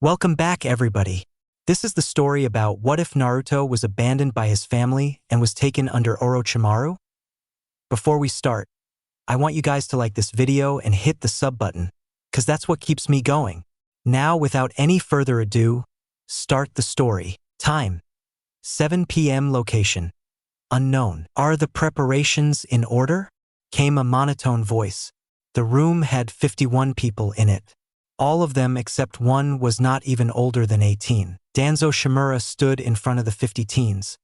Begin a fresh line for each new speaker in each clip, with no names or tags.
Welcome back, everybody. This is the story about what if Naruto was abandoned by his family and was taken under Orochimaru? Before we start, I want you guys to like this video and hit the sub button, because that's what keeps me going. Now, without any further ado, start the story. Time: 7 p.m. Location: unknown. Are the preparations in order? Came a monotone voice. The room had 51 people in it. All of them except one was not even older than 18. Danzo Shimura stood in front of the 50 teens,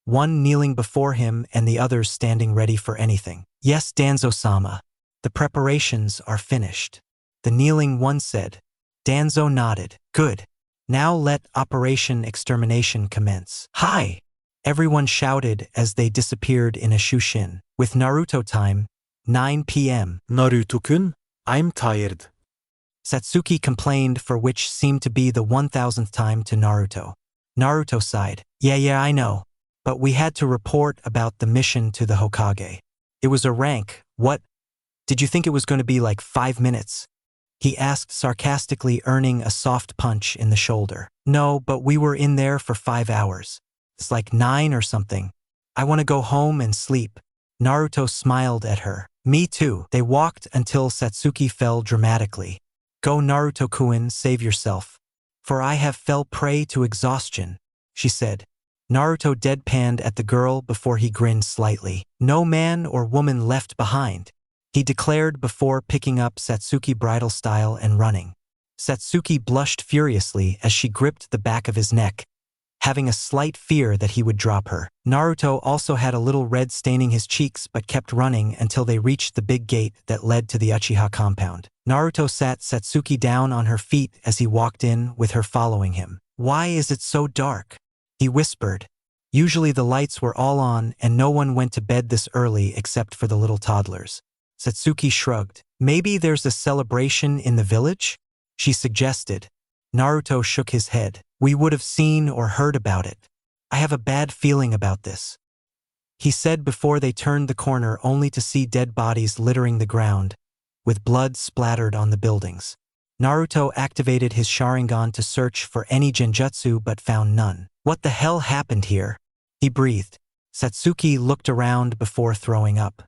one kneeling before him and the others standing ready for anything. Yes, Danzo-sama, the preparations are finished, the kneeling one said. Danzo nodded. Good. Now let Operation Extermination commence. Hi! Everyone shouted as they disappeared in a shushin. With Naruto time, 9 p.m.
Naruto-kun, I'm tired.
Satsuki complained, for which seemed to be the 1000th time to Naruto. Naruto sighed. Yeah, I know. But we had to report about the mission to the Hokage. It was a rank. What? Did you think it was going to be like 5 minutes? He asked sarcastically, earning a soft punch in the shoulder. No, but we were in there for 5 hours. It's like 9 or something. I want to go home and sleep. Naruto smiled at her. Me too. They walked until Satsuki fell dramatically. Go, Naruto-kun, save yourself. For I have fell prey to exhaustion, she said. Naruto deadpanned at the girl before he grinned slightly. No man or woman left behind, he declared before picking up Satsuki bridal style and running. Satsuki blushed furiously as she gripped the back of his neck, having a slight fear that he would drop her. Naruto also had a little red staining his cheeks but kept running until they reached the big gate that led to the Uchiha compound. Naruto sat Satsuki down on her feet as he walked in, with her following him. Why is it so dark? He whispered. Usually the lights were all on and no one went to bed this early except for the little toddlers. Satsuki shrugged. Maybe there's a celebration in the village? She suggested. Naruto shook his head. We would have seen or heard about it. I have a bad feeling about this, he said before they turned the corner, only to see dead bodies littering the ground, with blood splattered on the buildings. Naruto activated his Sharingan to search for any genjutsu but found none. What the hell happened here? He breathed. Satsuki looked around before throwing up.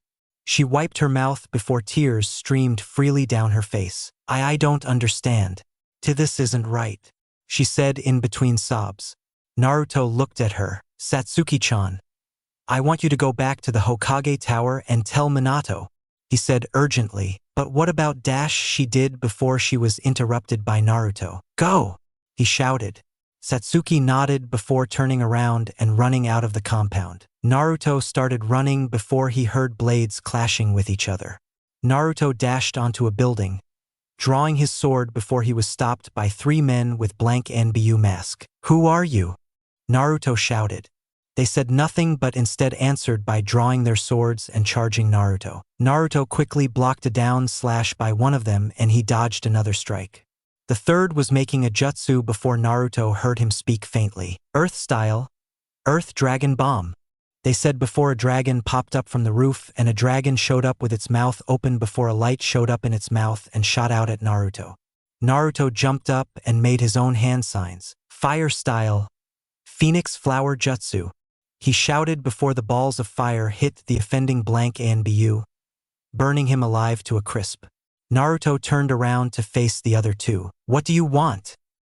She wiped her mouth before tears streamed freely down her face. I don't understand. This isn't right, she said in between sobs. Naruto looked at her. Satsuki-chan, I want you to go back to the Hokage Tower and tell Minato, he said urgently. But what about dash, she did before she was interrupted by Naruto. Go, he shouted. Satsuki nodded before turning around and running out of the compound. Naruto started running before he heard blades clashing with each other. Naruto dashed onto a building, drawing his sword before he was stopped by 3 men with blank NBU mask. Who are you? Naruto shouted. They said nothing but instead answered by drawing their swords and charging Naruto. Naruto quickly blocked a down slash by one of them and he dodged another strike. The third was making a jutsu before Naruto heard him speak faintly. Earth style, Earth Dragon Bomb, they said before a dragon popped up from the roof and a dragon showed up with its mouth open before a light showed up in its mouth and shot out at Naruto. Naruto jumped up and made his own hand signs. Fire style, Phoenix Flower Jutsu, he shouted before the balls of fire hit the offending blank ANBU, burning him alive to a crisp. Naruto turned around to face the other two. What do you want?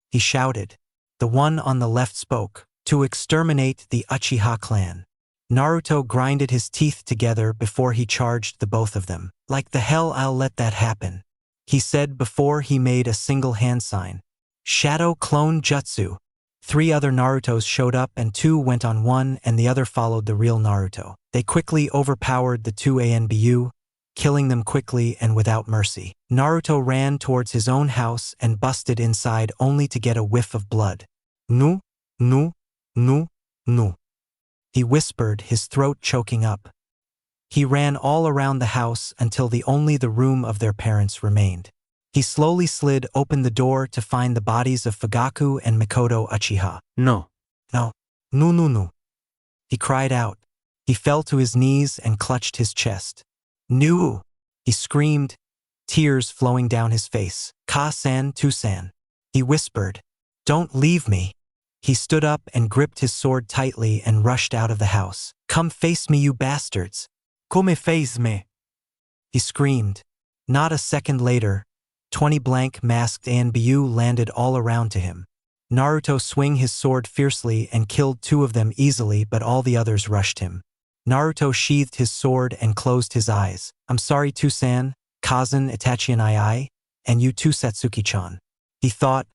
He shouted. The one on the left spoke. To exterminate the Uchiha clan. Naruto grinded his teeth together before he charged the both of them. Like the hell I'll let that happen, he said before he made a single hand sign. Shadow Clone Jutsu. 3 other Narutos showed up and 2 went on one and the other followed the real Naruto. They quickly overpowered the 2 ANBU, killing them quickly and without mercy. Naruto ran towards his own house and busted inside only to get a whiff of blood. Nu, nu, nu, nu, he whispered, his throat choking up. He ran all around the house until only the room of their parents remained. He slowly slid open the door to find the bodies of Fugaku and Mikoto Uchiha. No, nu, he cried out. He fell to his knees and clutched his chest. Nu, he screamed, tears flowing down his face. Ka-san, Tu-san, he whispered. Don't leave me. He stood up and gripped his sword tightly and rushed out of the house. Come face me, you bastards. Come face me. He screamed. Not a second later, 20 blank masked ANBU landed all around to him. Naruto swung his sword fiercely and killed 2 of them easily, but all the others rushed him. Naruto sheathed his sword and closed his eyes. I'm sorry, Tusan, Kazan, Itachi and I, and you too, Satsuki-chan. He thought,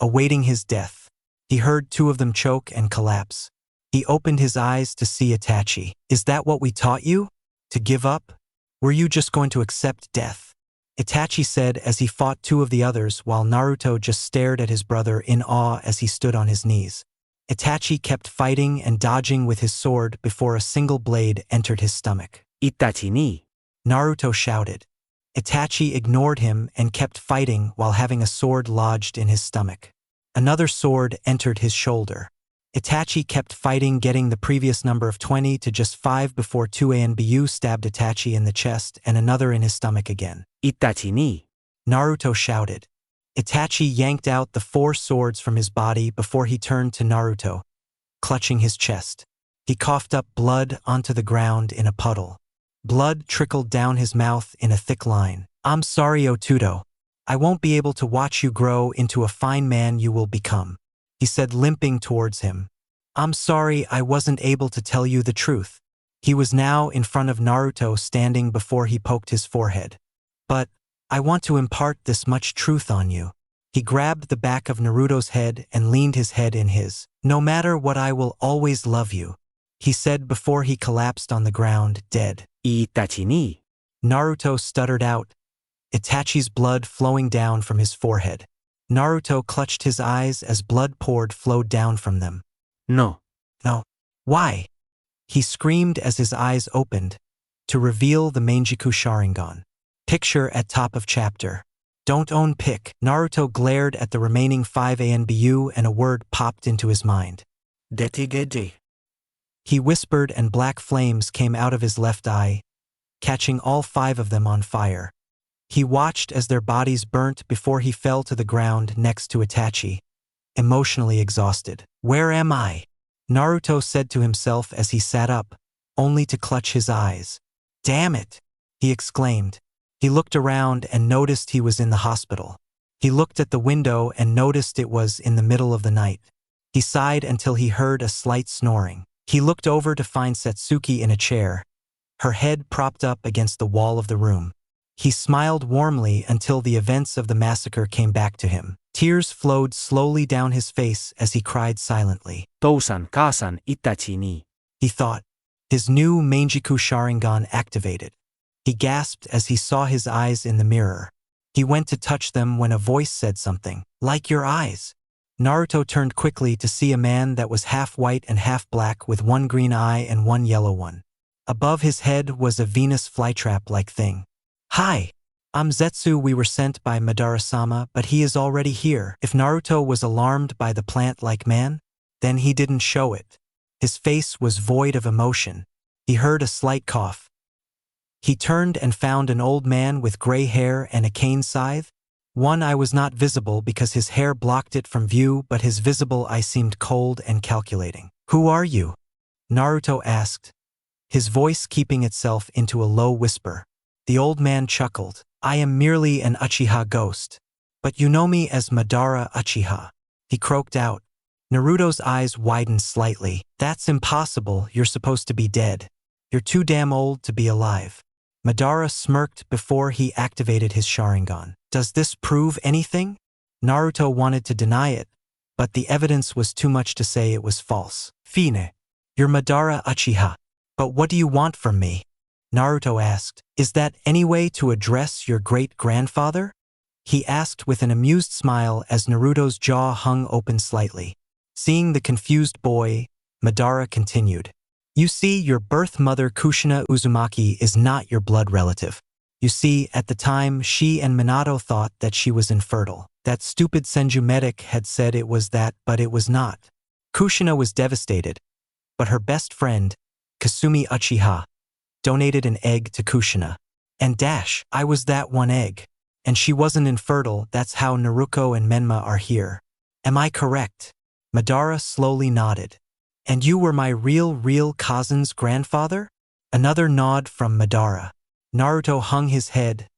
awaiting his death. He heard 2 of them choke and collapse. He opened his eyes to see Itachi. Is that what we taught you? To give up? Were you just going to accept death? Itachi said as he fought 2 of the others while Naruto just stared at his brother in awe as he stood on his knees. Itachi kept fighting and dodging with his sword before a single blade entered his stomach.
Itachi ni.
Naruto shouted. Itachi ignored him and kept fighting while having a sword lodged in his stomach. Another sword entered his shoulder. Itachi kept fighting, getting the previous number of 20 to just 5 before 2 ANBU stabbed Itachi in the chest and another in his stomach again.
Itachi ni.
Naruto shouted. Itachi yanked out the 4 swords from his body before he turned to Naruto, clutching his chest. He coughed up blood onto the ground in a puddle. Blood trickled down his mouth in a thick line. I'm sorry, Otudo. I won't be able to watch you grow into a fine man you will become, he said, limping towards him. I'm sorry I wasn't able to tell you the truth. He was now in front of Naruto, standing before he poked his forehead. But I want to impart this much truth on you. He grabbed the back of Naruto's head and leaned his head in his. No matter what, I will always love you, he said before he collapsed on the ground, dead.
Itachi ni.
Naruto stuttered out, Itachi's blood flowing down from his forehead. Naruto clutched his eyes as blood flowed down from them.
No.
No. Why? He screamed as his eyes opened, to reveal the Manjiku Sharingan. Picture at top of chapter. Don't own pick. Naruto glared at the remaining 5 ANBU and a word popped into his mind. Detigede. He whispered and black flames came out of his left eye, catching all 5 of them on fire. He watched as their bodies burnt before he fell to the ground next to Itachi, emotionally exhausted. Where am I? Naruto said to himself as he sat up, only to clutch his eyes. Damn it! He exclaimed. He looked around and noticed he was in the hospital. He looked at the window and noticed it was in the middle of the night. He sighed until he heard a slight snoring. He looked over to find Satsuki in a chair, her head propped up against the wall of the room. He smiled warmly until the events of the massacre came back to him. Tears flowed slowly down his face as he cried silently.
Tousan Kasan Itachi ni.
He thought. His new Manjiku Sharingan activated. He gasped as he saw his eyes in the mirror. He went to touch them when a voice said something. Like your eyes. Naruto turned quickly to see a man that was half white and half black with one green eye and one yellow one. Above his head was a Venus flytrap-like thing. Hi! I'm Zetsu. We were sent by Madara-sama, but he is already here. If Naruto was alarmed by the plant-like man, then he didn't show it. His face was void of emotion. He heard a slight cough. He turned and found an old man with gray hair and a cane scythe. One eye was not visible because his hair blocked it from view, but his visible eye seemed cold and calculating. Who are you? Naruto asked, his voice keeping itself into a low whisper. The old man chuckled. I am merely an Uchiha ghost. But you know me as Madara Uchiha. He croaked out. Naruto's eyes widened slightly. That's impossible. You're supposed to be dead. You're too damn old to be alive. Madara smirked before he activated his Sharingan. Does this prove anything? Naruto wanted to deny it, but the evidence was too much to say it was false. Fine. You're Madara Uchiha. But what do you want from me? Naruto asked. Is that any way to address your great-grandfather? He asked with an amused smile as Naruto's jaw hung open slightly. Seeing the confused boy, Madara continued. You see, your birth mother Kushina Uzumaki is not your blood relative. You see, at the time, she and Minato thought that she was infertile. That stupid Senju medic had said it was that, but it was not. Kushina was devastated, but her best friend, Kasumi Uchiha, donated an egg to Kushina. And I was that one egg. And she wasn't infertile. That's how Naruko and Menma are here. Am I correct? Madara slowly nodded. And you were my real cousin's grandfather? Another nod from Madara. Naruto hung his head,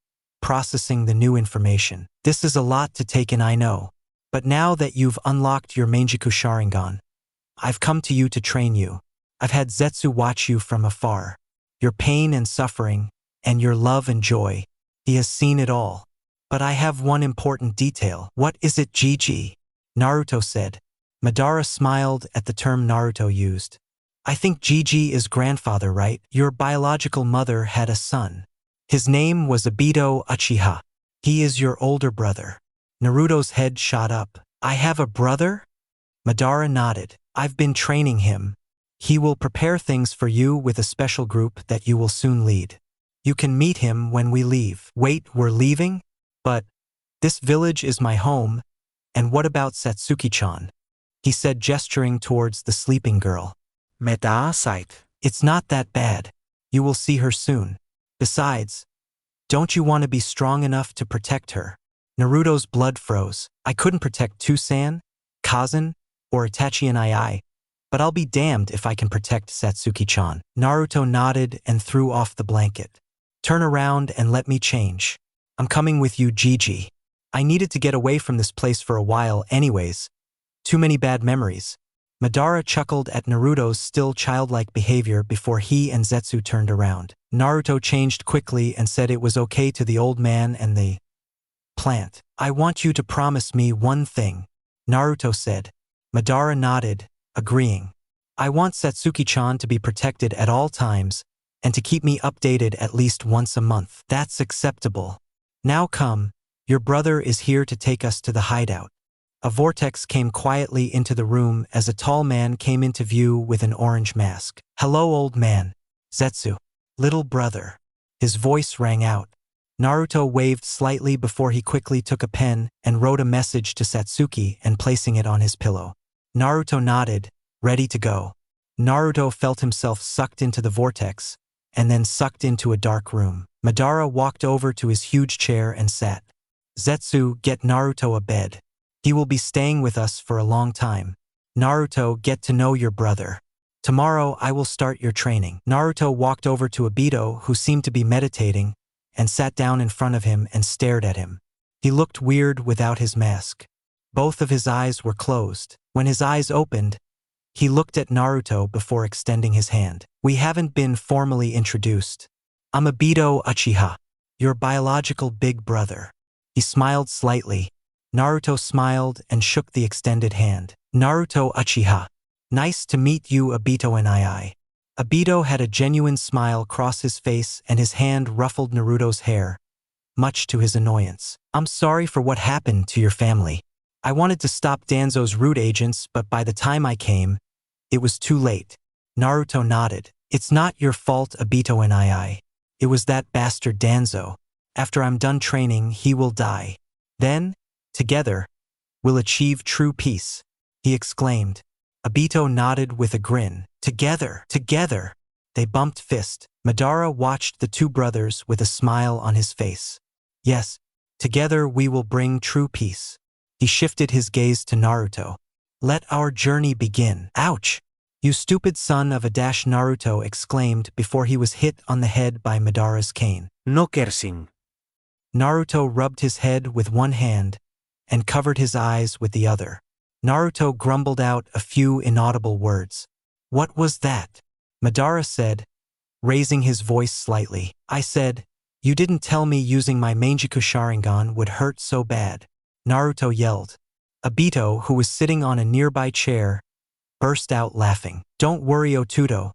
processing the new information. This is a lot to take in, I know. But now that you've unlocked your Manjiku Sharingan, I've come to you to train you. I've had Zetsu watch you from afar. Your pain and suffering, and your love and joy. He has seen it all. But I have one important detail. What is it, Gigi? Naruto said. Madara smiled at the term Naruto used. I think Gigi is grandfather, right? Your biological mother had a son. His name was Obito Uchiha. He is your older brother. Naruto's head shot up. I have a brother? Madara nodded. I've been training him. He will prepare things for you with a special group that you will soon lead. You can meet him when we leave. Wait, we're leaving? But this village is my home. And what about Satsuki-chan? He said, gesturing towards the sleeping girl.
Meta-sight.
It's not that bad. You will see her soon. Besides, don't you want to be strong enough to protect her? Naruto's blood froze. I couldn't protect Tusan, Kazan, or Itachi and II, but I'll be damned if I can protect Satsuki-chan. Naruto nodded and threw off the blanket. Turn around and let me change. I'm coming with you, Gigi. I needed to get away from this place for a while anyways. Too many bad memories. Madara chuckled at Naruto's still childlike behavior before he and Zetsu turned around. Naruto changed quickly and said it was okay to the old man and the plant. I want you to promise me one thing, Naruto said. Madara nodded, agreeing. I want Satsuki-chan to be protected at all times and to keep me updated at least once a month. That's acceptable. Now come, your brother is here to take us to the hideout. A vortex came quietly into the room as a tall man came into view with an orange mask. Hello, old man. Zetsu. Little brother. His voice rang out. Naruto waved slightly before he quickly took a pen and wrote a message to Satsuki and placing it on his pillow. Naruto nodded, ready to go. Naruto felt himself sucked into the vortex, and then sucked into a dark room. Madara walked over to his huge chair and sat. Zetsu, get Naruto a bed. He will be staying with us for a long time. Naruto, get to know your brother. Tomorrow I will start your training. Naruto walked over to Obito, who seemed to be meditating, and sat down in front of him and stared at him. He looked weird without his mask. Both of his eyes were closed. When his eyes opened, he looked at Naruto before extending his hand. We haven't been formally introduced. I'm Obito Uchiha, your biological big brother. He smiled slightly. Naruto smiled and shook the extended hand. Naruto Uchiha. Nice to meet you, Obito and II. Obito had a genuine smile cross his face and his hand ruffled Naruto's hair, much to his annoyance. I'm sorry for what happened to your family. I wanted to stop Danzo's root agents, but by the time I came, it was too late. Naruto nodded. It's not your fault, Obito and II. It was that bastard Danzo. After I'm done training, he will die. Then, together, we'll achieve true peace, he exclaimed. Obito nodded with a grin. Together, together. They bumped fist. Madara watched the two brothers with a smile on his face. Yes, together we will bring true peace. He shifted his gaze to Naruto. Let our journey begin. Ouch! You stupid son of a dash, Naruto exclaimed before he was hit on the head by Madara's cane.
No kersing.
Naruto rubbed his head with one hand and covered his eyes with the other. Naruto grumbled out a few inaudible words. What was that? Madara said, raising his voice slightly. I said, you didn't tell me using my Manjiku Sharingan would hurt so bad. Naruto yelled. Obito, who was sitting on a nearby chair, burst out laughing. Don't worry, Otudo.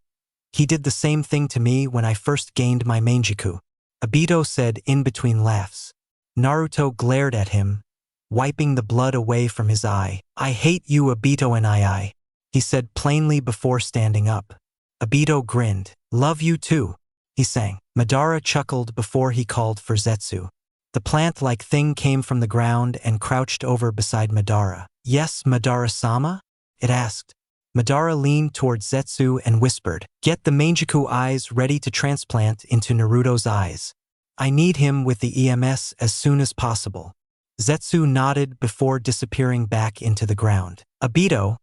He did the same thing to me when I first gained my Manjiku. Obito said in between laughs. Naruto glared at him, wiping the blood away from his eye. I hate you, Obito and II, he said plainly before standing up. Obito grinned. Love you too, he sang. Madara chuckled before he called for Zetsu. The plant-like thing came from the ground and crouched over beside Madara. Yes, Madara-sama? It asked. Madara leaned towards Zetsu and whispered, get the Manjiku eyes ready to transplant into Naruto's eyes. I need him with the EMS as soon as possible. Zetsu nodded before disappearing back into the ground. Obito,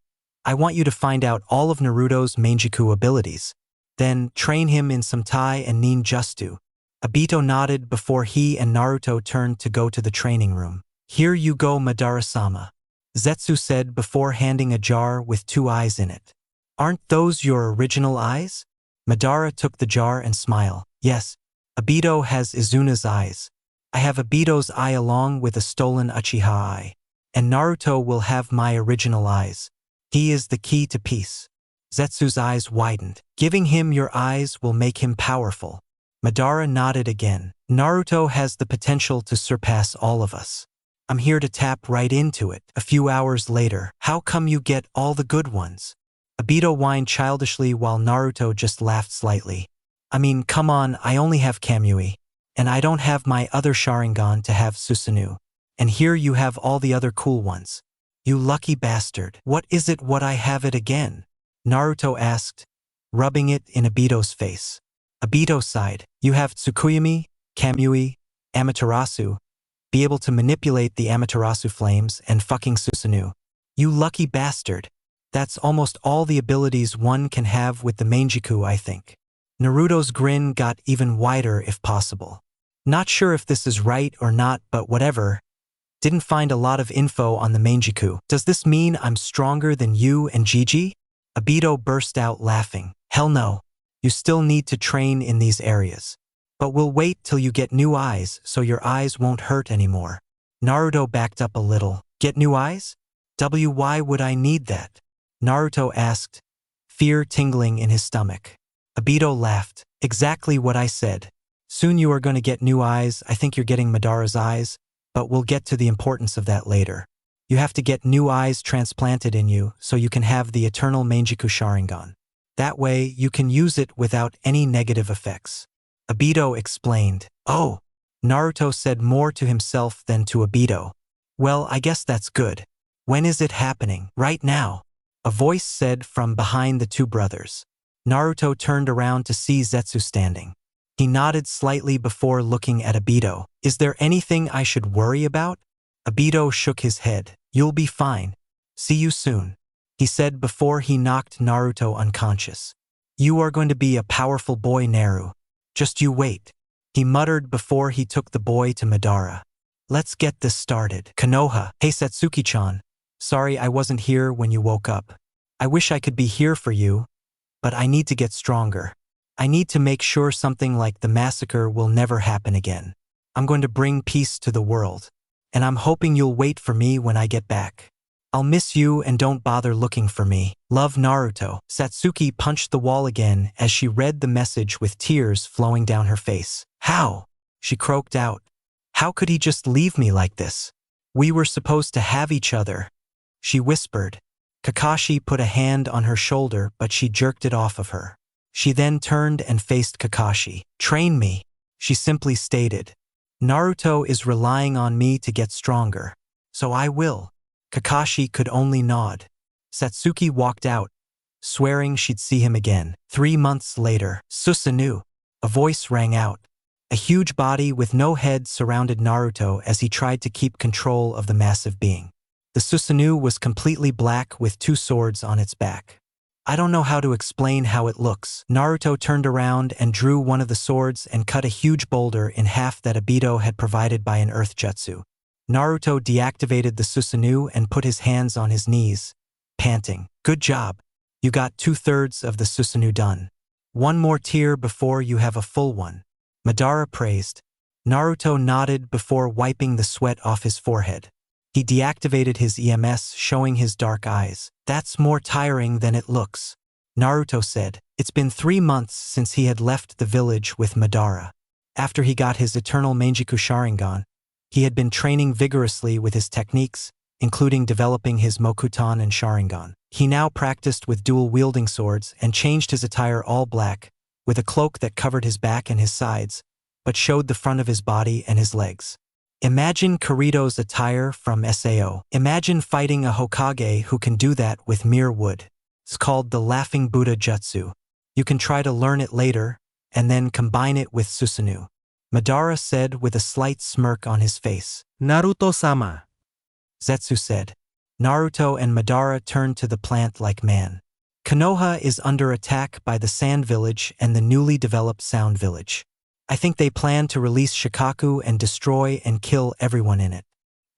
I want you to find out all of Naruto's Manjiku abilities. Then train him in some Tai and ninjutsu. Obito nodded before he and Naruto turned to go to the training room. Here you go, Madara-sama, Zetsu said before handing a jar with 2 eyes in it. Aren't those your original eyes? Madara took the jar and smiled. Yes, Obito has Izuna's eyes. I have Obito's eye along with a stolen Uchiha eye. And Naruto will have my original eyes. He is the key to peace. Zetsu's eyes widened. Giving him your eyes will make him powerful. Madara nodded again. Naruto has the potential to surpass all of us. I'm here to tap right into it. A few hours later, how come you get all the good ones? Obito whined childishly while Naruto just laughed slightly. I mean, come on, I only have Kamui. And I don't have my other Sharingan to have Susanoo. And here you have all the other cool ones. You lucky bastard. What is it what I have it again? Naruto asked, rubbing it in Obito's face. Obito sighed. You have Tsukuyomi, Kamui, Amaterasu. Be able to manipulate the Amaterasu flames and fucking Susanoo. You lucky bastard. That's almost all the abilities one can have with the Manjiku, I think. Naruto's grin got even wider if possible. Not sure if this is right or not, but whatever. Didn't find a lot of info on the Manjiku. Does this mean I'm stronger than you and Gigi? Obito burst out laughing. Hell no. You still need to train in these areas. But we'll wait till you get new eyes so your eyes won't hurt anymore. Naruto backed up a little. Get new eyes? Why would I need that? Naruto asked, fear tingling in his stomach. Obito laughed. Exactly what I said. Soon you are going to get new eyes. I think you're getting Madara's eyes, but we'll get to the importance of that later. You have to get new eyes transplanted in you so you can have the eternal Manjiku Sharingan. That way, you can use it without any negative effects. Obito explained. Oh, Naruto said more to himself than to Obito. Well, I guess that's good. When is it happening? Right now. A voice said from behind the 2 brothers. Naruto turned around to see Zetsu standing. He nodded slightly before looking at Obito. Is there anything I should worry about? Obito shook his head. You'll be fine. See you soon, he said before he knocked Naruto unconscious. You are going to be a powerful boy, Naru. Just you wait, he muttered before he took the boy to Madara. Let's get this started. Konoha. Hey Satsuki-chan. Sorry I wasn't here when you woke up. I wish I could be here for you, but I need to get stronger. I need to make sure something like the massacre will never happen again. I'm going to bring peace to the world, and I'm hoping you'll wait for me when I get back. I'll miss you and don't bother looking for me. Love, Naruto. Satsuki punched the wall again as she read the message with tears flowing down her face. How? She croaked out. How could he just leave me like this? We were supposed to have each other. She whispered. Kakashi put a hand on her shoulder, but she jerked it off of her. She then turned and faced Kakashi. Train me, she simply stated. Naruto is relying on me to get stronger. So I will. Kakashi could only nod. Satsuki walked out, swearing she'd see him again. 3 months later, Susanoo. A voice rang out. A huge body with no head surrounded Naruto as he tried to keep control of the massive being. The Susanoo was completely black with 2 swords on its back. I don't know how to explain how it looks. Naruto turned around and drew one of the swords and cut a huge boulder in half that Obito had provided by an earth jutsu. Naruto deactivated the Susanoo and put his hands on his knees, panting. Good job. You got 2/3 of the Susanoo done. One more tear before you have a full one. Madara praised. Naruto nodded before wiping the sweat off his forehead. He deactivated his EMS, showing his dark eyes. That's more tiring than it looks, Naruto said. It's been 3 months since he had left the village with Madara. After he got his eternal Manjiku Sharingan, he had been training vigorously with his techniques, including developing his Mokuton and Sharingan. He now practiced with dual-wielding swords and changed his attire all black, with a cloak that covered his back and his sides, but showed the front of his body and his legs. Imagine Kirito's attire from SAO. Imagine fighting a Hokage who can do that with mere wood. It's called the Laughing Buddha Jutsu. You can try to learn it later, and then combine it with Susanoo. Madara said with a slight smirk on his face.
Naruto-sama.
Zetsu said. Naruto and Madara turned to the plant like man. Konoha is under attack by the Sand Village and the newly developed Sound Village. I think they plan to release Shikaku and destroy and kill everyone in it.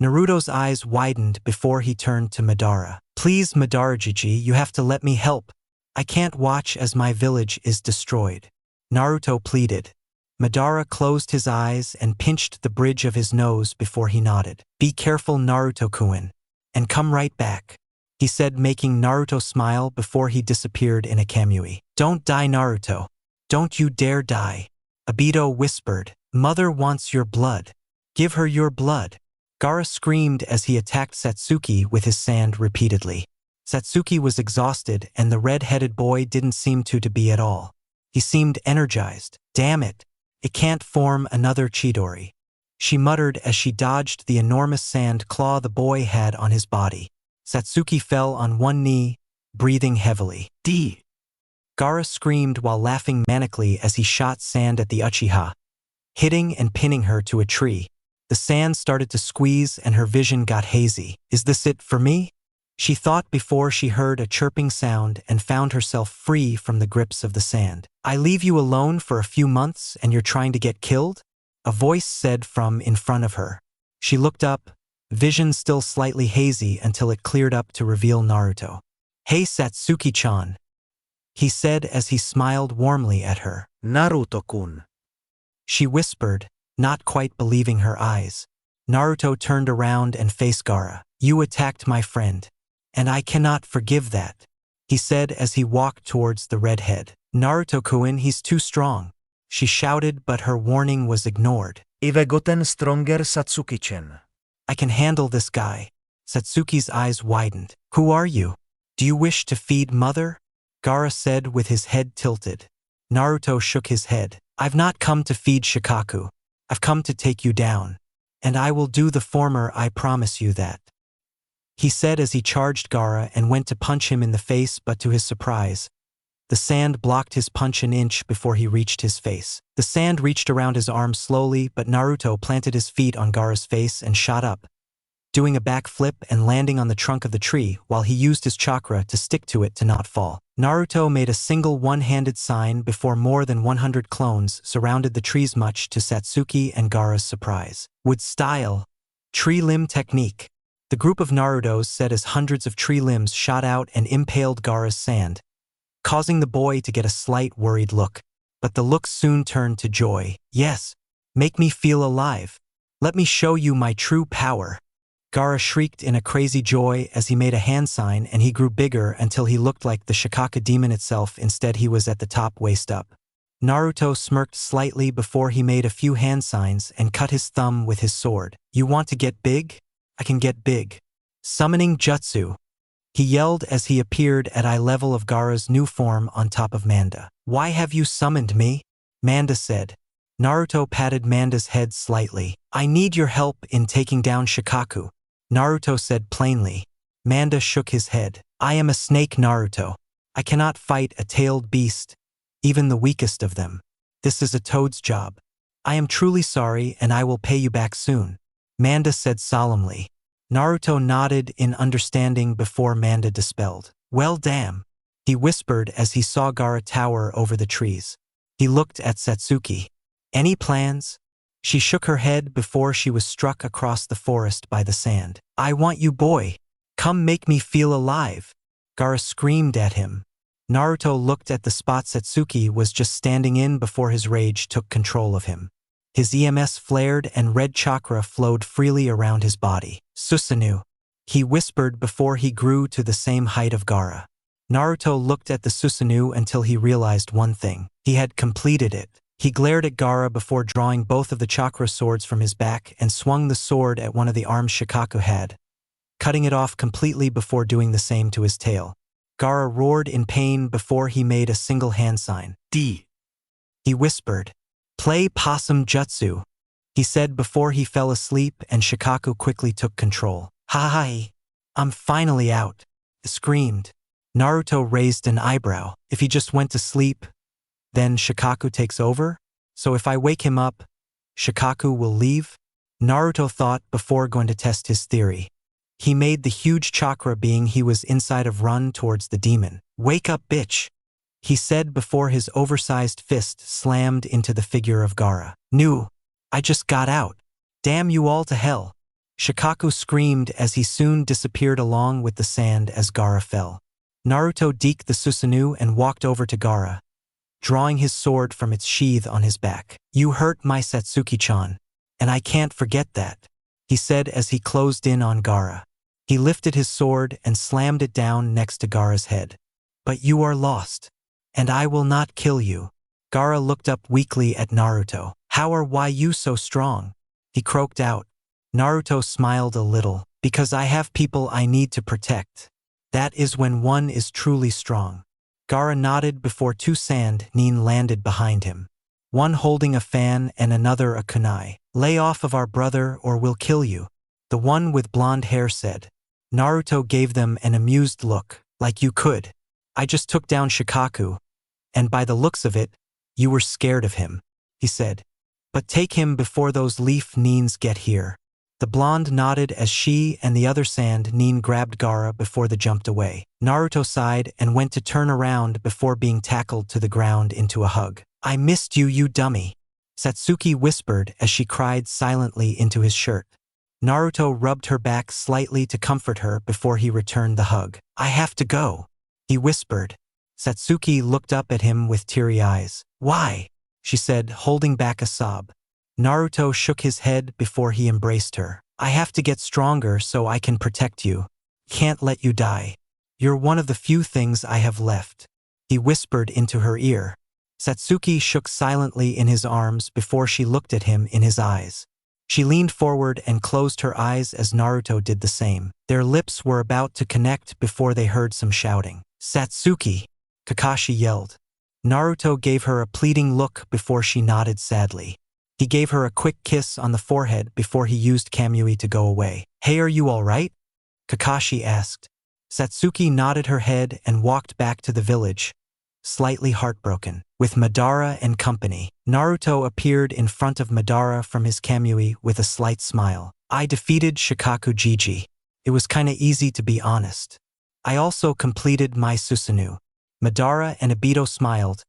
Naruto's eyes widened before he turned to Madara. Please, Madara-jiji, you have to let me help. I can't watch as my village is destroyed. Naruto pleaded. Madara closed his eyes and pinched the bridge of his nose before he nodded. Be careful, Naruto-kun, and come right back, he said, making Naruto smile before he disappeared in a kamui. Don't die, Naruto. Don't you dare die. Obito whispered. Mother wants your blood. Give her your blood. Gaara screamed as he attacked Satsuki with his sand repeatedly. Satsuki was exhausted and the red-headed boy didn't seem to be at all. He seemed energized. Damn it. It can't form another Chidori, she muttered as she dodged the enormous sand claw the boy had on his body. Satsuki fell on one knee, breathing heavily. D. Gaara screamed while laughing manically as he shot sand at the Uchiha, hitting and pinning her to a tree. The sand started to squeeze and her vision got hazy. Is this it for me? She thought before she heard a chirping sound and found herself free from the grips of the sand. I leave you alone for a few months and you're trying to get killed? A voice said from in front of her. She looked up, vision still slightly hazy until it cleared up to reveal Naruto. Hey Satsuki-chan, he said as he smiled warmly at her.
Naruto-kun.
She whispered, not quite believing her eyes. Naruto turned around and faced Gaara. You attacked my friend, and I cannot forgive that, he said as he walked towards the redhead. Naruto-kun, he's too strong, she shouted, but her warning was ignored.
I've gotten stronger, Satsuki-chan.
I can handle this guy. Satsuki's eyes widened. Who are you? Do you wish to feed mother? Gaara said with his head tilted. Naruto shook his head. I've not come to feed Shikaku. I've come to take you down. And I will do the former, I promise you that, he said as he charged Gaara and went to punch him in the face, but to his surprise, the sand blocked his punch an inch before he reached his face. The sand reached around his arm slowly, but Naruto planted his feet on Gaara's face and shot up, doing a backflip and landing on the trunk of the tree while he used his chakra to stick to it to not fall. Naruto made a single one-handed sign before more than 100 clones surrounded the trees, much to Satsuki and Gaara's surprise. Wood style, tree limb technique. The group of Narutos said as hundreds of tree limbs shot out and impaled Gaara's sand, causing the boy to get a slight worried look. But the look soon turned to joy. Yes, make me feel alive. Let me show you my true power. Gaara shrieked in a crazy joy as he made a hand sign and he grew bigger until he looked like the Shikaka demon itself. Instead, he was at the top, waist up. Naruto smirked slightly before he made a few hand signs and cut his thumb with his sword. You want to get big? I can get big. Summoning jutsu, he yelled as he appeared at eye level of Gaara's new form on top of Manda. Why have you summoned me? Manda said. Naruto patted Manda's head slightly. I need your help in taking down Shikaku, Naruto said plainly. Manda shook his head. I am a snake, Naruto. I cannot fight a tailed beast, even the weakest of them. This is a toad's job. I am truly sorry and I will pay you back soon, Manda said solemnly. Naruto nodded in understanding before Manda dispelled. Well, damn, he whispered as he saw Gaara tower over the trees. He looked at Satsuki. Any plans? She shook her head before she was struck across the forest by the sand. I want you, boy. Come make me feel alive, Gaara screamed at him. Naruto looked at the spot Satsuki was just standing in before his rage took control of him. His EMS flared and red chakra flowed freely around his body. Susanoo, he whispered before he grew to the same height of Gaara. Naruto looked at the Susanoo until he realized one thing. He had completed it. He glared at Gaara before drawing both of the chakra swords from his back and swung the sword at one of the arms Shikaku had, cutting it off completely before doing the same to his tail. Gaara roared in pain before he made a single hand sign. D. He whispered. Play possum jutsu, he said before he fell asleep and Shikaku quickly took control. Hi, I'm finally out, he screamed. Naruto raised an eyebrow. If he just went to sleep, then Shikaku takes over? So if I wake him up, Shikaku will leave? Naruto thought before going to test his theory. He made the huge chakra being he was inside of run towards the demon. Wake up, bitch, he said before his oversized fist slammed into the figure of Gaara. "Nu, I just got out. Damn you all to hell." Shikaku screamed as he soon disappeared along with the sand as Gaara fell. Naruto deked the Susanoo and walked over to Gaara, drawing his sword from its sheath on his back. "You hurt my Satsuki-chan, and I can't forget that," he said as he closed in on Gaara. He lifted his sword and slammed it down next to Gaara's head. "But you are lost, and I will not kill you." Gaara looked up weakly at Naruto. "How are why you so strong?" he croaked out. Naruto smiled a little. "Because I have people I need to protect. That is when one is truly strong." Gaara nodded before two sand nin landed behind him, one holding a fan and another a kunai. "Lay off of our brother or we'll kill you," the one with blonde hair said. Naruto gave them an amused look. "Like you could. I just took down Shikaku, and by the looks of it, you were scared of him," he said. "But take him before those leaf nins get here." The blonde nodded as she and the other sand nin grabbed Gaara before they jumped away. Naruto sighed and went to turn around before being tackled to the ground into a hug. "I missed you, you dummy," Satsuki whispered as she cried silently into his shirt. Naruto rubbed her back slightly to comfort her before he returned the hug. "I have to go," he whispered. Satsuki looked up at him with teary eyes. "Why?" she said, holding back a sob. Naruto shook his head before he embraced her. "I have to get stronger so I can protect you. Can't let you die. You're one of the few things I have left," he whispered into her ear. Satsuki shook silently in his arms before she looked at him in his eyes. She leaned forward and closed her eyes as Naruto did the same. Their lips were about to connect before they heard some shouting. "Satsuki!" Kakashi yelled. Naruto gave her a pleading look before she nodded sadly. He gave her a quick kiss on the forehead before he used Kamui to go away. "Hey, are you all right?" Kakashi asked. Satsuki nodded her head and walked back to the village, slightly heartbroken. With Madara and company, Naruto appeared in front of Madara from his Kamui with a slight smile. "I defeated Shikaku Jiji. It was kinda easy to be honest. I also completed my Susanoo." Madara and Obito smiled,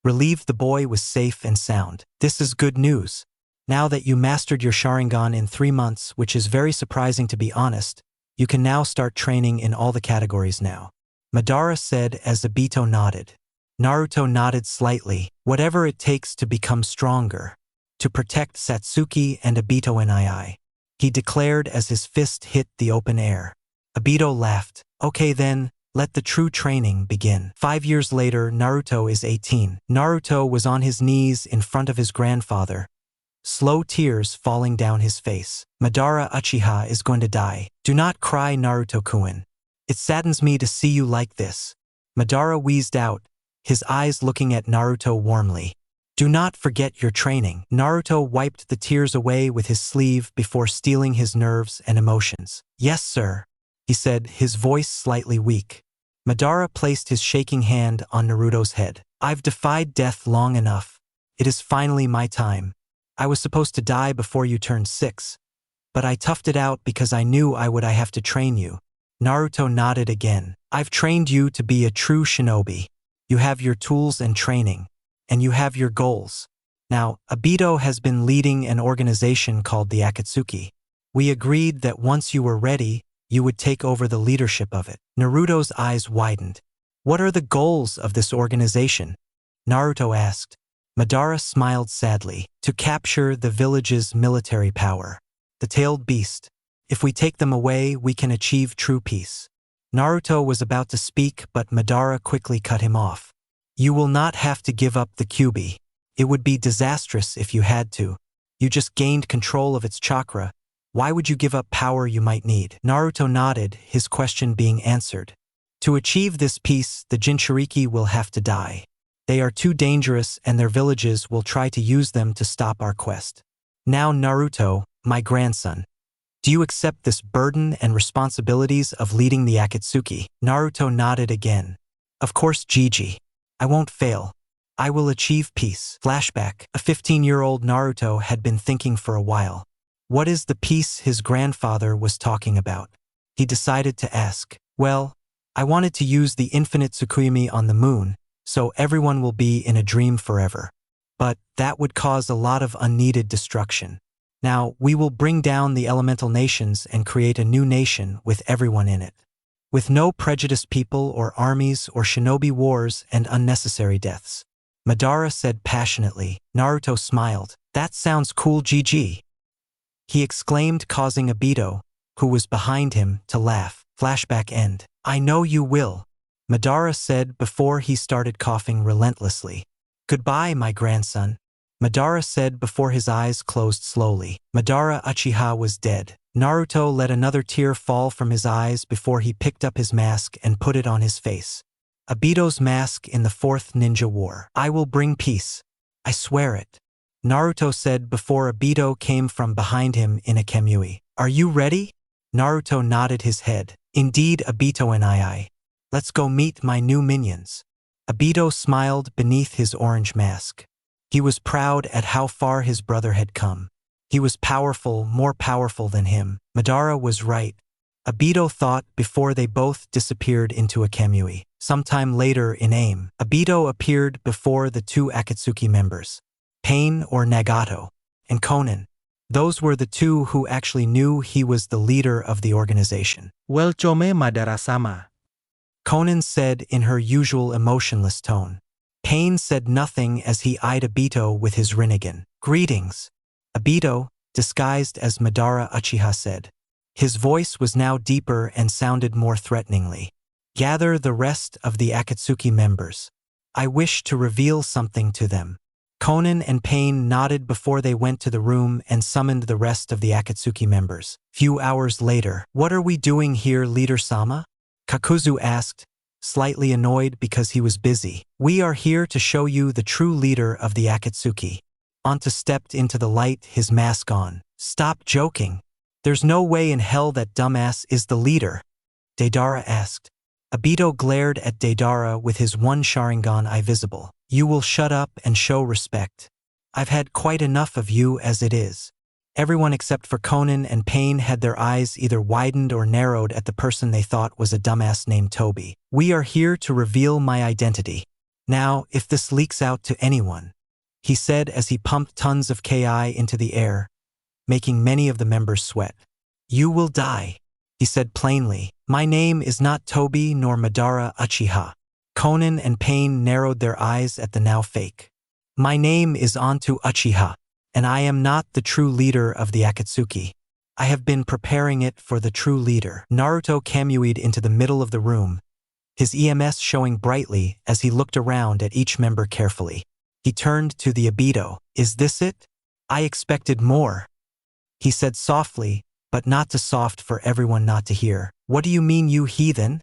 relieved the boy was safe and sound. "This is good news. Now that you mastered your Sharingan in 3 months, which is very surprising to be honest, you can now start training in all the categories now," Madara said as Obito nodded. Naruto nodded slightly. "Whatever it takes to become stronger, to protect Satsuki and Obito and I," he declared as his fist hit the open air. Obito laughed. "Okay then, let the true training begin." 5 years later, Naruto is 18. Naruto was on his knees in front of his grandfather, slow tears falling down his face. "Madara Uchiha is going to die. Do not cry, Naruto-kun. It saddens me to see you like this." Madara wheezed out, his eyes looking at Naruto warmly. "Do not forget your training." Naruto wiped the tears away with his sleeve before steeling his nerves and emotions. "Yes, sir," he said, his voice slightly weak. Madara placed his shaking hand on Naruto's head. "I've defied death long enough. It is finally my time. I was supposed to die before you turned 6, but I toughed it out because I knew I would have to train you." Naruto nodded again. "I've trained you to be a true shinobi. You have your tools and training, and you have your goals. Now, Obito has been leading an organization called the Akatsuki. We agreed that once you were ready, you would take over the leadership of it." Naruto's eyes widened. "What are the goals of this organization?" Naruto asked. Madara smiled sadly. "To capture the village's military power. The tailed beast. If we take them away, we can achieve true peace." Naruto was about to speak, but Madara quickly cut him off. "You will not have to give up the Kyuubi. It would be disastrous if you had to. You just gained control of its chakra. Why would you give up power you might need?" Naruto nodded, his question being answered. "To achieve this peace, the Jinchuriki will have to die. They are too dangerous and their villages will try to use them to stop our quest. Now Naruto, my grandson, do you accept this burden and responsibilities of leading the Akatsuki?" Naruto nodded again. "Of course, Jiji. I won't fail." I will achieve peace. Flashback. A 15-year-old Naruto had been thinking for a while. What is the peace his grandfather was talking about? He decided to ask. Well, I wanted to use the infinite Tsukuyomi on the moon, so everyone will be in a dream forever. But that would cause a lot of unneeded destruction. Now, we will bring down the elemental nations and create a new nation with everyone in it. With no prejudiced people or armies or shinobi wars and unnecessary deaths. Madara said passionately. Naruto smiled. That sounds cool, GG. He exclaimed, causing Obito, who was behind him, to laugh. Flashback end. I know you will, Madara said before he started coughing relentlessly. Goodbye, my grandson, Madara said before his eyes closed slowly. Madara Uchiha was dead. Naruto let another tear fall from his eyes before he picked up his mask and put it on his face. Obito's mask in the 4th Ninja War. I will bring peace. I swear it, Naruto said before Obito came from behind him in a Kamui. Are you ready? Naruto nodded his head. Indeed, Obito and I. Let's go meet my new minions. Obito smiled beneath his orange mask. He was proud at how far his brother had come. He was powerful, more powerful than him. Madara was right, Obito thought before they both disappeared into a Kamui. Sometime later in AIM, Obito appeared before the 2 Akatsuki members, Pain or Nagato, and Konan. Those were the 2 who actually knew he was the leader of the organization.
Welcome, Madara-sama,
Konan said in her usual emotionless tone. Pain said nothing as he eyed Obito with his Rinnegan. Greetings, Obito, disguised as Madara Uchiha said. His voice was now deeper and sounded more threateningly. Gather the rest of the Akatsuki members. I wish to reveal something to them. Konan and Pain nodded before they went to the room and summoned the rest of the Akatsuki members. Few hours later, what are we doing here, Leader-sama? Kakuzu asked, slightly annoyed because he was busy. We are here to show you the true leader of the Akatsuki. Anta stepped into the light, his mask on. Stop joking. There's no way in hell that dumbass is the leader, Deidara asked. Obito glared at Deidara with his one Sharingan eye visible. You will shut up and show respect. I've had quite enough of you as it is. Everyone except for Konan and Pain had their eyes either widened or narrowed at the person they thought was a dumbass named Toby. We are here to reveal my identity. Now, if this leaks out to anyone, he said as he pumped tons of Ki into the air, making many of the members sweat. You will die, he said plainly. My name is not Toby nor Madara Uchiha. Konan and Pain narrowed their eyes at the now fake. My name is Anto Uchiha, and I am not the true leader of the Akatsuki. I have been preparing it for the true leader. Naruto Kamui'd into the middle of the room, his EMS showing brightly as he looked around at each member carefully. He turned to the Obito. Is this it? I expected more, he said softly, but not too soft for everyone not to hear. What do you mean, you heathen?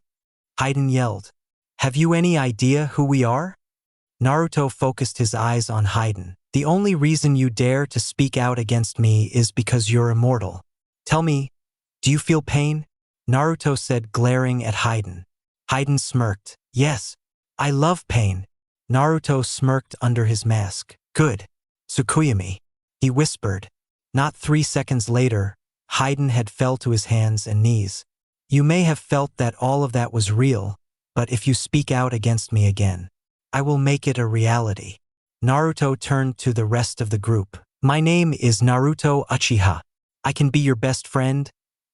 Haiden yelled. Have you any idea who we are? Naruto focused his eyes on Haiden. The only reason you dare to speak out against me is because you're immortal. Tell me, do you feel pain? Naruto said, glaring at Haiden. Haiden smirked. Yes, I love pain. Naruto smirked under his mask. Good. Tsukuyomi, he whispered. Not 3 seconds later, Haiden had fell to his hands and knees. You may have felt that all of that was real, but if you speak out against me again, I will make it a reality. Naruto turned to the rest of the group. My name is Naruto Uchiha. I can be your best friend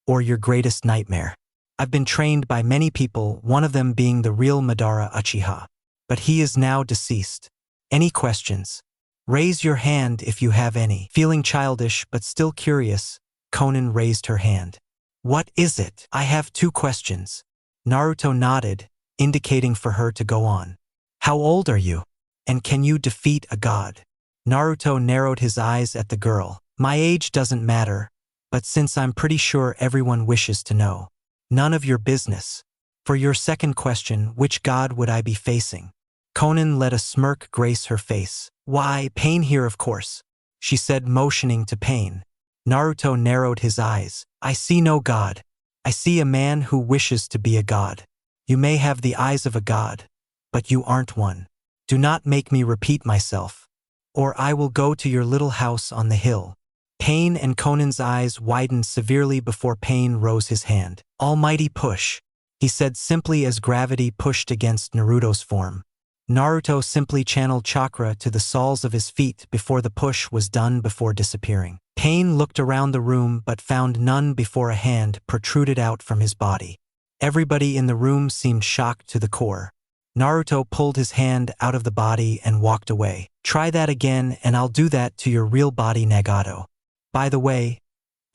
or your greatest nightmare. I've been trained by many people, one of them being the real Madara Uchiha. But he is now deceased. Any questions? Raise your hand if you have any. Feeling childish but still curious, Konan raised her hand. What is it? I have 2 questions. Naruto nodded, indicating for her to go on. How old are you? And can you defeat a god? Naruto narrowed his eyes at the girl. My age doesn't matter, but since I'm pretty sure everyone wishes to know. None of your business. For your second question, which god would I be facing? Konan let a smirk grace her face. Why, Pain here of course, she said, motioning to Pain. Naruto narrowed his eyes. I see no god. I see a man who wishes to be a god. You may have the eyes of a god, but you aren't one. Do not make me repeat myself, or I will go to your little house on the hill. Pain and Conan's eyes widened severely before Pain rose his hand. Almighty push, he said simply as gravity pushed against Naruto's form. Naruto simply channeled chakra to the soles of his feet before the push was done before disappearing. Pain looked around the room but found none before a hand protruded out from his body. Everybody in the room seemed shocked to the core. Naruto pulled his hand out of the body and walked away. Try that again and I'll do that to your real body, Nagato. By the way,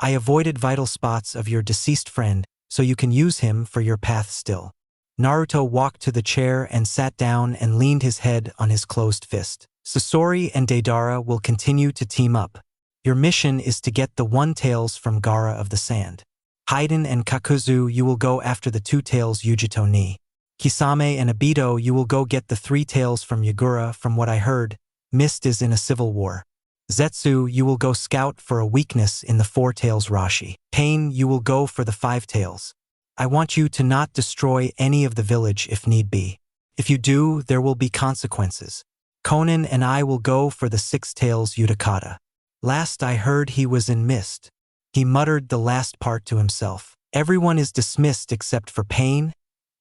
I avoided vital spots of your deceased friend so you can use him for your path still. Naruto walked to the chair and sat down and leaned his head on his closed fist. Sasori and Deidara will continue to team up. Your mission is to get the one tails from Gaara of the Sand. Haiden and Kakuzu, you will go after the two tails Yujito ni. Kisame and Obito, you will go get the three tails from Yagura. From what I heard, Mist is in a civil war. Zetsu, you will go scout for a weakness in the four tails Rashi. Pain, you will go for the five tails. I want you to not destroy any of the village if need be. If you do, there will be consequences. Conan and I will go for the six tails Utakata. Last I heard he was in Mist. He muttered the last part to himself. Everyone is dismissed except for Pain,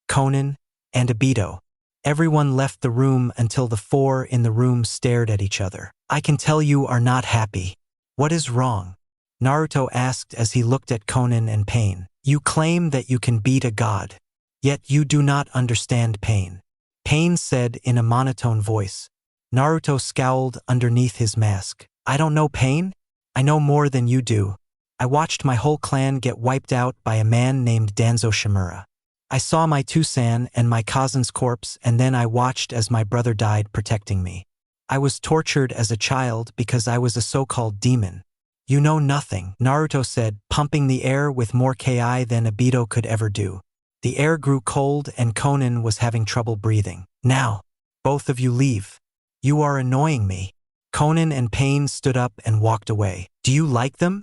Conan, and Obito. Everyone left the room until the four in the room stared at each other. I can tell you are not happy. What is wrong? Naruto asked as he looked at Conan and Pain. You claim that you can beat a god, yet you do not understand pain. Pain said in a monotone voice. Naruto scowled underneath his mask. I don't know pain? I know more than you do. I watched my whole clan get wiped out by a man named Danzo Shimura. I saw my Tusan and my cousin's corpse, and then I watched as my brother died protecting me. I was tortured as a child because I was a so-called demon. You know nothing, Naruto said, pumping the air with more ki than Obito could ever do. The air grew cold and Conan was having trouble breathing. Now, both of you leave. You are annoying me. Conan and Pain stood up and walked away. Do you like them?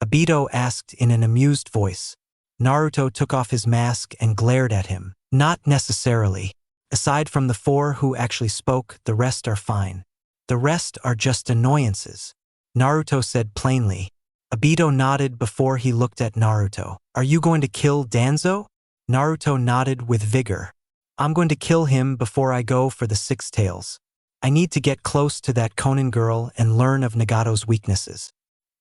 Obito asked in an amused voice. Naruto took off his mask and glared at him. Not necessarily. Aside from the four who actually spoke, the rest are fine. The rest are just annoyances, Naruto said plainly. Obito nodded before he looked at Naruto. Are you going to kill Danzo? Naruto nodded with vigor. I'm going to kill him before I go for the six tails. I need to get close to that Conan girl and learn of Nagato's weaknesses.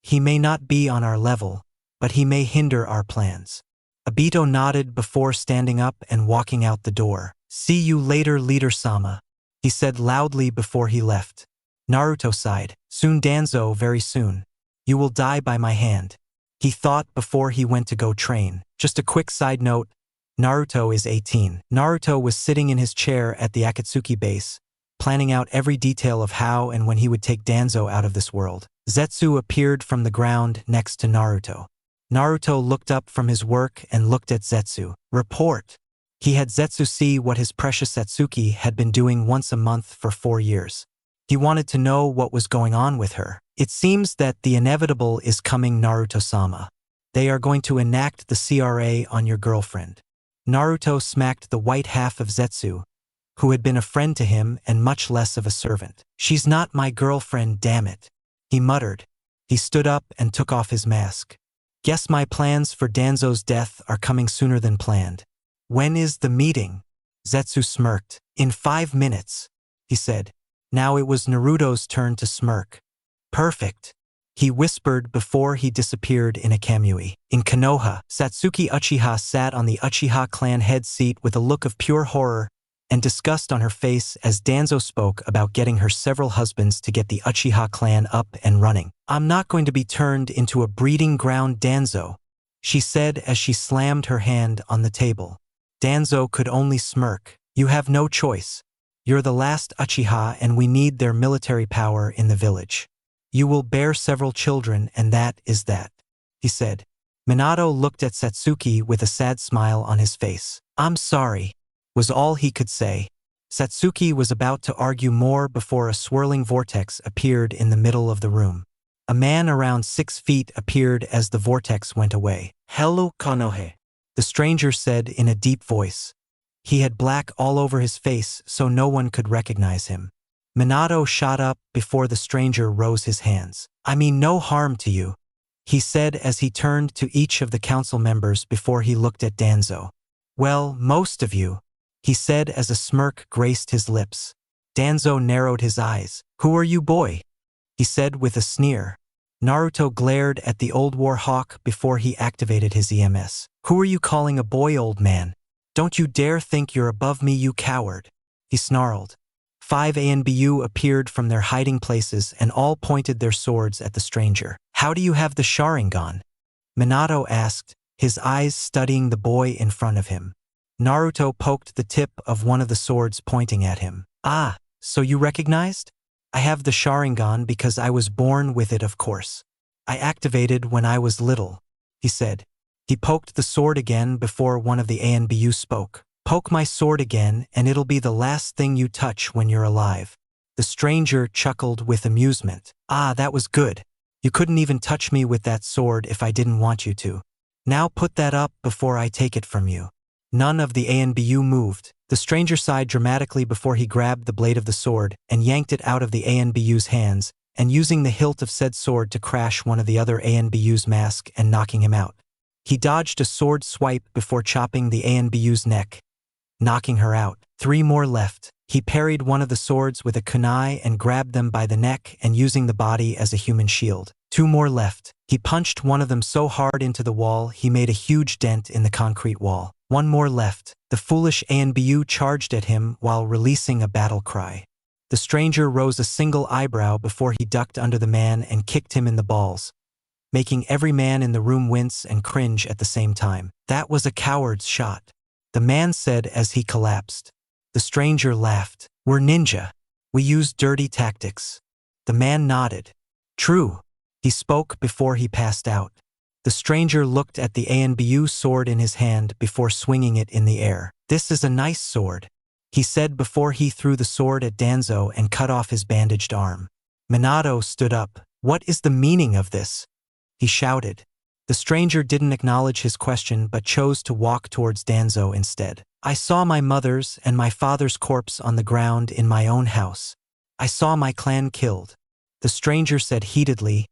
He may not be on our level, but he may hinder our plans. Obito nodded before standing up and walking out the door. See you later, Leader-sama, he said loudly before he left. Naruto sighed. Soon Danzo, very soon. You will die by my hand, he thought before he went to go train. Just a quick side note, Naruto is 18. Naruto was sitting in his chair at the Akatsuki base, planning out every detail of how and when he would take Danzo out of this world. Zetsu appeared from the ground next to Naruto. Naruto looked up from his work and looked at Zetsu. Report. He had Zetsu see what his precious Satsuki had been doing once a month for 4 years. He wanted to know what was going on with her. It seems that the inevitable is coming, Naruto-sama. They are going to enact the CRA on your girlfriend. Naruto smacked the white half of Zetsu, who had been a friend to him and much less of a servant. She's not my girlfriend, damn it, he muttered. He stood up and took off his mask. Guess my plans for Danzo's death are coming sooner than planned. When is the meeting? Zetsu smirked. In 5 minutes, he said. Now it was Naruto's turn to smirk. Perfect, he whispered before he disappeared in a kamui. In Konoha, Satsuki Uchiha sat on the Uchiha clan head seat with a look of pure horror and disgust on her face as Danzo spoke about getting her several husbands to get the Uchiha clan up and running. I'm not going to be turned into a breeding ground, Danzo, she said as she slammed her hand on the table. Danzo could only smirk. You have no choice. You're the last Uchiha and we need their military power in the village. You will bear several children and that is that, he said. Minato looked at Satsuki with a sad smile on his face. I'm sorry, was all he could say. Satsuki was about to argue more before a swirling vortex appeared in the middle of the room. A man around 6 feet appeared as the vortex went away. Hello, Konohe, the stranger said in a deep voice. He had black all over his face so no one could recognize him. Minato shot up before the stranger rose his hands. I mean no harm to you, he said as he turned to each of the council members before he looked at Danzo. Well, most of you, he said as a smirk graced his lips. Danzo narrowed his eyes. Who are you, boy? He said with a sneer. Naruto glared at the old war hawk before he activated his EMS. Who are you calling a boy, old man? Don't you dare think you're above me, you coward, he snarled. 5 ANBU appeared from their hiding places and all pointed their swords at the stranger. How do you have the Sharingan? Minato asked, his eyes studying the boy in front of him. Naruto poked the tip of one of the swords pointing at him. Ah, so you recognized? I have the Sharingan because I was born with it, of course. I activated when I was little, he said. He poked the sword again before one of the ANBU spoke. Poke my sword again and it'll be the last thing you touch when you're alive. The stranger chuckled with amusement. Ah, that was good. You couldn't even touch me with that sword if I didn't want you to. Now put that up before I take it from you. None of the ANBU moved. The stranger sighed dramatically before he grabbed the blade of the sword and yanked it out of the ANBU's hands, and using the hilt of said sword to crash one of the other ANBU's mask and knocking him out. He dodged a sword swipe before chopping the ANBU's neck, knocking her out. 3 more left. He parried one of the swords with a kunai and grabbed them by the neck and using the body as a human shield. 2 more left. He punched one of them so hard into the wall he made a huge dent in the concrete wall. 1 more left. The foolish ANBU charged at him while releasing a battle cry. The stranger rose a single eyebrow before he ducked under the man and kicked him in the balls, making every man in the room wince and cringe at the same time. That was a coward's shot, the man said as he collapsed. The stranger laughed. We're ninja. We use dirty tactics. The man nodded. True, he spoke before he passed out. The stranger looked at the ANBU sword in his hand before swinging it in the air. This is a nice sword, he said before he threw the sword at Danzo and cut off his bandaged arm. Minato stood up. What is the meaning of this? He shouted. The stranger didn't acknowledge his question but chose to walk towards Danzo instead. I saw my mother's and my father's corpse on the ground in my own house. I saw my clan killed, the stranger said heatedly,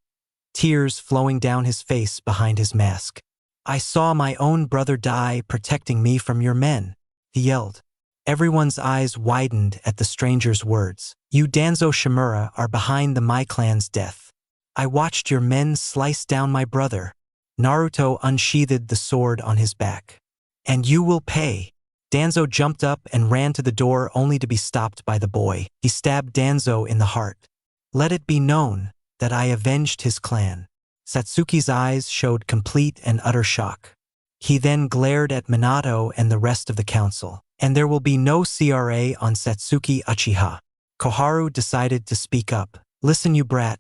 tears flowing down his face behind his mask. I saw my own brother die protecting me from your men, he yelled. Everyone's eyes widened at the stranger's words. You Danzo Shimura are behind the my clan's death. I watched your men slice down my brother. Naruto unsheathed the sword on his back. And you will pay. Danzo jumped up and ran to the door only to be stopped by the boy. He stabbed Danzo in the heart. Let it be known that I avenged his clan. Satsuki's eyes showed complete and utter shock. He then glared at Minato and the rest of the council. And there will be no CRA on Satsuki Uchiha. Koharu decided to speak up. Listen, you brat.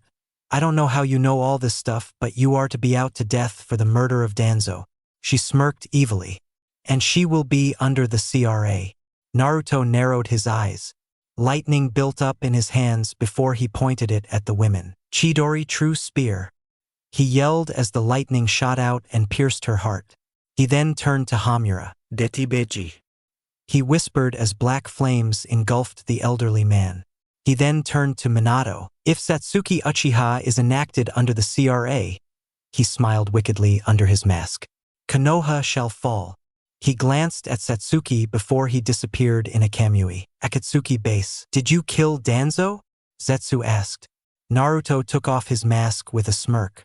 I don't know how you know all this stuff, but you are to be out to death for the murder of Danzo. She smirked evilly. And she will be under the CRA. Naruto narrowed his eyes. Lightning built up in his hands before he pointed it at the women. Chidori true spear. He yelled as the lightning shot out and pierced her heart. He then turned to Hamura. Detibeji. He whispered as black flames engulfed the elderly man. He then turned to Minato. If Satsuki Uchiha is enacted under the CRA, he smiled wickedly under his mask, Konoha shall fall. He glanced at Satsuki before he disappeared in a Kamui. Akatsuki base. Did you kill Danzo? Zetsu asked. Naruto took off his mask with a smirk.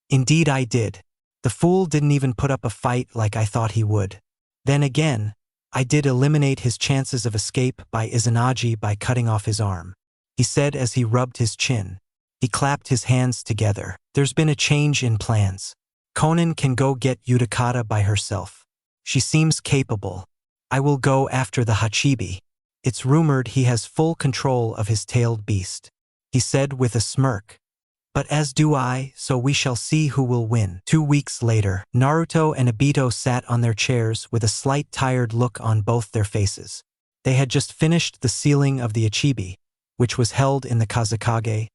Indeed I did. The fool didn't even put up a fight like I thought he would. Then again, I did eliminate his chances of escape by Izanagi by cutting off his arm, he said as he rubbed his chin. He clapped his hands together. There's been a change in plans. Konan can go get Utakata by herself. She seems capable. I will go after the Hachibi. It's rumored he has full control of his tailed beast, he said with a smirk. But as do I, so we shall see who will win. 2 weeks later, Naruto and Obito sat on their chairs with a slight tired look on both their faces. They had just finished the sealing of the Ichibi, which was held in the Kazekage,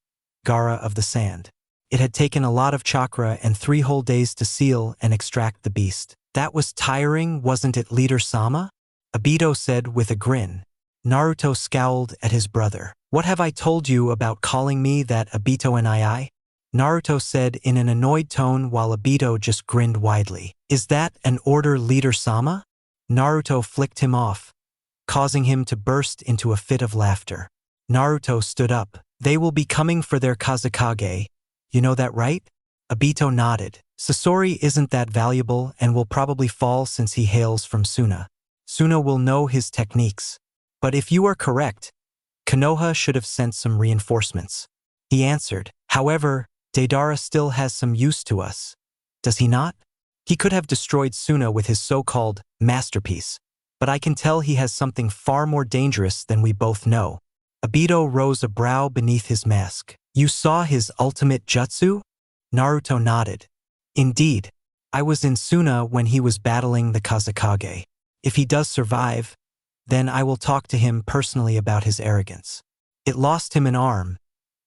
Gara of the Sand. It had taken a lot of chakra and 3 whole days to seal and extract the beast. That was tiring, wasn't it, Leader Sama? Obito said with a grin. Naruto scowled at his brother. What have I told you about calling me that, Obito and I? Naruto said in an annoyed tone while Obito just grinned widely. Is that an order, Leader-sama? Naruto flicked him off, causing him to burst into a fit of laughter. Naruto stood up. They will be coming for their Kazekage. You know that, right? Obito nodded. Sasori isn't that valuable and will probably fall since he hails from Suna. Suna will know his techniques. But if you are correct, Konoha should have sent some reinforcements. He answered. However, Deidara still has some use to us. Does he not? He could have destroyed Suna with his so-called masterpiece, but I can tell he has something far more dangerous than we both know. Obito rose a brow beneath his mask. You saw his ultimate jutsu? Naruto nodded. Indeed, I was in Suna when he was battling the Kazekage. If he does survive, then I will talk to him personally about his arrogance. It lost him an arm.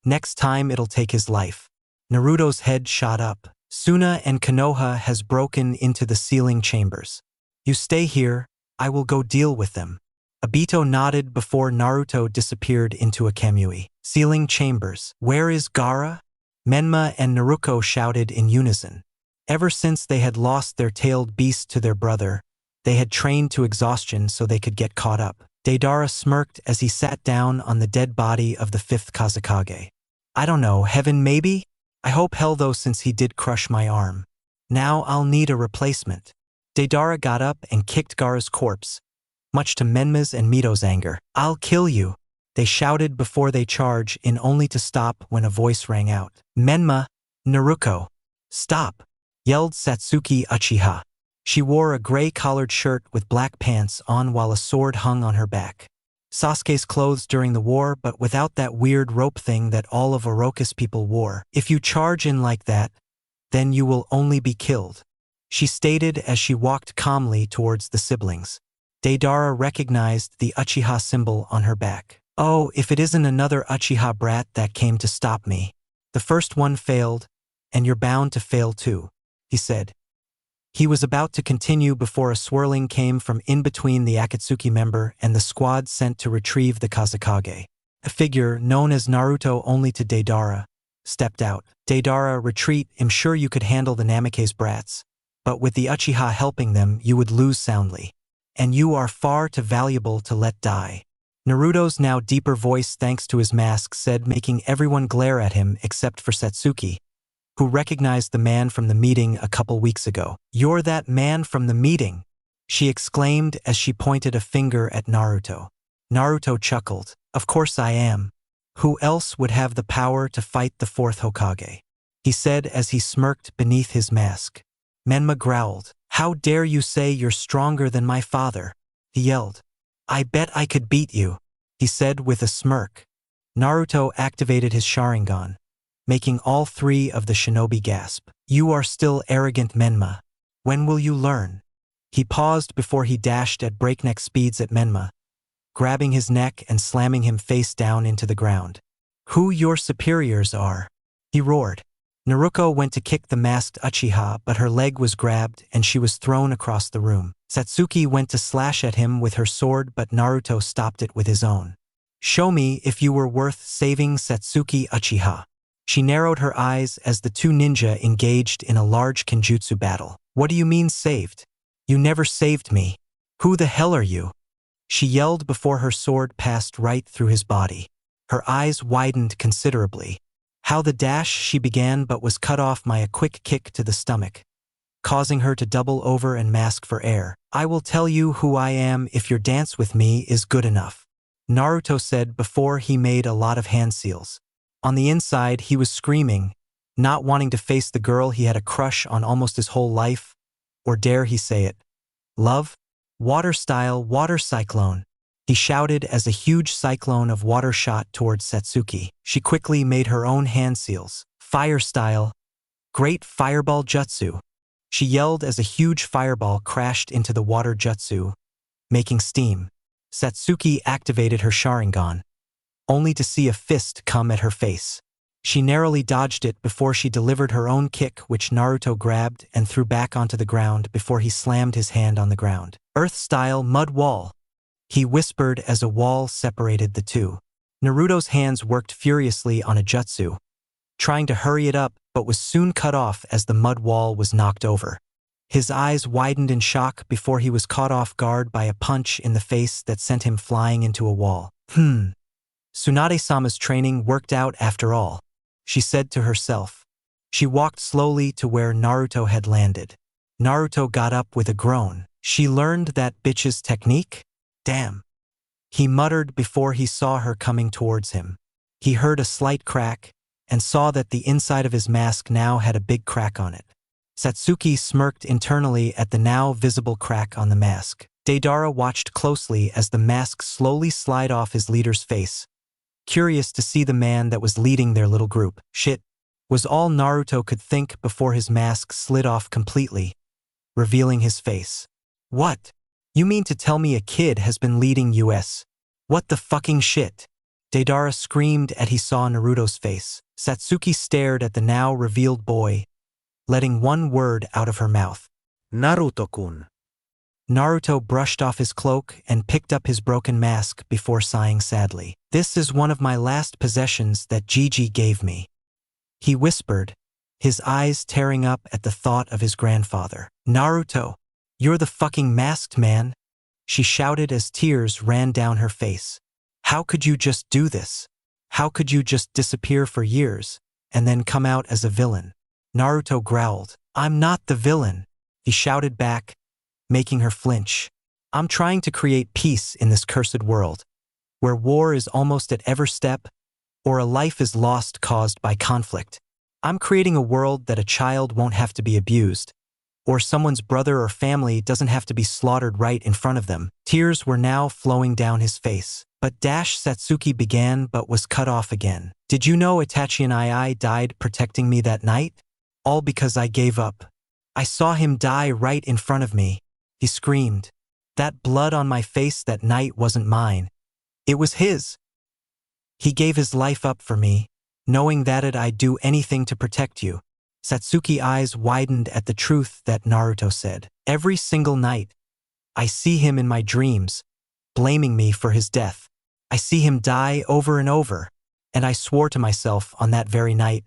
Next time it'll take his life. Naruto's head shot up. Suna and Konoha has broken into the sealing chambers. You stay here, I will go deal with them. Obito nodded before Naruto disappeared into a Kamui. Sealing chambers. Where is Gaara? Menma and Naruko shouted in unison. Ever since they had lost their tailed beast to their brother, they had trained to exhaustion so they could get caught up. Deidara smirked as he sat down on the dead body of the fifth Kazekage. I don't know, heaven maybe? I hope hell though, since he did crush my arm. Now I'll need a replacement. Deidara got up and kicked Gaara's corpse, much to Menma's and Mito's anger. I'll kill you, they shouted before they charged in, only to stop when a voice rang out. Menma, Naruko. Stop, yelled Satsuki Uchiha. She wore a gray-collared shirt with black pants on while a sword hung on her back. Sasuke's clothes during the war, but without that weird rope thing that all of Orochi's people wore. If you charge in like that, then you will only be killed, she stated as she walked calmly towards the siblings. Deidara recognized the Uchiha symbol on her back. Oh, if it isn't another Uchiha brat that came to stop me. The first one failed, and you're bound to fail too, he said. He was about to continue before a swirling came from in between the Akatsuki member and the squad sent to retrieve the Kazekage. A figure, known as Naruto only to Deidara, stepped out. Deidara, retreat, I'm sure you could handle the Namikaze brats, but with the Uchiha helping them you would lose soundly. And you are far too valuable to let die. Naruto's now deeper voice, thanks to his mask, said, making everyone glare at him except for Satsuki, who recognized the man from the meeting a couple weeks ago. You're that man from the meeting, she exclaimed as she pointed a finger at Naruto. Naruto chuckled. Of course I am. Who else would have the power to fight the fourth Hokage? He said as he smirked beneath his mask. Menma growled. How dare you say you're stronger than my father? He yelled. I bet I could beat you, he said with a smirk. Naruto activated his Sharingan, making all three of the shinobi gasp. You are still arrogant, Menma. When will you learn? He paused before he dashed at breakneck speeds at Menma, grabbing his neck and slamming him face down into the ground. Who your superiors are? He roared. Naruko went to kick the masked Uchiha, but her leg was grabbed and she was thrown across the room. Satsuki went to slash at him with her sword, but Naruto stopped it with his own. Show me if you were worth saving, Satsuki Uchiha. She narrowed her eyes as the two ninja engaged in a large kenjutsu battle. What do you mean saved? You never saved me. Who the hell are you? She yelled before her sword passed right through his body. Her eyes widened considerably. How the dash, she began, but was cut off by a quick kick to the stomach, causing her to double over and mask for air. I will tell you who I am if your dance with me is good enough, Naruto said before he made a lot of hand seals. On the inside, he was screaming, not wanting to face the girl he had a crush on almost his whole life, or dare he say it. Love? Water style, water cyclone. He shouted as a huge cyclone of water shot towards Satsuki. She quickly made her own hand seals. Fire style. Great fireball jutsu. She yelled as a huge fireball crashed into the water jutsu, making steam. Satsuki activated her Sharingan, only to see a fist come at her face. She narrowly dodged it before she delivered her own kick, which Naruto grabbed and threw back onto the ground before he slammed his hand on the ground. Earth-style mud wall, he whispered as a wall separated the two. Naruto's hands worked furiously on a jutsu, trying to hurry it up, but was soon cut off as the mud wall was knocked over. His eyes widened in shock before he was caught off guard by a punch in the face that sent him flying into a wall. Tsunade-sama's training worked out after all, she said to herself. She walked slowly to where Naruto had landed. Naruto got up with a groan. She learned that bitch's technique? Damn. He muttered before he saw her coming towards him. He heard a slight crack and saw that the inside of his mask now had a big crack on it. Satsuki smirked internally at the now visible crack on the mask. Deidara watched closely as the mask slowly slid off his leader's face, curious to see the man that was leading their little group. Shit, was all Naruto could think before his mask slid off completely, revealing his face. What? You mean to tell me a kid has been leading us? What the fucking shit? Deidara screamed as he saw Naruto's face. Satsuki stared at the now revealed boy, letting one word out of her mouth.
Naruto-kun.
Naruto brushed off his cloak and picked up his broken mask before sighing sadly. This is one of my last possessions that Gigi gave me, he whispered, his eyes tearing up at the thought of his grandfather. Naruto, you're the fucking masked man, she shouted as tears ran down her face. How could you just do this? How could you just disappear for years and then come out as a villain? Naruto growled. I'm not the villain, he shouted back, making her flinch. I'm trying to create peace in this cursed world, where war is almost at every step, or a life is lost caused by conflict. I'm creating a world that a child won't have to be abused, or someone's brother or family doesn't have to be slaughtered right in front of them. Tears were now flowing down his face. But Satsuki began but was cut off again. Did you know Itachi and I died protecting me that night? All because I gave up. I saw him die right in front of me, he screamed. That blood on my face that night wasn't mine. It was his. He gave his life up for me, knowing that I'd do anything to protect you. Satsuki's eyes widened at the truth that Naruto said. Every single night, I see him in my dreams, blaming me for his death. I see him die over and over, and I swore to myself on that very night,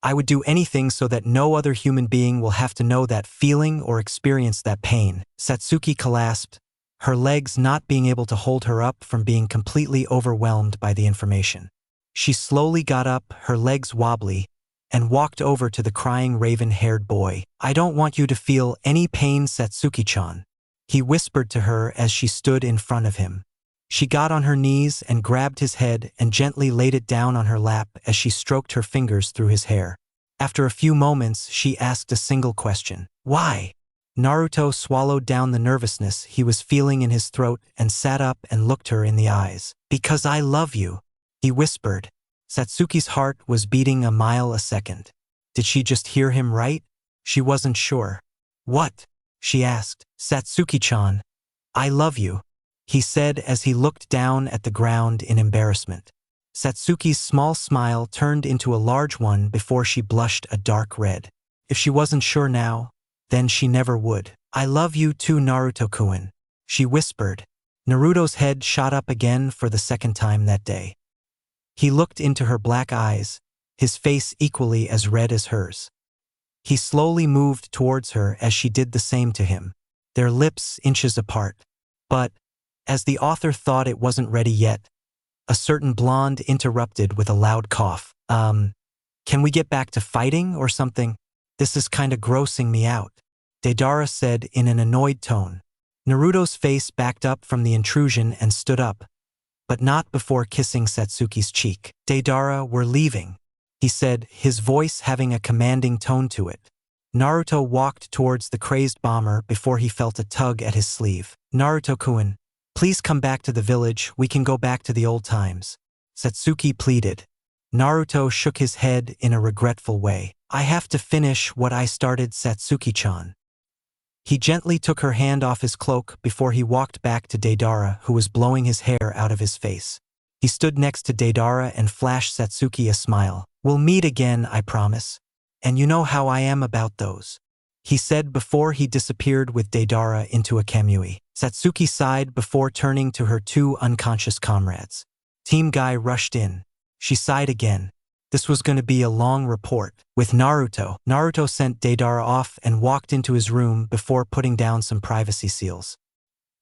I would do anything so that no other human being will have to know that feeling or experience that pain. Satsuki collapsed, her legs not being able to hold her up from being completely overwhelmed by the information. She slowly got up, her legs wobbly, and walked over to the crying raven-haired boy. I don't want you to feel any pain, Satsuki-chan, he whispered to her as she stood in front of him. She got on her knees and grabbed his head and gently laid it down on her lap as she stroked her fingers through his hair. After a few moments, she asked a single question. Why? Naruto swallowed down the nervousness he was feeling in his throat and sat up and looked her in the eyes. Because I love you, he whispered. Satsuki's heart was beating a mile a second. Did she just hear him right? She wasn't sure. What? She asked. Satsuki-chan, I love you, he said as he looked down at the ground in embarrassment. Satsuki's small smile turned into a large one before she blushed a dark red. If she wasn't sure now, then she never would. I love you too, Naruto-kun, she whispered. Naruto's head shot up again for the second time that day. He looked into her black eyes, his face equally as red as hers. He slowly moved towards her as she did the same to him, their lips inches apart. But, as the author thought it wasn't ready yet, a certain blonde interrupted with a loud cough. Can we get back to fighting or something? This is kinda grossing me out, Deidara said in an annoyed tone. Naruto's face backed up from the intrusion and stood up, but not before kissing Satsuki's cheek. Deidara, we're leaving, he said, his voice having a commanding tone to it. Naruto walked towards the crazed bomber before he felt a tug at his sleeve. Naruto-kun, please come back to the village, we can go back to the old times, Satsuki pleaded. Naruto shook his head in a regretful way. I have to finish what I started, Satsuki-chan. He gently took her hand off his cloak before he walked back to Deidara, who was blowing his hair out of his face. He stood next to Deidara and flashed Satsuki a smile. We'll meet again, I promise. And you know how I am about those," he said before he disappeared with Deidara into a Kamui. Satsuki sighed before turning to her two unconscious comrades. Team Guy rushed in. She sighed again. This was going to be a long report. With Naruto, Naruto sent Deidara off and walked into his room before putting down some privacy seals.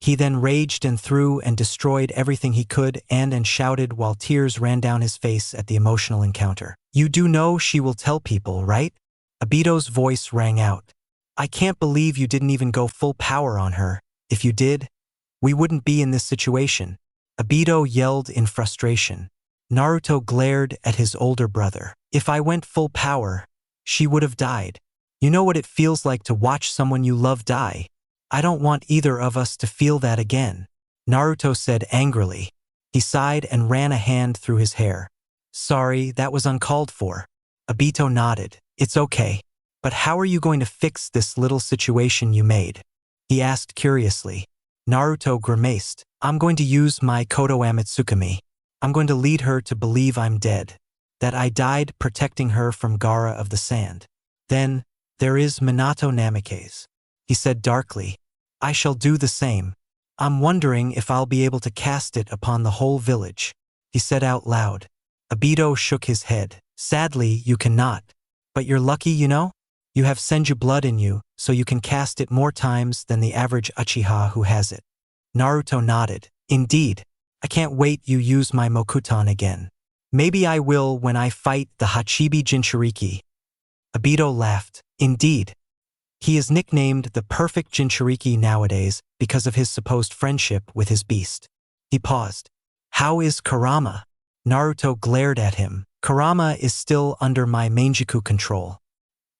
He then raged and threw and destroyed everything he could and shouted while tears ran down his face at the emotional encounter. "You do know she will tell people, right?" Obito's voice rang out. "I can't believe you didn't even go full power on her. If you did, we wouldn't be in this situation." Obito yelled in frustration. Naruto glared at his older brother. "If I went full power, she would have died. You know what it feels like to watch someone you love die? I don't want either of us to feel that again," Naruto said angrily. He sighed and ran a hand through his hair. "Sorry, that was uncalled for." Obito nodded. "It's okay. But how are you going to fix this little situation you made?" he asked curiously. Naruto grimaced. "I'm going to use my Kodo Amatsukami. I'm going to lead her to believe I'm dead, that I died protecting her from Gaara of the Sand. Then, there is Minato Namikaze," he said darkly. "I shall do the same. I'm wondering if I'll be able to cast it upon the whole village," he said out loud. Obito shook his head. "Sadly, you cannot. But you're lucky, you know? You have Senju blood in you, so you can cast it more times than the average Uchiha who has it." Naruto nodded. "Indeed. I can't wait you use my Mokuton again. Maybe I will when I fight the Hachibi Jinchuriki." Obito laughed. "Indeed. He is nicknamed the perfect Jinchuriki nowadays because of his supposed friendship with his beast." He paused. "How is Kurama?" Naruto glared at him. "Kurama is still under my Manjiku control.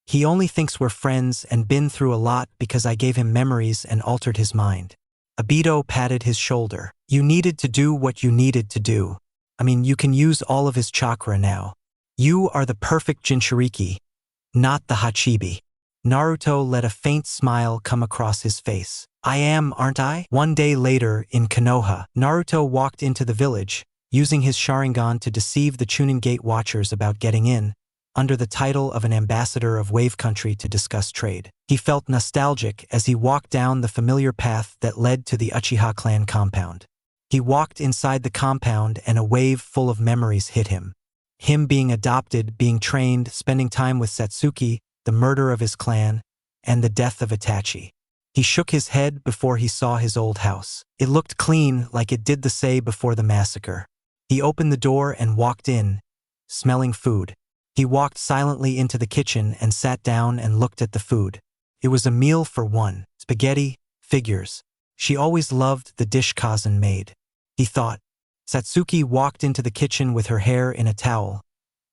He only thinks we're friends and been through a lot because I gave him memories and altered his mind." Obito patted his shoulder. "You needed to do what you needed to do. I mean, you can use all of his chakra now. You are the perfect Jinchuriki, not the Hachibi." Naruto let a faint smile come across his face. "I am, aren't I?" One day later, in Konoha, Naruto walked into the village, using his Sharingan to deceive the Chunin Gate watchers about getting in, under the title of an ambassador of Wave Country to discuss trade. He felt nostalgic as he walked down the familiar path that led to the Uchiha clan compound. He walked inside the compound and a wave full of memories hit him. Him being adopted, being trained, spending time with Satsuki, the murder of his clan, and the death of Itachi. He shook his head before he saw his old house. It looked clean like it did the say before the massacre. He opened the door and walked in, smelling food. He walked silently into the kitchen and sat down and looked at the food. It was a meal for one. Spaghetti, figures. She always loved the dish Kazan made. He thought. Satsuki walked into the kitchen with her hair in a towel,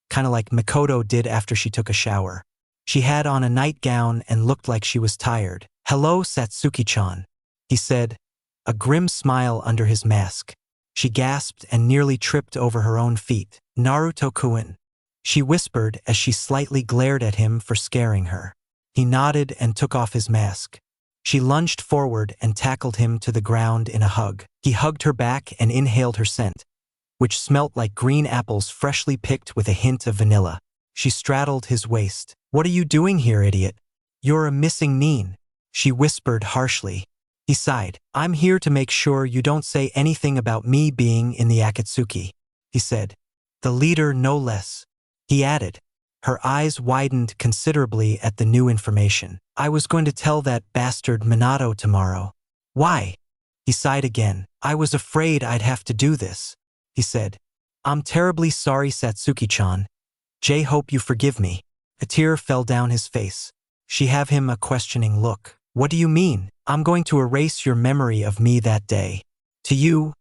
kind of like Mikoto did after she took a shower. She had on a nightgown and looked like she was tired. "Hello, Satsuki-chan," he said, a grim smile under his mask. She gasped and nearly tripped over her own feet. "Naruto-kun," she whispered as she slightly glared at him for scaring her. He nodded and took off his mask. She lunged forward and tackled him to the ground in a hug. He hugged her back and inhaled her scent, which smelt like green apples freshly picked with a hint of vanilla. She straddled his waist. "What are you doing here, idiot? You're a missing nin," she whispered harshly. He sighed. "I'm here to make sure you don't say anything about me being in the Akatsuki," he said. "The leader no less," he added. Her eyes widened considerably at the new information. "I was going to tell that bastard Minato tomorrow." "Why?" He sighed again. "I was afraid I'd have to do this," he said. "I'm terribly sorry, Satsuki-chan. Hope you forgive me." A tear fell down his face. She gave him a questioning look. "What do you mean?" "I'm going to erase your memory of me that day. To you,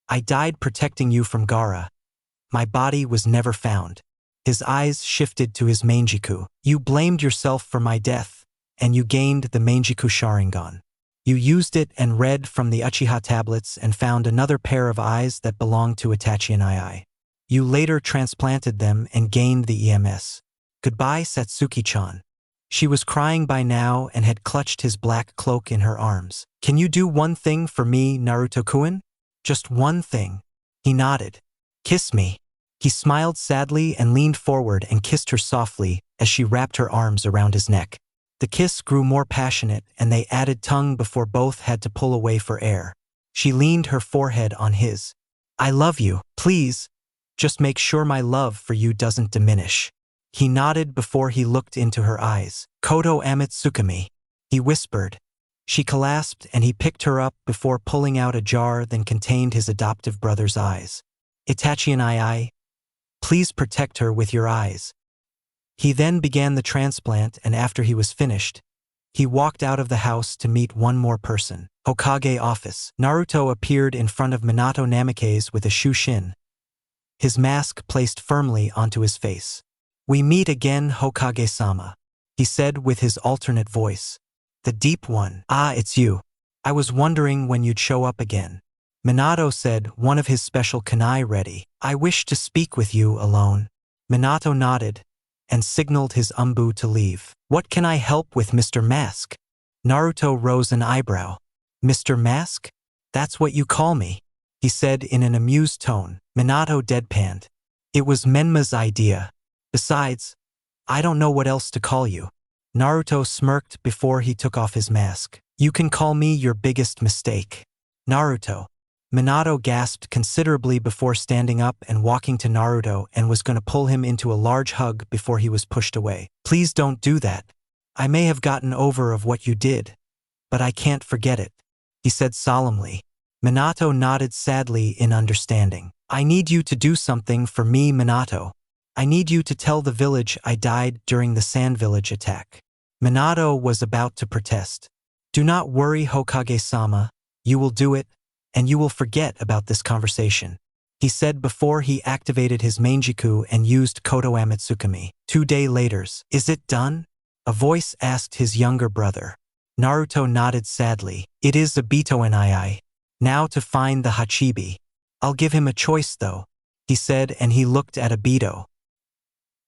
I died protecting you from Gaara. My body was never found." His eyes shifted to his Manjiku. "You blamed yourself for my death, and you gained the Manjiku Sharingan. You used it and read from the Uchiha tablets and found another pair of eyes that belonged to Itachi and II. You later transplanted them and gained the EMS. Goodbye, Satsuki-chan." She was crying by now and had clutched his black cloak in her arms. "Can you do one thing for me, Naruto-kun? Just one thing?" He nodded. "Kiss me." He smiled sadly and leaned forward and kissed her softly as she wrapped her arms around his neck. The kiss grew more passionate and they added tongue before both had to pull away for air. She leaned her forehead on his. I love you, please. Just make sure my love for you doesn't diminish. He nodded before he looked into her eyes. Koto Amatsukami. He whispered. She clasped and he picked her up before pulling out a jar that contained his adoptive brother's eyes. Itachi and I, please protect her with your eyes. He then began the transplant and after he was finished, he walked out of the house to meet one more person. Hokage office. Naruto appeared in front of Minato Namikaze with a shushin, his mask placed firmly onto his face. We meet again, Hokage-sama, he said with his alternate voice. The deep one. Ah, it's you. I was wondering when you'd show up again. Minato said, one of his special kunai ready. I wish to speak with you alone. Minato nodded and signaled his umbu to leave. What can I help with, Mr. Mask? Naruto rose an eyebrow. Mr. Mask? That's what you call me, he said in an amused tone. Minato deadpanned. It was Menma's idea. Besides, I don't know what else to call you. Naruto smirked before he took off his mask. You can call me your biggest mistake. Naruto. Minato gasped considerably before standing up and walking to Naruto and was going to pull him into a large hug before he was pushed away. Please don't do that. I may have gotten over of what you did, but I can't forget it, he said solemnly. Minato nodded sadly in understanding. I need you to do something for me, Minato. I need you to tell the village I died during the Sand Village attack. Minato was about to protest. Do not worry, Hokage-sama. You will do it, and you will forget about this conversation, he said before he activated his Manjiku and used Koto Amatsukami. 2 days later. Is it done? A voice asked his younger brother. Naruto nodded sadly. It is Obito and I. Now to find the Hachibi. I'll give him a choice though, he said, and he looked at Obito.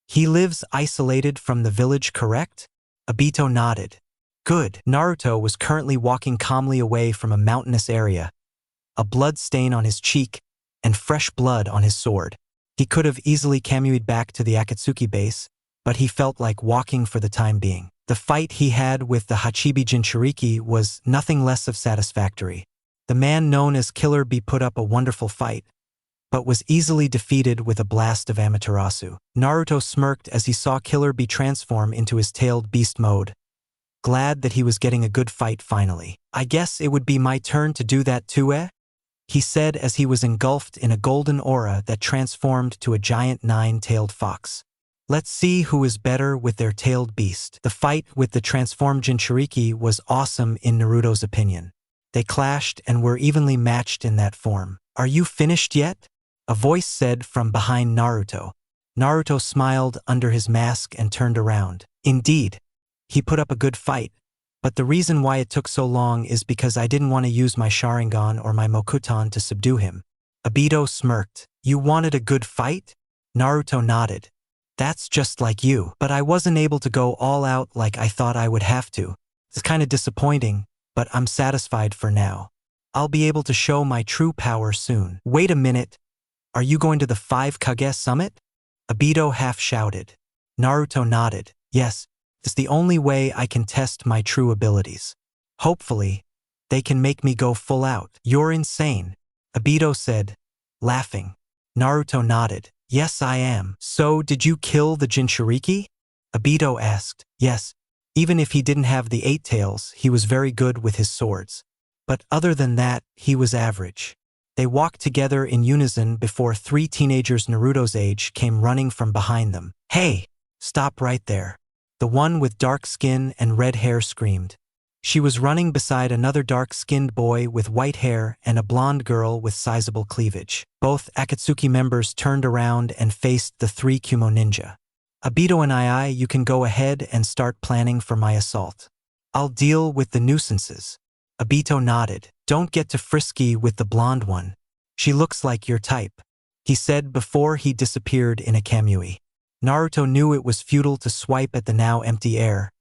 He lives isolated from the village, correct? Obito nodded. Good. Naruto was currently walking calmly away from a mountainous area, a blood stain on his cheek and fresh blood on his sword. He could have easily commuted back to the Akatsuki base, but he felt like walking for the time being. The fight he had with the Hachibi Jinchuriki was nothing less of satisfactory. The man known as Killer Bee put up a wonderful fight, but was easily defeated with a blast of Amaterasu. Naruto smirked as he saw Killer Bee transform into his tailed beast mode, glad that he was getting a good fight finally. I guess it would be my turn to do that too, eh? He said as he was engulfed in a golden aura that transformed to a giant 9-tailed fox. Let's see who is better with their tailed beast. The fight with the transformed Jinchuriki was awesome in Naruto's opinion. They clashed and were evenly matched in that form. Are you finished yet? A voice said from behind Naruto. Naruto smiled under his mask and turned around. Indeed, he put up a good fight, but the reason why it took so long is because I didn't want to use my Sharingan or my Mokuton to subdue him. Obito smirked. You wanted a good fight? Naruto nodded. That's just like you. But I wasn't able to go all out like I thought I would have to. It's kind of disappointing, but I'm satisfied for now. I'll be able to show my true power soon. Wait a minute. Are you going to the 5 Kage summit? Obito half shouted. Naruto nodded. Yes, it's the only way I can test my true abilities. Hopefully, they can make me go full out. You're insane, Obito said, laughing. Naruto nodded. Yes, I am. So, did you kill the Jinchuriki? Obito asked. Yes, even if he didn't have the 8 tails, he was very good with his swords. But other than that, he was average. They walked together in unison before 3 teenagers Naruto's age came running from behind them. Hey, stop right there. The one with dark skin and red hair screamed. She was running beside another dark-skinned boy with white hair and a blonde girl with sizable cleavage. Both Akatsuki members turned around and faced the 3 Kumo ninja. Obito and you can go ahead and start planning for my assault. I'll deal with the nuisances. Obito nodded. Don't get too frisky with the blonde one. She looks like your type, he said before he disappeared in a kamui. Naruto knew it was futile to swipe at the now empty air,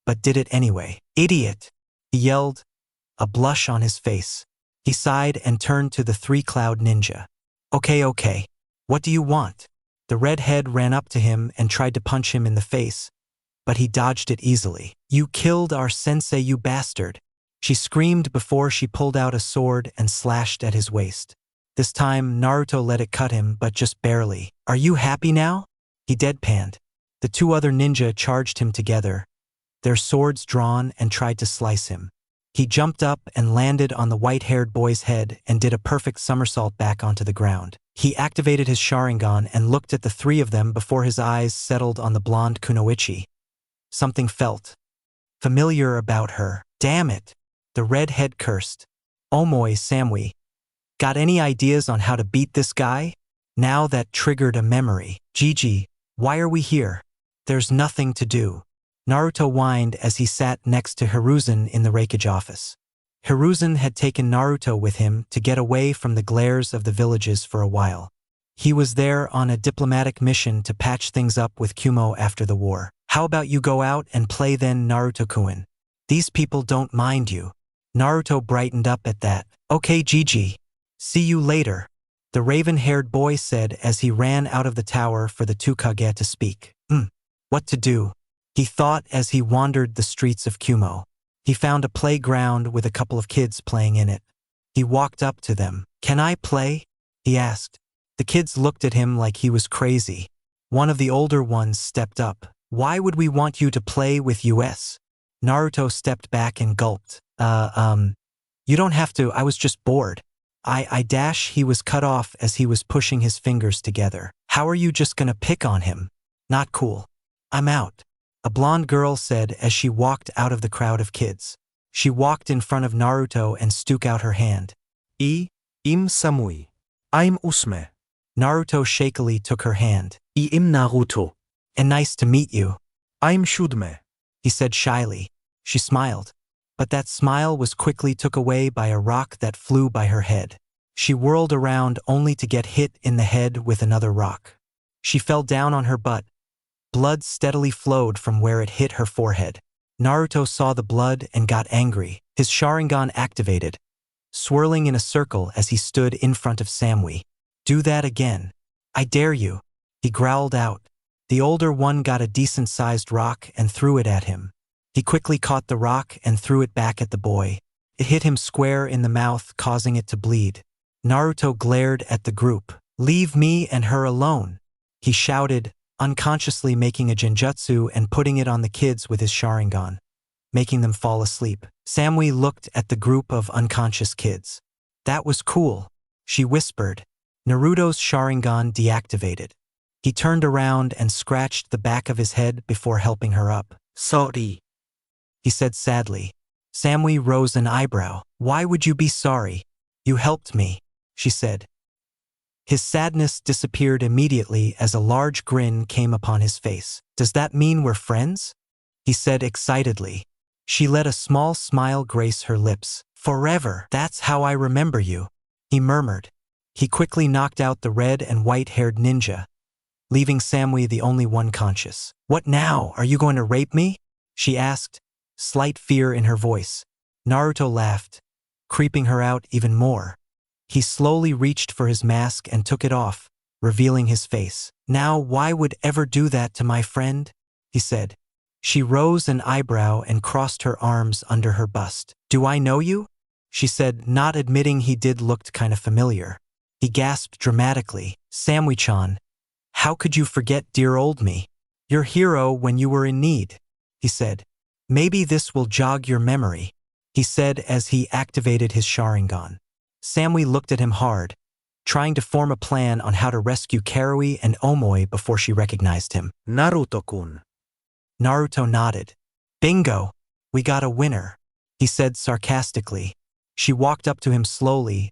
but did it anyway. Idiot! He yelled, a blush on his face. He sighed and turned to the 3 Cloud Ninja. Okay. What do you want? The redhead ran up to him and tried to punch him in the face, but he dodged it easily. "You killed our sensei, you bastard!" she screamed before she pulled out a sword and slashed at his waist. This time, Naruto let it cut him, but just barely. "Are you happy now?" he deadpanned. The two other ninja charged him together, their swords drawn, and tried to slice him. He jumped up and landed on the white-haired boy's head and did a perfect somersault back onto the ground. He activated his Sharingan and looked at the three of them before his eyes settled on the blonde kunoichi. Something felt familiar about her. "Damn it!" the redhead cursed. "Omoi, Samui. Got any ideas on how to beat this guy?" Now that triggered a memory. "Gigi, why are we here?" "There's nothing to do," Naruto whined as he sat next to Hiruzen in the Raikage office. Hiruzen had taken Naruto with him to get away from the glares of the villages for a while. He was there on a diplomatic mission to patch things up with Kumo after the war. "How about you go out and play then, Naruto-kun? These people don't mind you." Naruto brightened up at that. "Okay, Gigi. See you later," the raven-haired boy said as he ran out of the tower for the two Kage to speak. What to do? He thought as he wandered the streets of Kumo. He found a playground with a couple of kids playing in it. He walked up to them. "Can I play?" he asked. The kids looked at him like he was crazy. One of the older ones stepped up. "Why would we want you to play with us?" Naruto stepped back and gulped. You don't have to, I was just bored." He was cut off as he was pushing his fingers together. "How are you just gonna pick on him? Not cool. I'm out," a blonde girl said as she walked out of the crowd of kids. She walked in front of Naruto and stuck out her hand.
I'm Samui. I'm Usme."
Naruto shakily took her hand.
I'm Naruto.
"And nice to meet you,"
I'm Shudme.
he said shyly. She smiled, but that smile was quickly took away by a rock that flew by her head. She whirled around only to get hit in the head with another rock. She fell down on her butt. Blood steadily flowed from where it hit her forehead. Naruto saw the blood and got angry. His Sharingan activated, swirling in a circle as he stood in front of Samui. "Do that again. I dare you," he growled out. The older one got a decent-sized rock and threw it at him. He quickly caught the rock and threw it back at the boy. It hit him square in the mouth, causing it to bleed. Naruto glared at the group. "Leave me and her alone," he shouted, unconsciously making a genjutsu and putting it on the kids with his Sharingan, making them fall asleep. Samui looked at the group of unconscious kids. "That was cool," she whispered. Naruto's Sharingan deactivated. He turned around and scratched the back of his head before helping her up.
Sorry,
he said sadly. Samui rose an eyebrow. "Why would you be sorry? You helped me," she said. His sadness disappeared immediately as a large grin came upon his face. "Does that mean we're friends?" he said excitedly. She let a small smile grace her lips. "Forever. That's how I remember you," he murmured. He quickly knocked out the red and white-haired ninja, leaving Samui the only one conscious. "What now? Are you going to rape me?" she asked, slight fear in her voice. Naruto laughed, creeping her out even more. He slowly reached for his mask and took it off, revealing his face. "Now why would ever do that to my friend?" he said. She rose an eyebrow and crossed her arms under her bust. "Do I know you?" she said, not admitting he did look kind of familiar. He gasped dramatically. "Samui-chan, how could you forget dear old me? Your hero when you were in need," he said. "Maybe this will jog your memory," he said as he activated his Sharingan. Samui looked at him hard, trying to form a plan on how to rescue Karui and Omoi before she recognized him.
Naruto-kun.
Naruto nodded. "Bingo! We got a winner," he said sarcastically. She walked up to him slowly,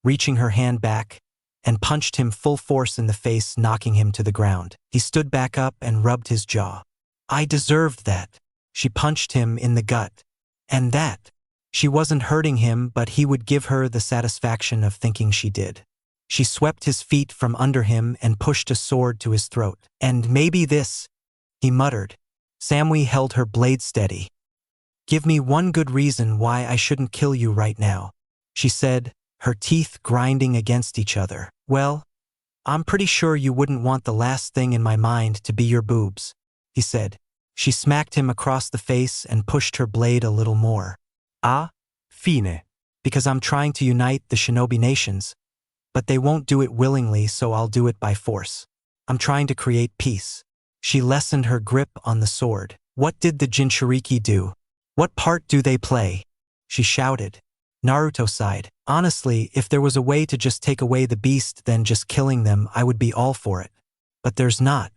reaching her hand back, and punched him full force in the face, knocking him to the ground. He stood back up and rubbed his jaw. "I deserved that." She punched him in the gut. And that. She wasn't hurting him, but he would give her the satisfaction of thinking she did. She swept his feet from under him and pushed a sword to his throat. "And maybe this," he muttered. Samui held her blade steady. "Give me one good reason why I shouldn't kill you right now," she said, her teeth grinding against each other. "Well, I'm pretty sure you wouldn't want the last thing in my mind to be your boobs, he said. She smacked him across the face and pushed her blade a little more. Ah,
Fine.
because I'm trying to unite the shinobi nations, but they won't do it willingly, so I'll do it by force. I'm trying to create peace. She lessened her grip on the sword. What did the Jinchuriki do? What part do they play? She shouted. Naruto sighed. Honestly, if there was a way to just take away the beast, then just killing them, I would be all for it. But there's not.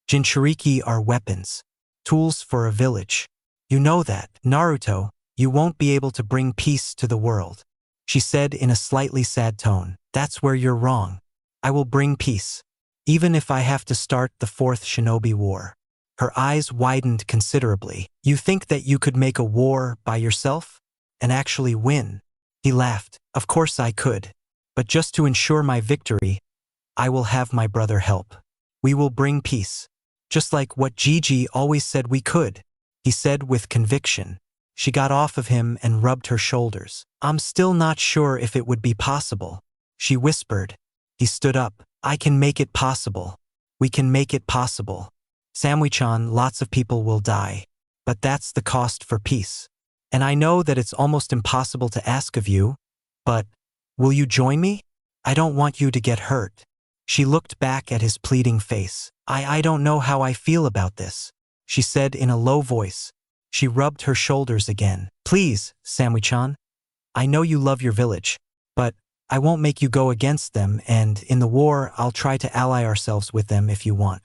Jinchuriki are weapons. Tools for a village. You know that. Naruto, you won't be able to bring peace to the world, she said in a slightly sad tone. That's where you're wrong. I will bring peace, even if I have to start the fourth shinobi war. Her eyes widened considerably. You think that you could make a war by yourself and actually win? He laughed. Of course I could. But just to ensure my victory, I will have my brother help. We will bring peace. Just like what Gigi always said we could, he said with conviction. She got off of him and rubbed her shoulders. I'm still not sure if it would be possible, she whispered. He stood up. I can make it possible. We can make it possible. Samui-chan, lots of people will die. But that's the cost for peace. And I know that it's almost impossible to ask of you, but will you join me? I don't want you to get hurt. She looked back at his pleading face. I don't know how I feel about this, she said in a low voice. She rubbed her shoulders again. Please, Samui-chan. I know you love your village, but I won't make you go against them, and in the war I'll try to ally ourselves with them if you want.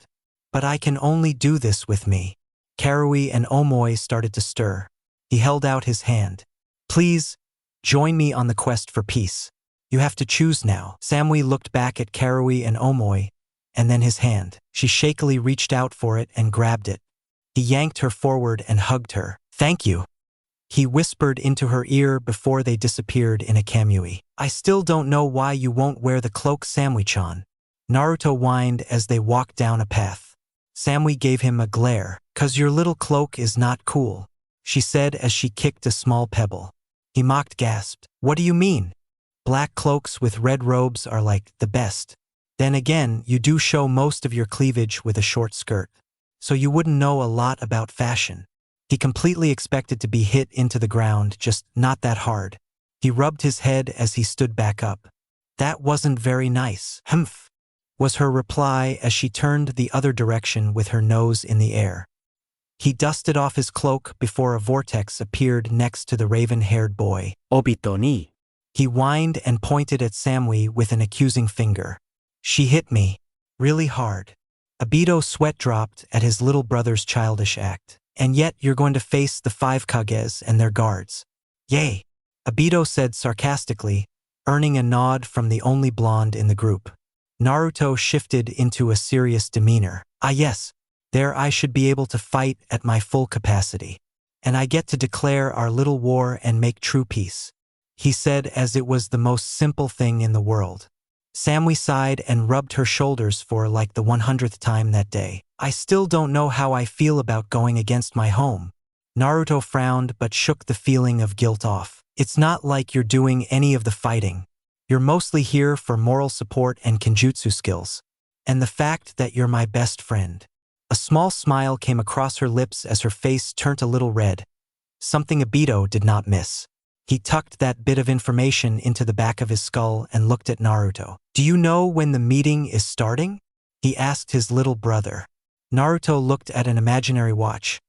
But I can only do this with me. Karui and Omoi started to stir. He held out his hand. Please, join me on the quest for peace. You have to choose now. Samui looked back at Karui and Omoi, and then his hand. She shakily reached out for it and grabbed it. He yanked her forward and hugged her. Thank you, he whispered into her ear before they disappeared in a kamui. I still don't know why you won't wear the cloak, Samui-chan. Naruto whined as they walked down a path. Samui gave him a glare. 'Cause your little cloak is not cool, she said as she kicked a small pebble. He mocked gasped. What do you mean? Black cloaks with red robes are like the best. Then again, you do show most of your cleavage with a short skirt, so you wouldn't know a lot about fashion. He completely expected to be hit into the ground, just not that hard. He rubbed his head as he stood back up. That wasn't very nice. Humph, was her reply as she turned the other direction with her nose in the air. He dusted off his cloak before a vortex appeared next to the raven-haired boy.
Obito ni.
He whined and pointed at Samui with an accusing finger. She hit me. Really hard. Obito's sweat dropped at his little brother's childish act. And yet you're going to face the 5 Kages and their guards. Yay, Obito said sarcastically, earning a nod from the only blonde in the group. Naruto shifted into a serious demeanor. Ah yes, there I should be able to fight at my full capacity. And I get to declare our little war and make true peace, he said as it was the most simple thing in the world. Samui sighed and rubbed her shoulders for like the 100th time that day. I still don't know how I feel about going against my home. Naruto frowned but shook the feeling of guilt off. It's not like you're doing any of the fighting. You're mostly here for moral support and kenjutsu skills. And the fact that you're my best friend. A small smile came across her lips as her face turned a little red. Something Obito did not miss. He tucked that bit of information into the back of his skull and looked at Naruto. Do you know when the meeting is starting? He asked his little brother. Naruto looked at an imaginary watch,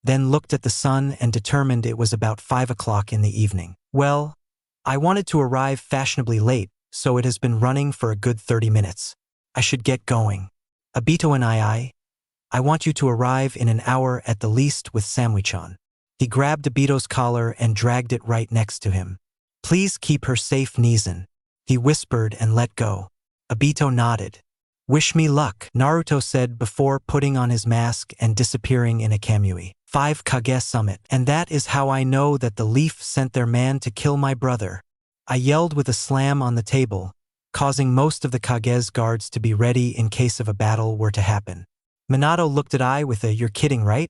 then looked at the sun and determined it was about 5 o'clock in the evening. Well, I wanted to arrive fashionably late, so it has been running for a good 30 minutes. I should get going. Obito and I want you to arrive in an hour at the least with Samui-chan. He grabbed Obito's collar and dragged it right next to him. Please keep her safe, Nizan, he whispered and let go. Obito nodded. Wish me luck, Naruto said before putting on his mask and disappearing in a kamui. 5 Kage summit. And that is how I know that the Leaf sent their man to kill my brother. I yelled with a slam on the table, causing most of the Kage's guards to be ready in case of a battle were to happen. Minato looked at I with a, you're kidding, right?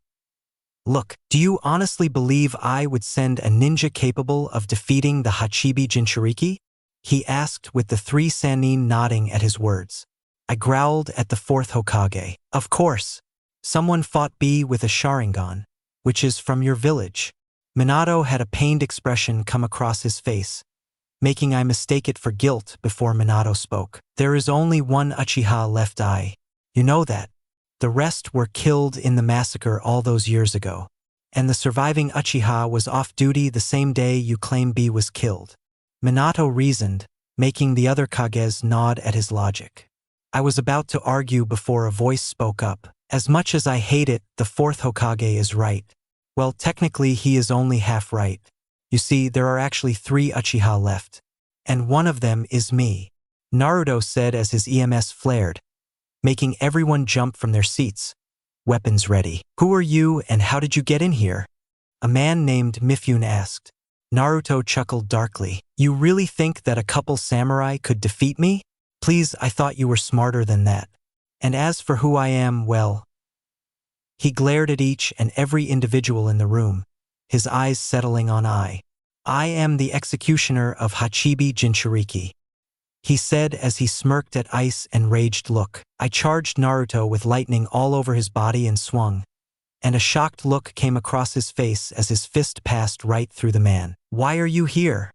Look, do you honestly believe I would send a ninja capable of defeating the Hachibi Jinchuriki? He asked with the 3 Sannin nodding at his words. I growled at the fourth Hokage. Of course. Someone fought B with a Sharingan, which is from your village. Minato had a pained expression come across his face, making I mistake it for guilt before Minato spoke. There is only one Uchiha left. You know that. The rest were killed in the massacre all those years ago. And the surviving Uchiha was off duty the same day you claim B was killed. Minato reasoned, making the other Kages nod at his logic. I was about to argue before a voice spoke up. As much as I hate it, the fourth Hokage is right. Well, technically he is only half right. You see, there are actually 3 Uchiha left. And one of them is me. Naruto said as his EMS flared, making everyone jump from their seats. Weapons ready. Who are you and how did you get in here? A man named Mifune asked. Naruto chuckled darkly. You really think that a couple samurai could defeat me? Please, I thought you were smarter than that. And as for who I am, well... He glared at each and every individual in the room, his eyes settling on I. I am the executioner of Hachibi Jinchuriki. He said as he smirked at Ice and raged look. I charged Naruto with lightning all over his body and swung, and a shocked look came across his face as his fist passed right through the man. Why are you here?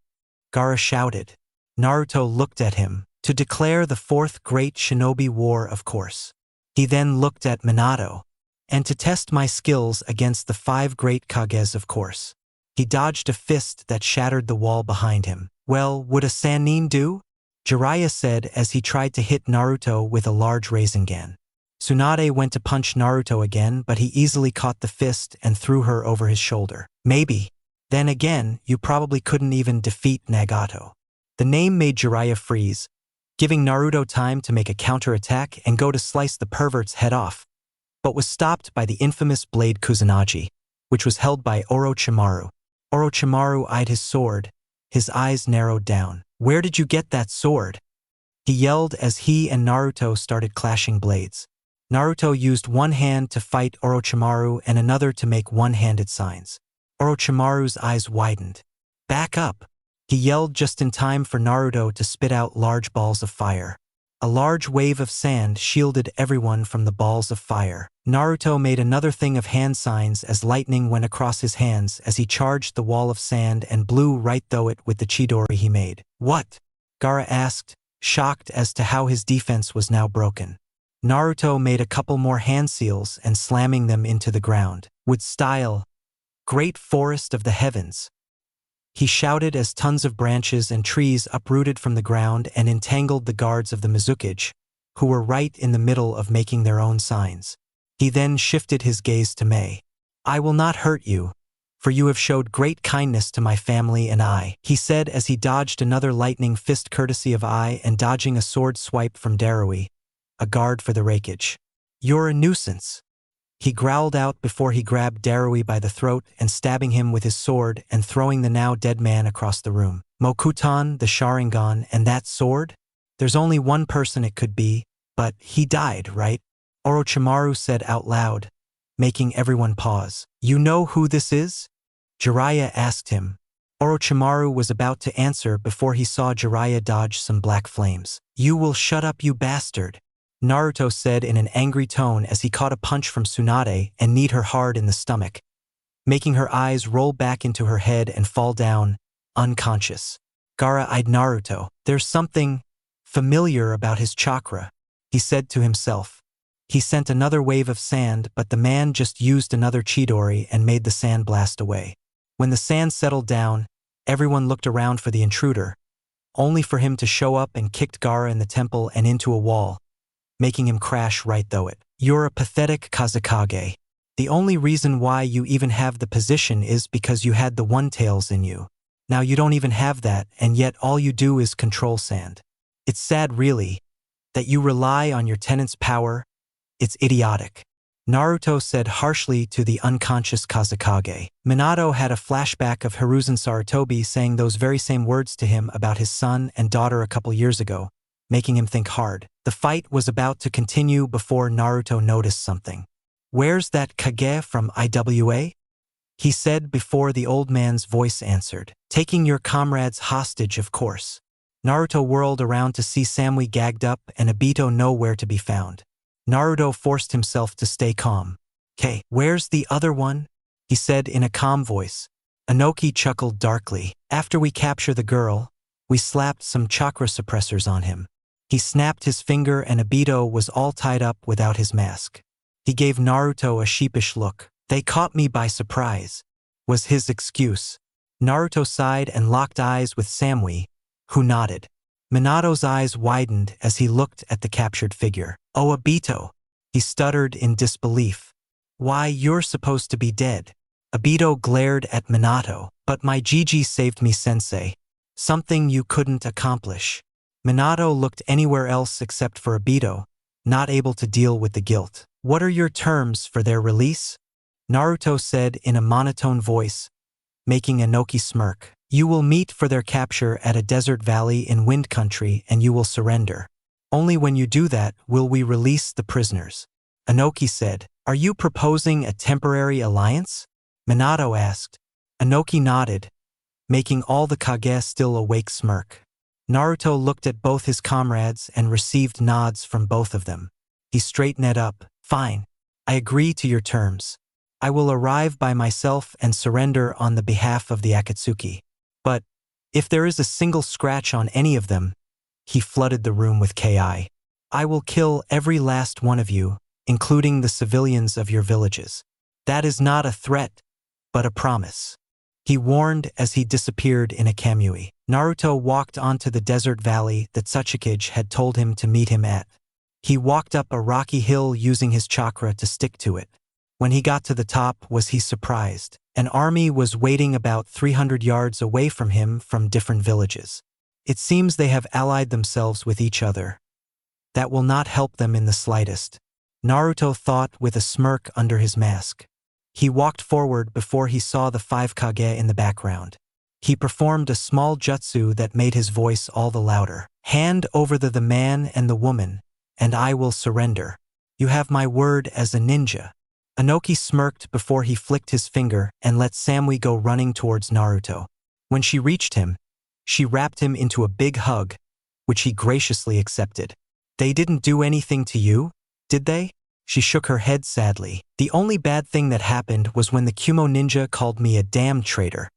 Gaara shouted. Naruto looked at him. To declare the 4th Great Shinobi War, of course. He then looked at Minato. And to test my skills against the 5 Great Kages, of course. He dodged a fist that shattered the wall behind him. Well, would a Sannin do? Jiraiya said as he tried to hit Naruto with a large Rasengan. Tsunade went to punch Naruto again, but he easily caught the fist and threw her over his shoulder. Maybe. Then again, you probably couldn't even defeat Nagato. The name made Jiraiya freeze, giving Naruto time to make a counterattack and go to slice the pervert's head off, but was stopped by the infamous blade Kusanagi, which was held by Orochimaru. Orochimaru eyed his sword, his eyes narrowed down. Where did you get that sword? He yelled as he and Naruto started clashing blades. Naruto used one hand to fight Orochimaru and another to make one-handed signs. Orochimaru's eyes widened. Back up! He yelled just in time for Naruto to spit out large balls of fire. A large wave of sand shielded everyone from the balls of fire. Naruto made another thing of hand signs as lightning went across his hands as he charged the wall of sand and blew right through it with the Chidori he made. What? Gaara asked, shocked as to how his defense was now broken. Naruto made a couple more hand seals and slamming them into the ground. With style. Great forest of the heavens. He shouted as tons of branches and trees uprooted from the ground and entangled the guards of the Mizukage, who were right in the middle of making their own signs. He then shifted his gaze to Mei. I will not hurt you, for you have showed great kindness to my family and I, he said as he dodged another lightning fist courtesy of I and dodging a sword swipe from Darui, a guard for the Raikage. You're a nuisance. He growled out before he grabbed Darui by the throat and stabbing him with his sword and throwing the now dead man across the room. Mokutan, the Sharingan, and that sword? There's only one person it could be, but he died, right? Orochimaru said out loud, making everyone pause. You know who this is? Jiraiya asked him. Orochimaru was about to answer before he saw Jiraiya dodge some black flames. You will shut up, you bastard, Naruto said in an angry tone as he caught a punch from Tsunade and kneed her hard in the stomach, making her eyes roll back into her head and fall down, unconscious. Gaara eyed Naruto. There's something familiar about his chakra, he said to himself. He sent another wave of sand, but the man just used another Chidori and made the sand blast away. When the sand settled down, everyone looked around for the intruder, only for him to show up and kicked Gaara in the temple and into a wall, making him crash right through it. You're a pathetic Kazekage. The only reason why you even have the position is because you had the one-tails in you. Now you don't even have that, and yet all you do is control sand. It's sad, really, that you rely on your tenant's power. It's idiotic, Naruto said harshly to the unconscious Kazekage. Minato had a flashback of Hiruzen Sarutobi saying those very same words to him about his son and daughter a couple years ago, making him think hard. The fight was about to continue before Naruto noticed something. Where's that Kage from IWA? He said before the old man's voice answered. Taking your comrades hostage, of course. Naruto whirled around to see Samui gagged up and Obito nowhere to be found. Naruto forced himself to stay calm. "K, where's the other one?" he said in a calm voice. Inoki chuckled darkly. "After we capture the girl, we slapped some chakra suppressors on him." He snapped his finger and Obito was all tied up without his mask. He gave Naruto a sheepish look. "They caught me by surprise," was his excuse. Naruto sighed and locked eyes with Samui, who nodded. Minato's eyes widened as he looked at the captured figure. "Oh, Obito," he stuttered in disbelief. "Why, you're supposed to be dead." Obito glared at Minato. "But my Gigi saved me, sensei. Something you couldn't accomplish." Minato looked anywhere else except for Obito, not able to deal with the guilt. "What are your terms for their release?" Naruto said in a monotone voice, making Inoki smirk. "You will meet for their capture at a desert valley in Wind Country and you will surrender. Only when you do that will we release the prisoners." Inoki said. "Are you proposing a temporary alliance?" Minato asked. Inoki nodded, making all the Kage still awake smirk. Naruto looked at both his comrades and received nods from both of them. He straightened up. "Fine. I agree to your terms. I will arrive by myself and surrender on the behalf of the Akatsuki. But if there is a single scratch on any of them," he flooded the room with Ki, "I will kill every last one of you, including the civilians of your villages. That is not a threat, but a promise," he warned as he disappeared in a kamui. Naruto walked onto the desert valley that Satsuki had told him to meet him at. He walked up a rocky hill using his chakra to stick to it. When he got to the top, was he surprised? An army was waiting about 300 yards away from him from different villages. It seems they have allied themselves with each other. That will not help them in the slightest, Naruto thought with a smirk under his mask. He walked forward before he saw the 5 Kage in the background. He performed a small jutsu that made his voice all the louder. "Hand over the man and the woman, and I will surrender. You have my word as a ninja." Inoki smirked before he flicked his finger and let Samui go running towards Naruto. When she reached him, she wrapped him into a big hug, which he graciously accepted. "They didn't do anything to you, did they?" She shook her head sadly. "The only bad thing that happened was when the Kumo ninja called me a damn traitor."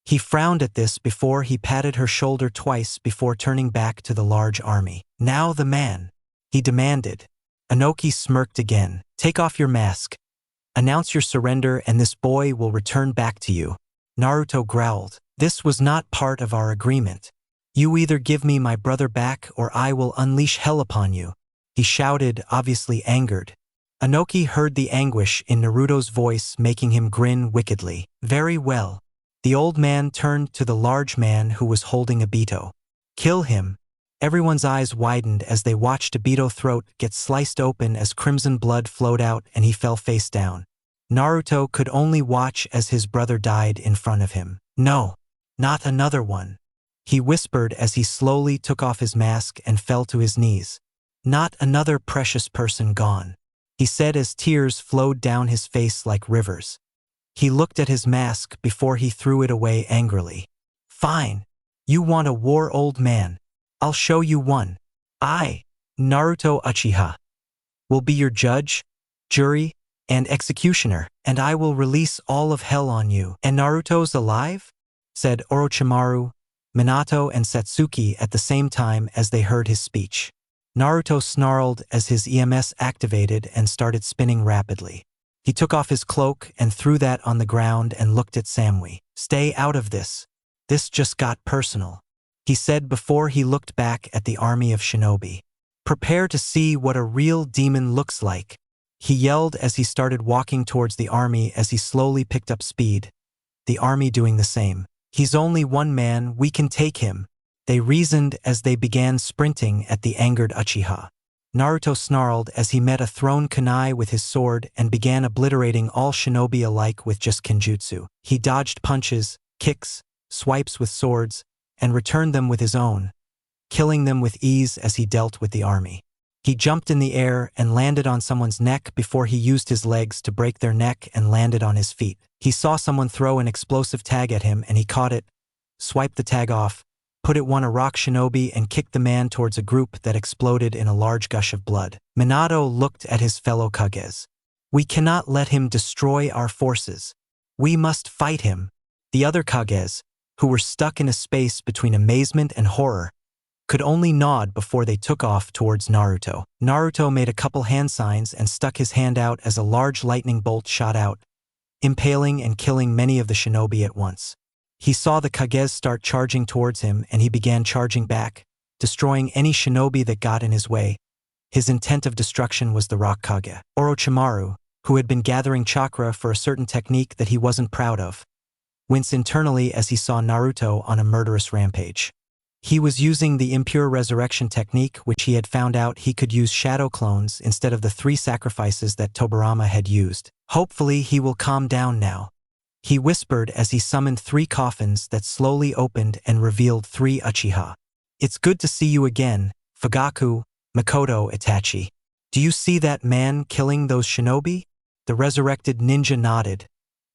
He frowned at this before he patted her shoulder twice before turning back to the large army. "Now the man," he demanded. Inoki smirked again. "Take off your mask. Announce your surrender and this boy will return back to you." Naruto growled. "This was not part of our agreement. You either give me my brother back or I will unleash hell upon you," he shouted, obviously angered. Inoki heard the anguish in Naruto's voice, making him grin wickedly. "Very well." The old man turned to the large man who was holding Obito. "Kill him." Everyone's eyes widened as they watched Obito's throat get sliced open as crimson blood flowed out and he fell face down. Naruto could only watch as his brother died in front of him. "No, not another one," he whispered as he slowly took off his mask and fell to his knees. "Not another precious person gone," he said as tears flowed down his face like rivers. He looked at his mask before he threw it away angrily. "Fine. You want a war, old man? I'll show you one. I, Naruto Uchiha, will be your judge, jury, and executioner, and I will release all of hell on you." "And Naruto's alive?" said Orochimaru, Minato, and Satsuki at the same time as they heard his speech. Naruto snarled as his EMS activated and started spinning rapidly. He took off his cloak and threw that on the ground and looked at Samui. "Stay out of this. This just got personal," he said before he looked back at the army of shinobi. "Prepare to see what a real demon looks like," he yelled as he started walking towards the army as he slowly picked up speed, the army doing the same. "He's only one man, we can take him," they reasoned as they began sprinting at the angered Uchiha. Naruto snarled as he met a thrown kunai with his sword and began obliterating all shinobi alike with just kenjutsu. He dodged punches, kicks, swipes with swords, and returned them with his own, killing them with ease as he dealt with the army. He jumped in the air and landed on someone's neck before he used his legs to break their neck and landed on his feet. He saw someone throw an explosive tag at him and he caught it, swiped the tag off, put it one a rock shinobi and kicked the man towards a group that exploded in a large gush of blood. Minato looked at his fellow Kages. We cannot let him destroy our forces. We must fight him. The other Kages, who were stuck in a space between amazement and horror, could only nod before they took off towards Naruto. Naruto made a couple hand signs and stuck his hand out as a large lightning bolt shot out, impaling and killing many of the shinobi at once. He saw the Kages start charging towards him and he began charging back, destroying any shinobi that got in his way. His intent of destruction was the Rock Kage. Orochimaru, who had been gathering chakra for a certain technique that he wasn't proud of, winced internally as he saw Naruto on a murderous rampage. He was using the impure resurrection technique, which he had found out he could use shadow clones instead of the 3 sacrifices that Tobirama had used. Hopefully he will calm down now, he whispered as he summoned 3 coffins that slowly opened and revealed 3 Uchiha. It's good to see you again, Fugaku, Makoto, Itachi. Do you see that man killing those shinobi? The resurrected ninja nodded,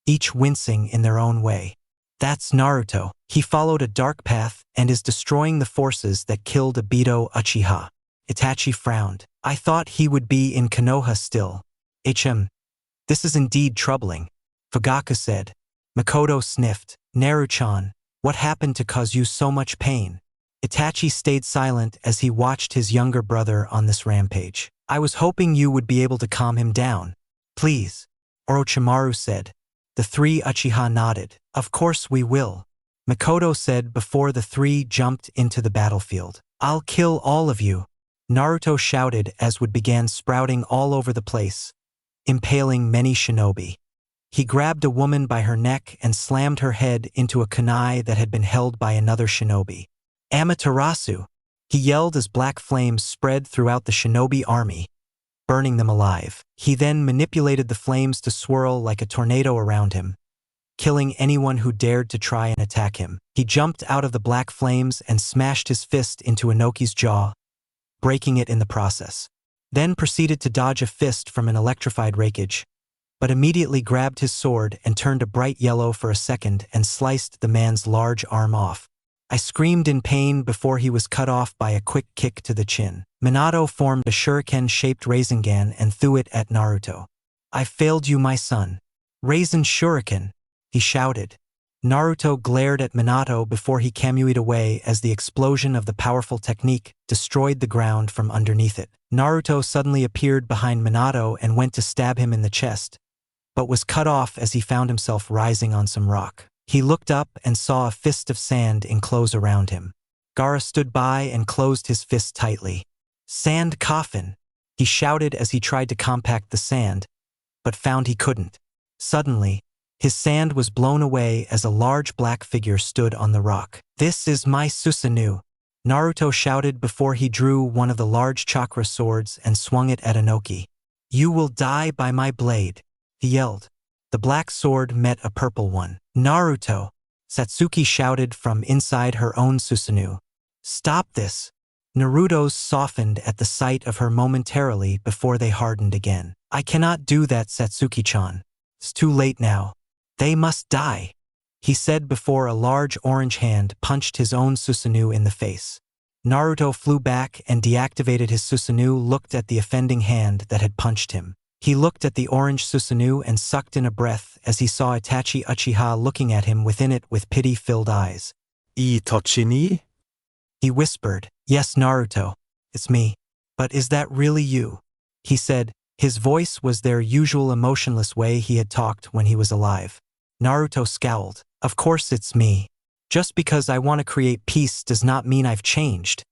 each wincing in their own way. That's Naruto. He followed a dark path and is destroying the forces that killed Obito Uchiha. Itachi frowned. I thought he would be in Konoha still. This is indeed troubling, Fugaku said. Makoto sniffed. Naru-chan, what happened to cause you so much pain? Itachi stayed silent as he watched his younger brother on this rampage. I was hoping you would be able to calm him down. Please, Orochimaru said. The 3 Uchiha nodded. Of course we will, Makoto said before the 3 jumped into the battlefield. I'll kill all of you, Naruto shouted as wood began sprouting all over the place, impaling many shinobi. He grabbed a woman by her neck and slammed her head into a kunai that had been held by another shinobi. Amaterasu, he yelled as black flames spread throughout the shinobi army, burning them alive. He then manipulated the flames to swirl like a tornado around him, killing anyone who dared to try and attack him. He jumped out of the black flames and smashed his fist into Inoki's jaw, breaking it in the process. Then proceeded to dodge a fist from an electrified Raikage, but immediately grabbed his sword and turned a bright yellow for a second and sliced the man's large arm off. I screamed in pain before he was cut off by a quick kick to the chin. Minato formed a shuriken-shaped Rasengan and threw it at Naruto. I failed you, my son. Raisen Shuriken, he shouted. Naruto glared at Minato before he kamuied away as the explosion of the powerful technique destroyed the ground from underneath it. Naruto suddenly appeared behind Minato and went to stab him in the chest, but was cut off as he found himself rising on some rock. He looked up and saw a fist of sand enclose around him. Gaara stood by and closed his fist tightly. Sand coffin, he shouted as he tried to compact the sand, but found he couldn't. Suddenly, his sand was blown away as a large black figure stood on the rock. This is my Susanoo, Naruto shouted before he drew one of the large chakra swords and swung it at Inoki. You will die by my blade, he yelled. The black sword met a purple one. Naruto, Satsuki shouted from inside her own Susanoo. Stop this. Naruto's softened at the sight of her momentarily before they hardened again. I cannot do that, Satsuki-chan. It's too late now. They must die, he said before a large orange hand punched his own Susanoo in the face. Naruto flew back and deactivated his Susanoo, looked at the offending hand that had punched him. He looked at the orange Susanoo and sucked in a breath as he saw Itachi Uchiha looking at him within it with pity-filled eyes.
Itachi ni?
He whispered. Yes, Naruto. It's me. But is that really you? He said. His voice was their usual emotionless way he had talked when he was alive. Naruto scowled. Of course it's me. Just because I want to create peace does not mean I've changed.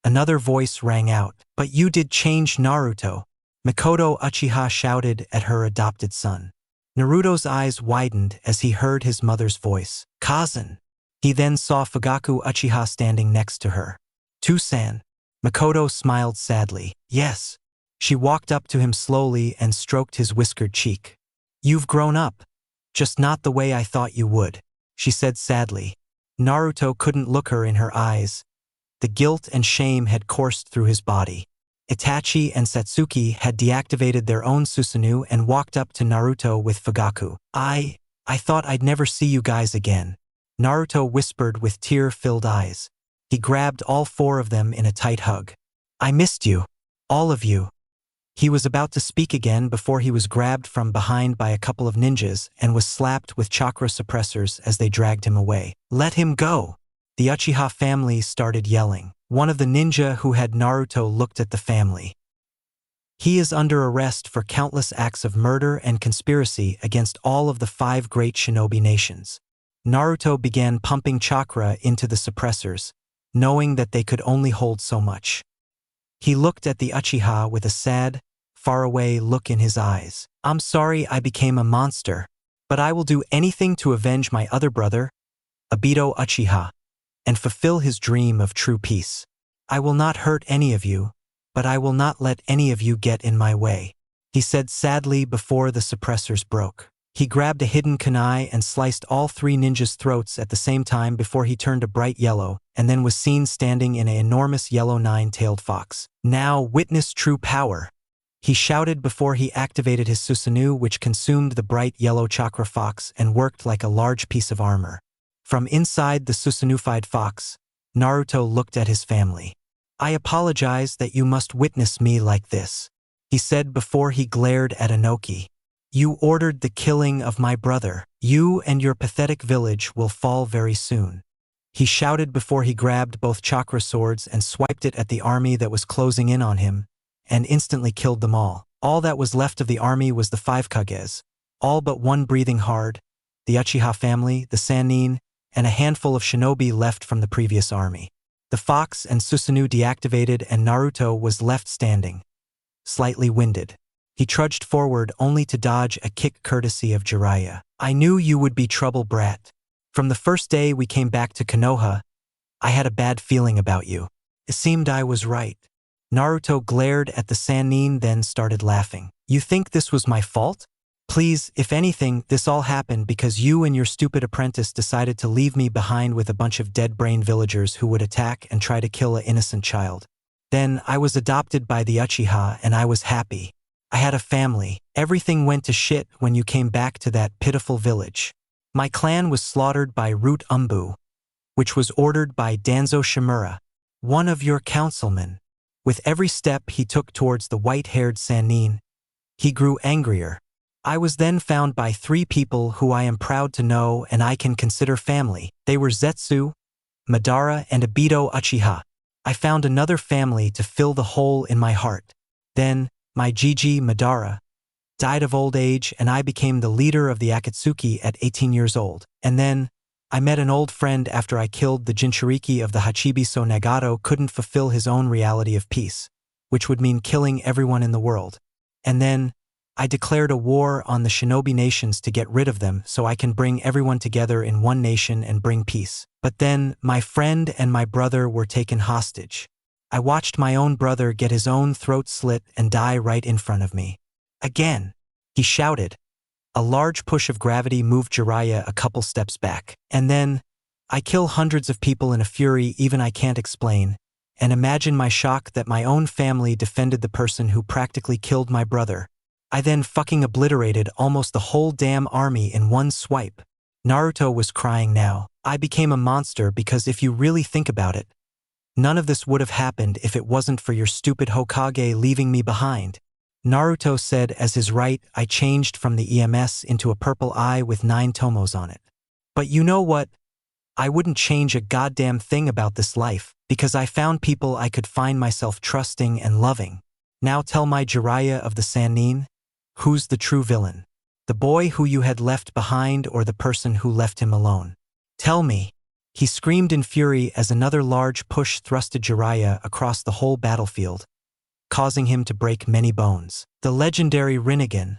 Another voice rang out. But you did change, Naruto. Makoto Uchiha shouted at her adopted son. Naruto's eyes widened as he heard his mother's voice. Kazan. He then saw Fugaku Uchiha standing next to her. Tusan. Makoto smiled sadly. Yes. She walked up to him slowly and stroked his whiskered cheek. You've grown up. Just not the way I thought you would, she said sadly. Naruto couldn't look her in her eyes. The guilt and shame had coursed through his body. Itachi and Satsuki had deactivated their own Susanoo and walked up to Naruto with Fugaku. I thought I'd never see you guys again, Naruto whispered with tear-filled eyes. He grabbed all four of them in a tight hug. I missed you. All of you. He was about to speak again before he was grabbed from behind by a couple of ninjas and was slapped with chakra suppressors as they dragged him away. Let him go! The Uchiha family started yelling. One of the ninja who had Naruto looked at the family. He is under arrest for countless acts of murder and conspiracy against all of the 5 great shinobi nations. Naruto began pumping chakra into the suppressors, knowing that they could only hold so much. He looked at the Uchiha with a sad, faraway look in his eyes. I'm sorry I became a monster, but I will do anything to avenge my other brother, Obito Uchiha, and fulfill his dream of true peace. I will not hurt any of you, but I will not let any of you get in my way, he said sadly before the suppressors broke. He grabbed a hidden kunai and sliced all 3 ninjas' throats at the same time before he turned a bright yellow and then was seen standing in an enormous yellow 9-tailed fox. Now witness true power, he shouted before he activated his Susanoo, which consumed the bright yellow chakra fox and worked like a large piece of armor. From inside the Susanoofied fox, Naruto looked at his family. I apologize that you must witness me like this, he said before he glared at Inoki. You ordered the killing of my brother. You and your pathetic village will fall very soon, he shouted before he grabbed both chakra swords and swiped it at the army that was closing in on him, and instantly killed them all. All that was left of the army was the 5 Kages, all but one breathing hard, the Uchiha family, the Sannin, and a handful of shinobi left from the previous army. The fox and Susanoo deactivated and Naruto was left standing, slightly winded. He trudged forward only to dodge a kick courtesy of Jiraiya. I knew you would be trouble, brat. From the first day we came back to Konoha, I had a bad feeling about you. It seemed I was right. Naruto glared at the Sannin, then started laughing. You think this was my fault? Please, if anything, this all happened because you and your stupid apprentice decided to leave me behind with a bunch of dead-brain villagers who would attack and try to kill an innocent child. Then I was adopted by the Uchiha and I was happy. I had a family. Everything went to shit when you came back to that pitiful village. My clan was slaughtered by Root Umbu, which was ordered by Danzo Shimura, one of your councilmen. With every step he took towards the white-haired Sannin, he grew angrier. I was then found by 3 people who I am proud to know and I can consider family. They were Zetsu, Madara, and Obito Uchiha. I found another family to fill the hole in my heart. Then, my Gigi, Madara, died of old age and I became the leader of the Akatsuki at 18 years old. And then, I met an old friend after I killed the Jinchuriki of the Hachibi, so Nagato couldn't fulfill his own reality of peace, which would mean killing everyone in the world. And then, I declared a war on the shinobi nations to get rid of them so I can bring everyone together in one nation and bring peace. But then, my friend and my brother were taken hostage. I watched my own brother get his own throat slit and die right in front of me. Again, he shouted. A large push of gravity moved Jiraiya a couple steps back. And then, I kill hundreds of people in a fury even I can't explain, and imagine my shock that my own family defended the person who practically killed my brother. I then fucking obliterated almost the whole damn army in one swipe. Naruto was crying now. I became a monster because if you really think about it, none of this would have happened if it wasn't for your stupid Hokage leaving me behind. Naruto said as his right eye changed from the EMS into a purple eye with 9 tomos on it. But you know what? I wouldn't change a goddamn thing about this life, because I found people I could find myself trusting and loving. Now tell my Jiraiya of the Sannin, who's the true villain? The boy who you had left behind or the person who left him alone? Tell me. He screamed in fury as another large push thrusted Jiraiya across the whole battlefield, causing him to break many bones. The legendary Rinnegan.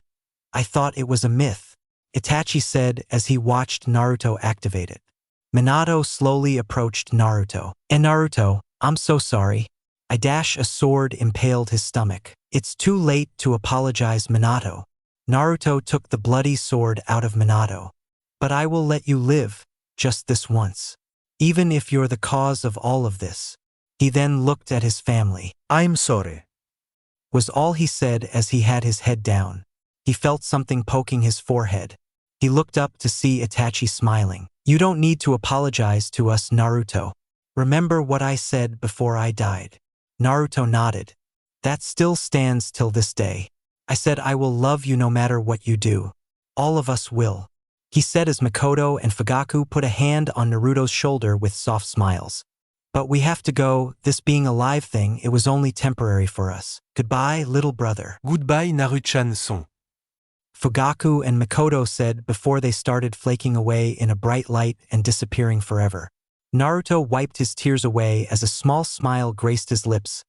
I thought it was a myth, Itachi said as he watched Naruto activate it. Minato slowly approached Naruto. And Naruto, I'm so sorry. A sword impaled his stomach. It's too late to apologize, Minato. Naruto took the bloody sword out of Minato. But I will let you live, just this once. Even if you're the cause of all of this. He then looked at his family.
I'm sorry,
Was all he said as he had his head down. He felt something poking his forehead. He looked up to see Itachi smiling. You don't need to apologize to us, Naruto. Remember what I said before I died? Naruto nodded. That still stands till this day. I said I will love you no matter what you do. All of us will. He said as Mikoto and Fugaku put a hand on Naruto's shoulder with soft smiles. But we have to go, this being a live thing, it was only temporary for us. Goodbye, little brother.
Goodbye, Naruto-san.
Fugaku and Mikoto said before they started flaking away in a bright light and disappearing forever. Naruto wiped his tears away as a small smile graced his lips,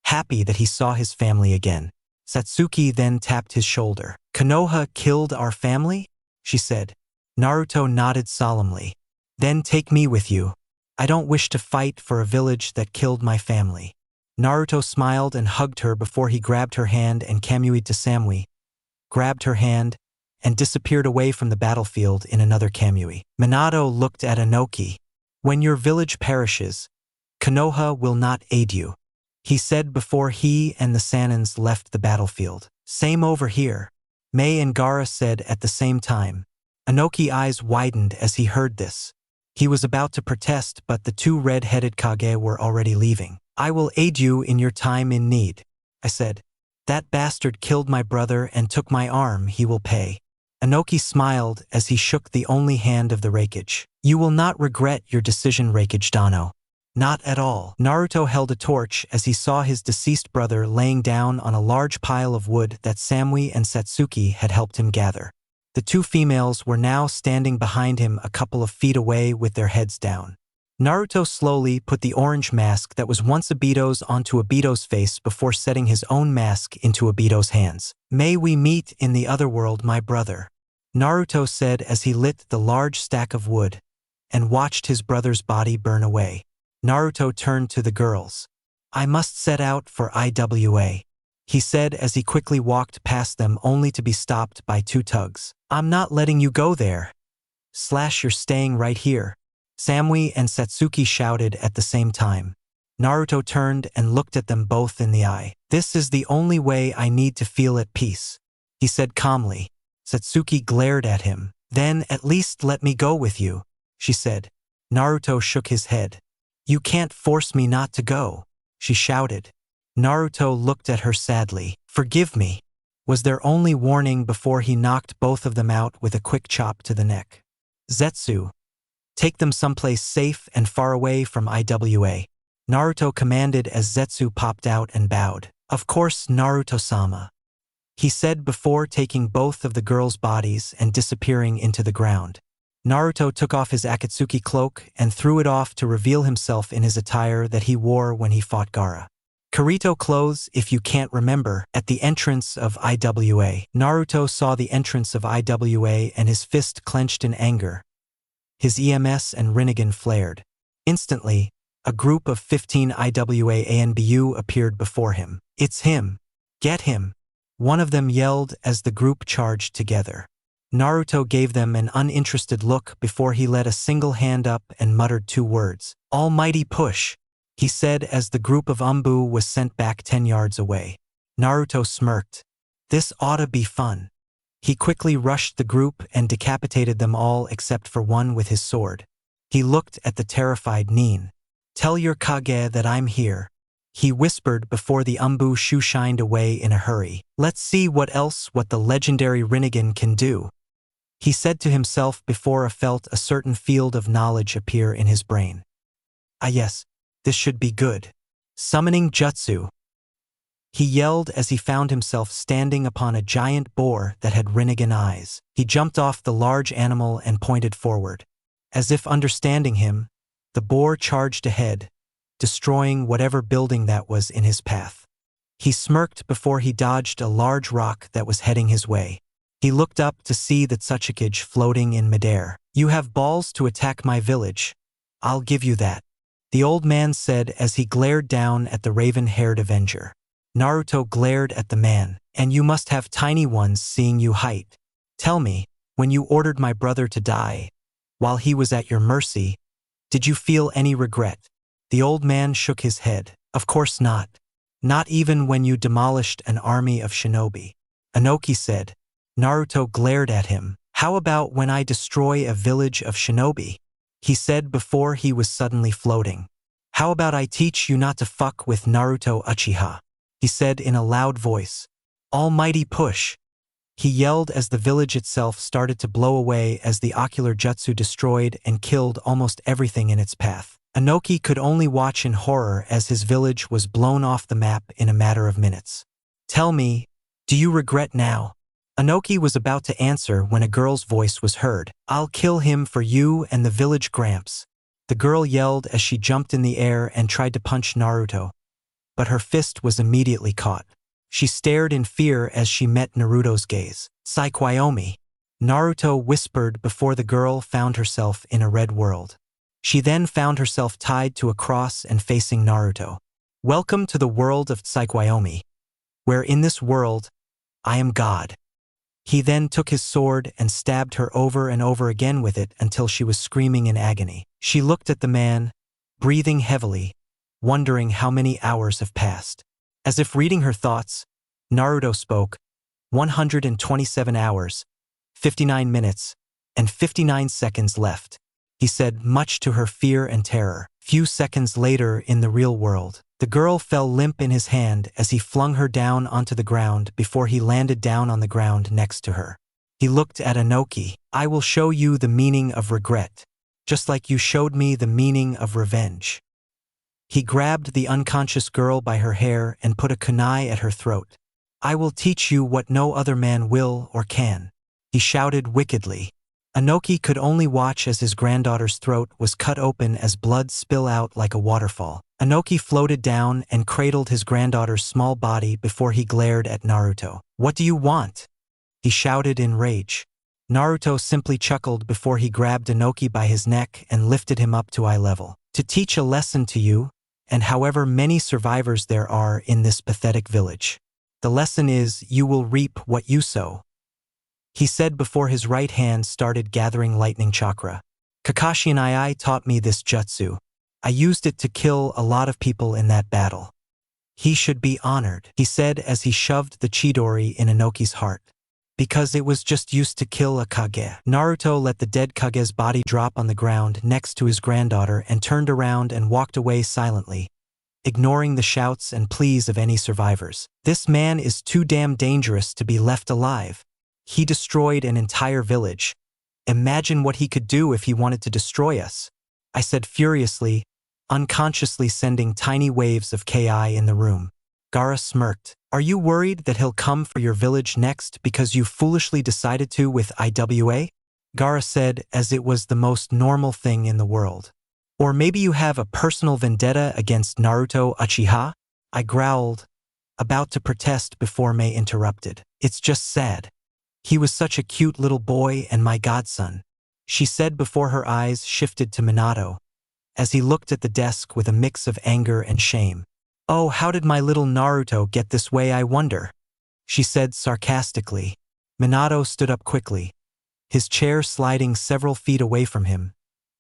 happy that he saw his family again. Satsuki then tapped his shoulder. Konoha killed our family? She said. Naruto nodded solemnly. Then take me with you. I don't wish to fight for a village that killed my family. Naruto smiled and hugged her before he grabbed her hand and Kamui'd to Samui, grabbed her hand, and disappeared away from the battlefield in another Kamui. Minato looked at Inoki. When your village perishes, Konoha will not aid you, he said before he and the Sanins left the battlefield. Same over here, Mei and Gaara said at the same time. Inoki's eyes widened as he heard this. He was about to protest, but the two red-headed Kage were already leaving. I will aid you in your time in need, I said. That bastard killed my brother and took my arm, he will pay. Inoki smiled as he shook the only hand of the Raikage. You will not regret your decision, Raikage Dano. Not at all. Naruto held a torch as he saw his deceased brother laying down on a large pile of wood that Samui and Satsuki had helped him gather. The two females were now standing behind him a couple of feet away with their heads down. Naruto slowly put the orange mask that was once Obito's onto Obito's face before setting his own mask into Obito's hands. May we meet in the other world, my brother, Naruto said as he lit the large stack of wood and watched his brother's body burn away. Naruto turned to the girls. I must set out for IWA, he said as he quickly walked past them only to be stopped by two tugs. I'm not letting you go there. You're staying right here, Samui and Satsuki shouted at the same time. Naruto turned and looked at them both in the eye. This is the only way I need to feel at peace, he said calmly. Satsuki glared at him. Then at least let me go with you, she said. Naruto shook his head. You can't force me not to go, she shouted. Naruto looked at her sadly. Forgive me, was their only warning before he knocked both of them out with a quick chop to the neck. Zetsu, take them someplace safe and far away from IWA, Naruto commanded as Zetsu popped out and bowed. Of course, Naruto-sama, he said before taking both of the girls' bodies and disappearing into the ground. Naruto took off his Akatsuki cloak and threw it off to reveal himself in his attire that he wore when he fought Gaara. Kirito clothes, if you can't remember, at the entrance of IWA. Naruto saw the entrance of IWA and his fist clenched in anger. His EMS and Rinnegan flared. Instantly, a group of 15 IWA ANBU appeared before him. It's him. Get him, one of them yelled as the group charged together. Naruto gave them an uninterested look before he let a single hand up and muttered two words. Almighty push, he said as the group of Umbu was sent back 10 yards away. Naruto smirked. This oughta be fun. He quickly rushed the group and decapitated them all except for one with his sword. He looked at the terrified Nin. Tell your Kage that I'm here, he whispered before the Umbu shoo-shined away in a hurry. Let's see what the legendary Rinnegan can do, he said to himself before felt a certain field of knowledge appear in his brain. Ah yes, this should be good. Summoning Jutsu, he yelled as he found himself standing upon a giant boar that had Rinnegan eyes. He jumped off the large animal and pointed forward. As if understanding him, the boar charged ahead, destroying whatever building that was in his path. He smirked before he dodged a large rock that was heading his way. He looked up to see the Tsuchikage floating in midair. You have balls to attack my village. I'll give you that, the old man said as he glared down at the raven-haired Avenger. Naruto glared at the man. And you must have tiny ones seeing you height. Tell me, when you ordered my brother to die, while he was at your mercy, did you feel any regret? The old man shook his head. Of course not. Not even when you demolished an army of shinobi, Inoki said. Naruto glared at him. How about when I destroy a village of shinobi? He said before he was suddenly floating. How about I teach you not to fuck with Naruto Uchiha? He said in a loud voice. Almighty push. He yelled as the village itself started to blow away as the ocular jutsu destroyed and killed almost everything in its path. Inoki could only watch in horror as his village was blown off the map in a matter of minutes. Tell me, do you regret now? Inoki was about to answer when a girl's voice was heard. I'll kill him for you and the village Gramps. The girl yelled as she jumped in the air and tried to punch Naruto, but her fist was immediately caught. She stared in fear as she met Naruto's gaze. Psychoiomi. Naruto whispered before the girl found herself in a red world. She then found herself tied to a cross and facing Naruto. Welcome to the world of Psychoiomi, where in this world, I am God. He then took his sword and stabbed her over and over again with it until she was screaming in agony. She looked at the man, breathing heavily, wondering how many hours have passed. As if reading her thoughts, Naruto spoke, 127 hours, 59 minutes, and 59 seconds left. He said, much to her fear and terror. Few seconds later in the real world, the girl fell limp in his hand as he flung her down onto the ground before he landed down on the ground next to her. He looked at Inoki. I will show you the meaning of regret, just like you showed me the meaning of revenge. He grabbed the unconscious girl by her hair and put a kunai at her throat. I will teach you what no other man will or can. He shouted wickedly. Inoki could only watch as his granddaughter's throat was cut open as blood spill out like a waterfall. Inoki floated down and cradled his granddaughter's small body before he glared at Naruto. What do you want? He shouted in rage. Naruto simply chuckled before he grabbed Inoki by his neck and lifted him up to eye level. To teach a lesson to you, and however many survivors there are in this pathetic village. The lesson is you will reap what you sow. He said before his right hand started gathering lightning chakra. Kakashi and I taught me this jutsu. I used it to kill a lot of people in that battle. He should be honored, he said as he shoved the Chidori in Inoki's heart. Because it was just used to kill a Kage. Naruto let the dead Kage's body drop on the ground next to his granddaughter and turned around and walked away silently, ignoring the shouts and pleas of any survivors. This man is too damn dangerous to be left alive. He destroyed an entire village. Imagine what he could do if he wanted to destroy us, I said furiously, unconsciously sending tiny waves of Ki in the room. Gaara smirked. Are you worried that he'll come for your village next because you foolishly decided to with IWA? Gaara said as it was the most normal thing in the world. Or maybe you have a personal vendetta against Naruto Uchiha? I growled, about to protest before Mei interrupted. It's just sad. He was such a cute little boy and my godson, she said before her eyes shifted to Minato, as he looked at the desk with a mix of anger and shame. Oh, how did my little Naruto get this way, I wonder? She said sarcastically. Minato stood up quickly, his chair sliding several feet away from him,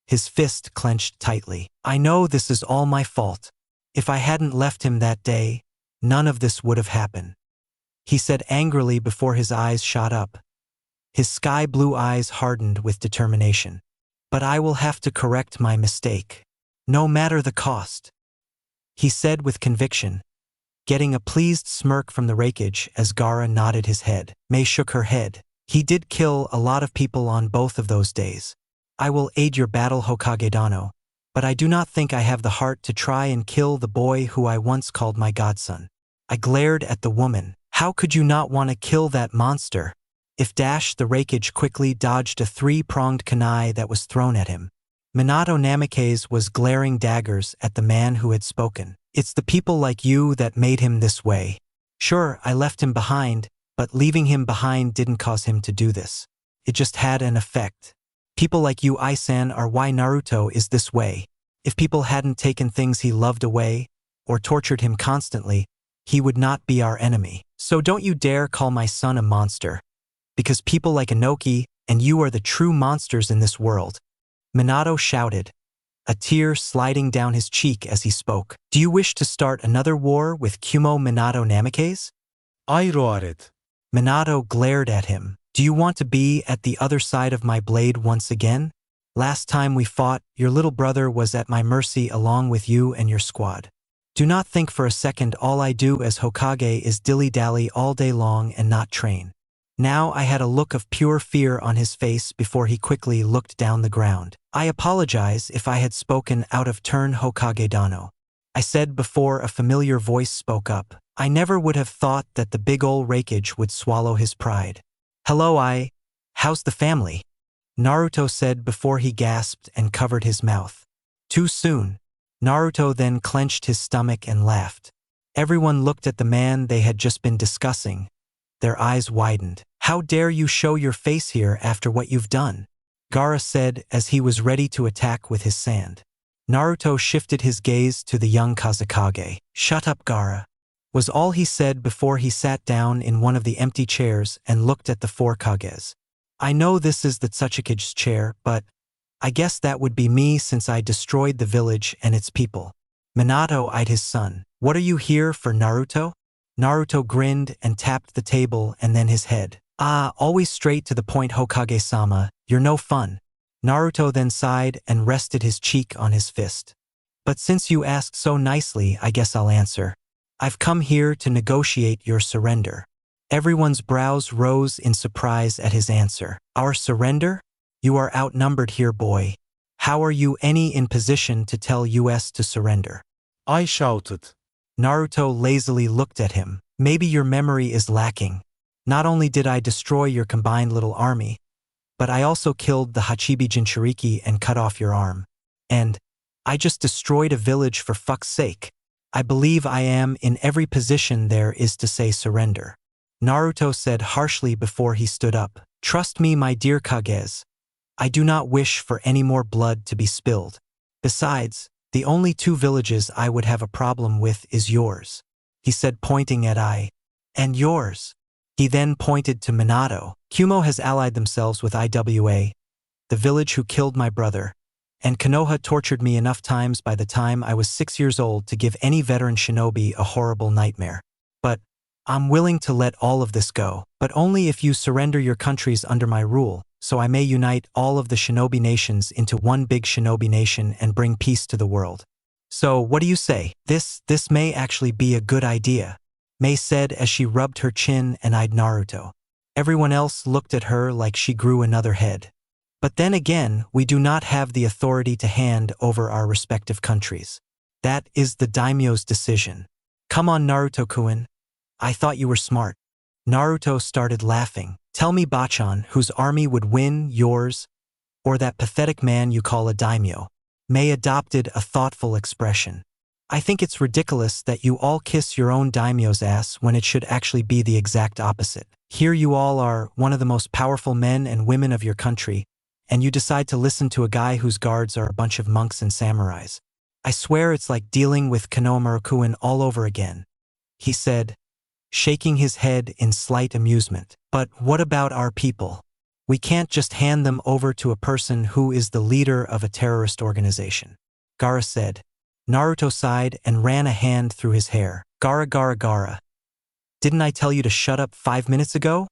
his fist clenched tightly. I know this is all my fault. If I hadn't left him that day, none of this would have happened, he said angrily before his eyes shot up. His sky-blue eyes hardened with determination. But I will have to correct my mistake, no matter the cost, he said with conviction, getting a pleased smirk from the rakeage as Gaara nodded his head. Mei shook her head. He did kill a lot of people on both of those days. I will aid your battle, Hokage Dano, but I do not think I have the heart to try and kill the boy who I once called my godson. I glared at the woman. How could you not want to kill that monster? If the rakeage quickly dodged a three-pronged kunai that was thrown at him. Minato Namikaze was glaring daggers at the man who had spoken. It's the people like you that made him this way. Sure, I left him behind, but leaving him behind didn't cause him to do this. It just had an effect. People like you, Isan, are why Naruto is this way. If people hadn't taken things he loved away, or tortured him constantly, he would not be our enemy. So don't you dare call my son a monster. Because people like Inoki and you are the true monsters in this world. Minato shouted, a tear sliding down his cheek as he spoke. Do you wish to start another war with Kumo Minato Namikaze?
I roared.
Minato glared at him. Do you want to be at the other side of my blade once again? Last time we fought, your little brother was at my mercy along with you and your squad. Do not think for a second all I do as Hokage is dilly-dally all day long and not train. Now I had a look of pure fear on his face before he quickly looked down the ground. I apologize if I had spoken out of turn, Hokage Dano. I said before a familiar voice spoke up. I never would have thought that the big ol' rakeage would swallow his pride. Hello, how's the family? Naruto said before he gasped and covered his mouth. Too soon. Naruto then clenched his stomach and laughed. Everyone looked at the man they had just been discussing. Their eyes widened. How dare you show your face here after what you've done? Gaara said as he was ready to attack with his sand. Naruto shifted his gaze to the young Kazekage. Shut up, Gaara, was all he said before he sat down in one of the empty chairs and looked at the four Kages. I know this is the Tsuchikige's chair, but I guess that would be me since I destroyed the village and its people. Minato eyed his son. What are you here for, Naruto? Naruto grinned and tapped the table and then his head. Always straight to the point, Hokage-sama, you're no fun. Naruto then sighed and rested his cheek on his fist. But since you asked so nicely, I guess I'll answer. I've come here to negotiate your surrender. Everyone's brows rose in surprise at his answer. Our surrender? You are outnumbered here, boy. How are you any in position to tell us to surrender?
I shouted.
Naruto lazily looked at him. Maybe your memory is lacking. Not only did I destroy your combined little army, but I also killed the Hachibi Jinchuriki and cut off your arm. And I just destroyed a village for fuck's sake. I believe I am in every position there is to say surrender. Naruto said harshly before he stood up. Trust me, my dear Kages. I do not wish for any more blood to be spilled. Besides, the only two villages I would have a problem with is yours, he said, pointing at and yours. He then pointed to Minato. Kumo has allied themselves with Iwa, the village who killed my brother, and Konoha tortured me enough times by the time I was 6 years old to give any veteran shinobi a horrible nightmare. But I'm willing to let all of this go, but only if you surrender your countries under my rule, so I may unite all of the shinobi nations into one big shinobi nation and bring peace to the world. So what do you say? This may actually be a good idea, Mei said as she rubbed her chin and eyed Naruto. Everyone else looked at her like she grew another head. But then again, we do not have the authority to hand over our respective countries. That is the daimyo's decision. Come on, Naruto-kun. I thought you were smart. Naruto started laughing. Tell me, Bachan, whose army would win, yours, or that pathetic man you call a daimyo? Mei adopted a thoughtful expression. I think it's ridiculous that you all kiss your own daimyo's ass when it should actually be the exact opposite. Here you all are, one of the most powerful men and women of your country, and you decide to listen to a guy whose guards are a bunch of monks and samurais. I swear it's like dealing with Konohamaru-kun all over again, he said, shaking his head in slight amusement. But what about our people? We can't just hand them over to a person who is the leader of a terrorist organization, Gaara said. Naruto sighed and ran a hand through his hair. Gaara. Didn't I tell you to shut up 5 minutes ago?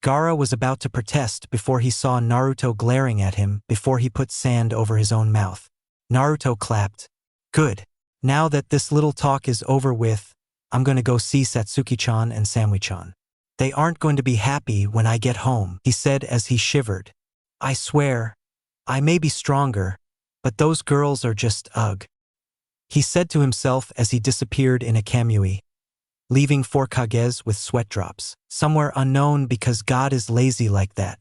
Gaara was about to protest before he saw Naruto glaring at him before he put sand over his own mouth. Naruto clapped. Good. Now that this little talk is over with, I'm going to go see Satsuki-chan and Samui-chan. They aren't going to be happy when I get home, he said as he shivered. I swear, I may be stronger, but those girls are just ugh. He said to himself as he disappeared in a kamui, leaving 4 Kages with sweat drops. Somewhere unknown because God is lazy like that.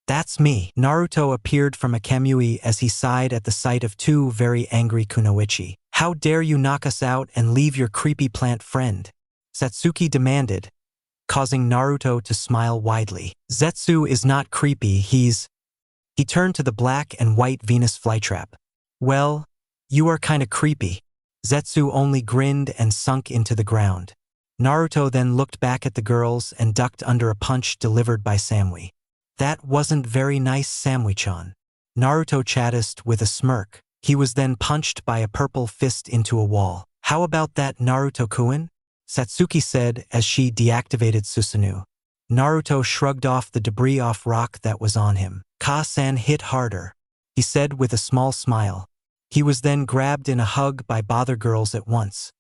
That's me. Naruto appeared from a kamui as he sighed at the sight of 2 very angry kunoichi. How dare you knock us out and leave your creepy plant friend? Satsuki demanded, causing Naruto to smile widely. Zetsu is not creepy, He turned to the black and white Venus flytrap. Well, you are kinda creepy. Zetsu only grinned and sunk into the ground. Naruto then looked back at the girls and ducked under a punch delivered by Samui. That wasn't very nice, Samui-chan. Naruto chatted with a smirk. He was then punched by a purple fist into a wall. How about that, Naruto-kun? Satsuki said as she deactivated Susanoo. Naruto shrugged off the debris off rock that was on him. Ka-san hit harder. he said with a small smile. He was then grabbed in a hug by bother girls at once,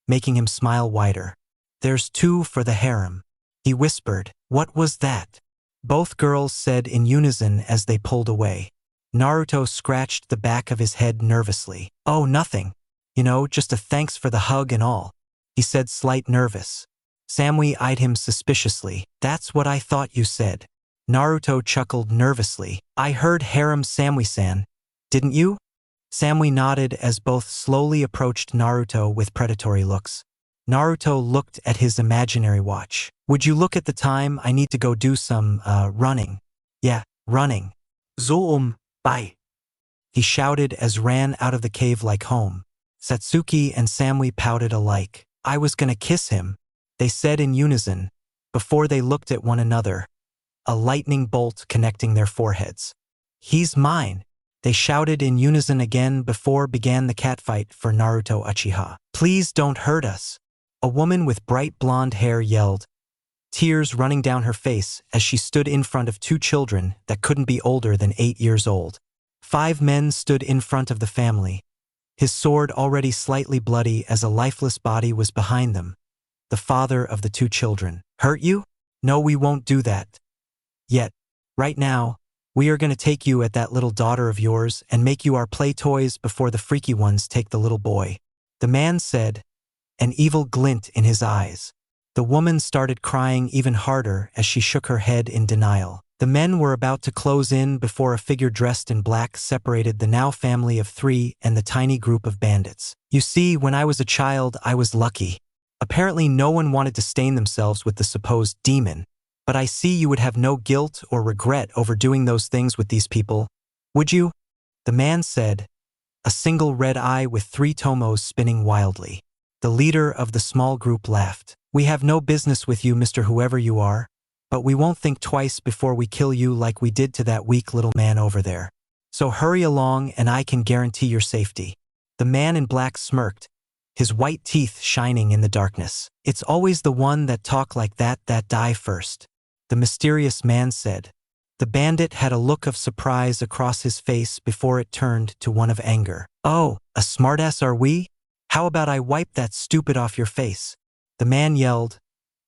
making him smile wider. There's 2 for the harem, he whispered. What was that? Both girls said in unison as they pulled away. Naruto scratched the back of his head nervously. Oh, nothing. Just a thanks for the hug and all, he said, slight nervous. Samui eyed him suspiciously. That's what I thought you said. Naruto chuckled nervously. I heard harem Samui-san, didn't you? Samui nodded as both slowly approached Naruto with predatory looks. Naruto looked at his imaginary watch. Would you look at the time? I need to go do some, running. Yeah, running.
So bye.
He shouted as ran out of the cave like home. Satsuki and Samui pouted alike. I was gonna kiss him, they said in unison, before they looked at one another, a lightning bolt connecting their foreheads. He's mine, they shouted in unison again before began the catfight for Naruto Uchiha. Please don't hurt us, a woman with bright blonde hair yelled, tears running down her face as she stood in front of 2 children that couldn't be older than 8 years old. 5 men stood in front of the family, his sword already slightly bloody as a lifeless body was behind them. The father of the 2 children. Hurt you? No, we won't do that. Yet, right now, we are going to take you at that little daughter of yours and make you our play toys before the freaky ones take the little boy, the man said, an evil glint in his eyes. The woman started crying even harder as she shook her head in denial. The men were about to close in before a figure dressed in black separated the now family of 3 and the tiny group of bandits. You see, when I was a child, I was lucky. Apparently no one wanted to stain themselves with the supposed demon, but I see you would have no guilt or regret over doing those things with these people, would you? The man said, a single red eye with 3 tomos spinning wildly. The leader of the small group laughed. We have no business with you, Mr. Whoever you are, but we won't think twice before we kill you like we did to that weak little man over there. So hurry along and I can guarantee your safety. The man in black smirked, his white teeth shining in the darkness. It's always the one that talk like that die first, the mysterious man said. The bandit had a look of surprise across his face before it turned to one of anger. Oh, a smartass are we? How about I wipe that stupid off your face? The man yelled,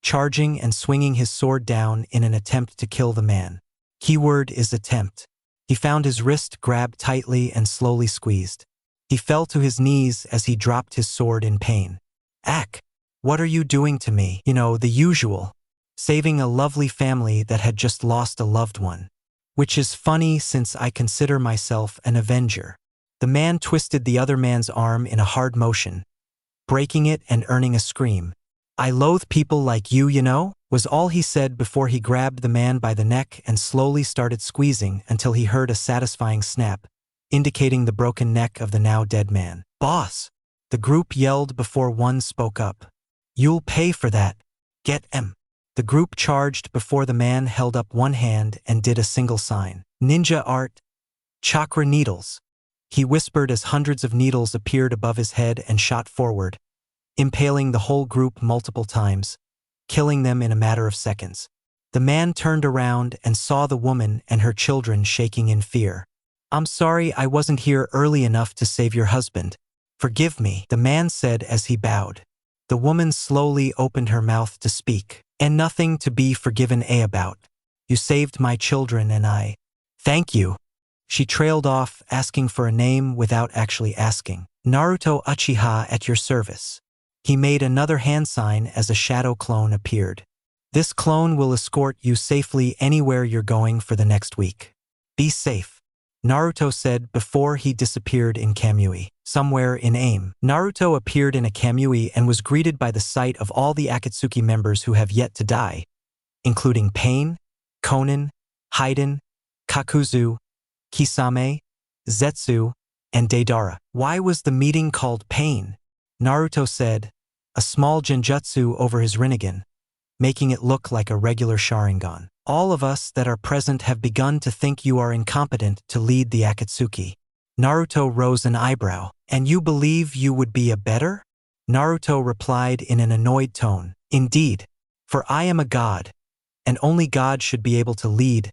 charging and swinging his sword down in an attempt to kill the man. Keyword is attempt. He found his wrist grabbed tightly and slowly squeezed. He fell to his knees as he dropped his sword in pain. Ack, what are you doing to me? The usual. Saving a lovely family that had just lost a loved one. Which is funny since I consider myself an avenger. The man twisted the other man's arm in a hard motion, breaking it and earning a scream. I loathe people like you, was all he said before he grabbed the man by the neck and slowly started squeezing until he heard a satisfying snap, indicating the broken neck of the now dead man. Boss! The group yelled before one spoke up. You'll pay for that. Get em. The group charged before the man held up one hand and did a single sign. Ninja art. Chakra needles. He whispered as hundreds of needles appeared above his head and shot forward, impaling the whole group multiple times, killing them in a matter of seconds. The man turned around and saw the woman and her children shaking in fear. I'm sorry I wasn't here early enough to save your husband. Forgive me, the man said as he bowed. The woman slowly opened her mouth to speak. And nothing to be forgiven about. You saved my children and I. Thank you. She trailed off, asking for a name without actually asking. Naruto Uchiha at your service. He made another hand sign as a shadow clone appeared. This clone will escort you safely anywhere you're going for the next week. Be safe, Naruto said before he disappeared in Kamui. Somewhere in AIM, Naruto appeared in a Kamui and was greeted by the sight of all the Akatsuki members who have yet to die, including Pain, Konin, Haiden, Kakuzu, Kisame, Zetsu, and Deidara. Why was the meeting called Pain? Naruto said, a small genjutsu over his Rinnegan, making it look like a regular Sharingan. All of us that are present have begun to think you are incompetent to lead the Akatsuki. Naruto rose an eyebrow. And you believe you would be a better? Naruto replied in an annoyed tone. Indeed, for I am a god, and only God should be able to lead.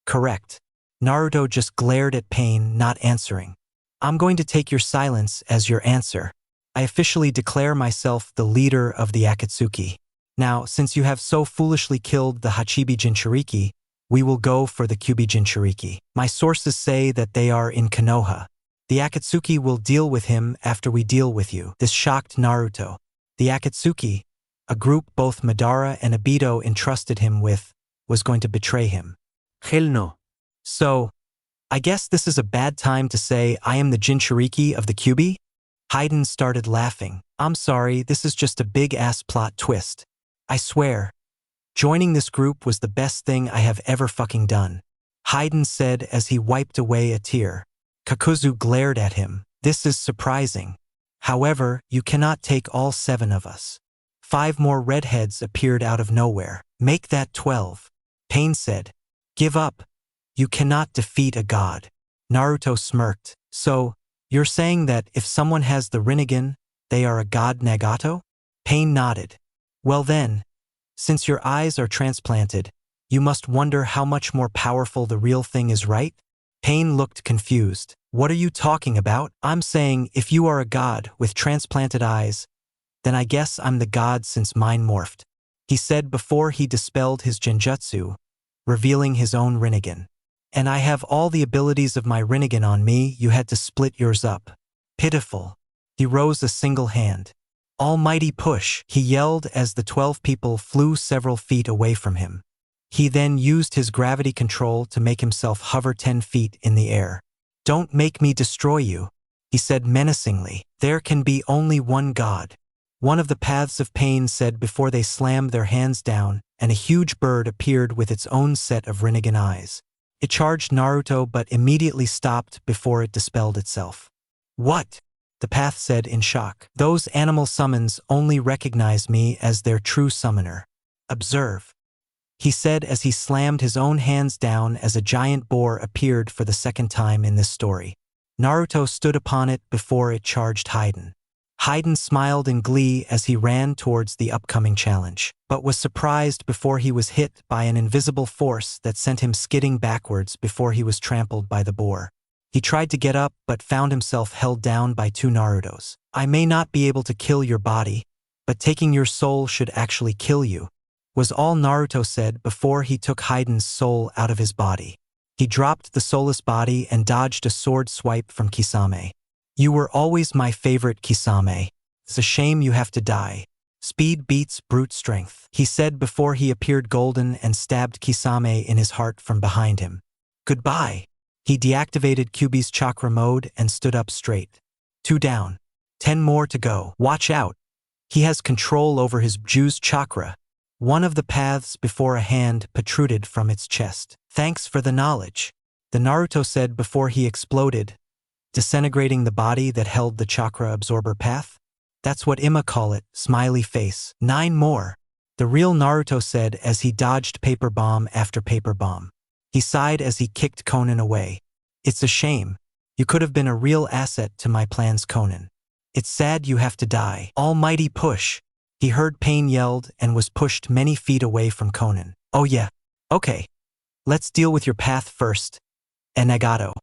Correct. Naruto just glared at Pain, not answering. I'm going to take your silence as your answer. I officially declare myself the leader of the Akatsuki. Now, since you have so foolishly killed the Hachibi Jinchuriki, we will go for the Kyuubi Jinchuriki. My sources say that they are in Konoha. The Akatsuki will deal with him after we deal with you. This shocked Naruto. The Akatsuki, a group both Madara and Obito entrusted him with, was going to betray him.
Hell no.
So, I guess this is a bad time to say I am the Jinchuriki of the Kyuubi? Hayden started laughing. I'm sorry, this is just a big-ass plot twist. I swear. Joining this group was the best thing I have ever fucking done. Hayden said as he wiped away a tear. Kakuzu glared at him. This is surprising. However, you cannot take all 7 of us. 5 more redheads appeared out of nowhere. Make that 12. Pain said. Give up. You cannot defeat a god. Naruto smirked. So, you're saying that if someone has the Rinnegan, they are a god Nagato? Pain nodded. Well then, since your eyes are transplanted, you must wonder how much more powerful the real thing is, right? Pain looked confused. What are you talking about? I'm saying if you are a god with transplanted eyes, then I guess I'm the god since mine morphed. He said before he dispelled his genjutsu, revealing his own Rinnegan. And I have all the abilities of my Rinnegan on me, you had to split yours up. Pitiful. He rose a single hand. Almighty push, he yelled as the 12 people flew several feet away from him. He then used his gravity control to make himself hover 10 feet in the air. Don't make me destroy you, he said menacingly. There can be only one god. One of the paths of pain said before they slammed their hands down, and a huge bird appeared with its own set of Rinnegan eyes. It charged Naruto but immediately stopped before it dispelled itself. What? The path said in shock. Those animal summons only recognize me as their true summoner. Observe. He said as he slammed his own hands down as a giant boar appeared for the second time in this story. Naruto stood upon it before it charged Hayden. Hayden smiled in glee as he ran towards the upcoming challenge, but was surprised before he was hit by an invisible force that sent him skidding backwards before he was trampled by the boar. He tried to get up but found himself held down by 2 Narutos. I may not be able to kill your body, but taking your soul should actually kill you, was all Naruto said before he took Hayden's soul out of his body. He dropped the soulless body and dodged a sword swipe from Kisame. You were always my favorite, Kisame. It's a shame you have to die. Speed beats brute strength, he said before he appeared golden and stabbed Kisame in his heart from behind him. Goodbye. He deactivated Kyuubi's chakra mode and stood up straight. 2 down. 10 more to go. Watch out. He has control over his Ju's chakra. One of the paths before a hand protruded from its chest. Thanks for the knowledge, the Naruto said before he exploded, disintegrating the body that held the chakra absorber path. That's what Ima call it, smiley face. 9 more, the real Naruto said as he dodged paper bomb after paper bomb. He sighed as he kicked Conan away. It's a shame. You could have been a real asset to my plans, Conan. It's sad you have to die. Almighty push. He heard Pain yelled and was pushed many feet away from Conan. Oh yeah. Okay. Let's deal with your path first. Nagato.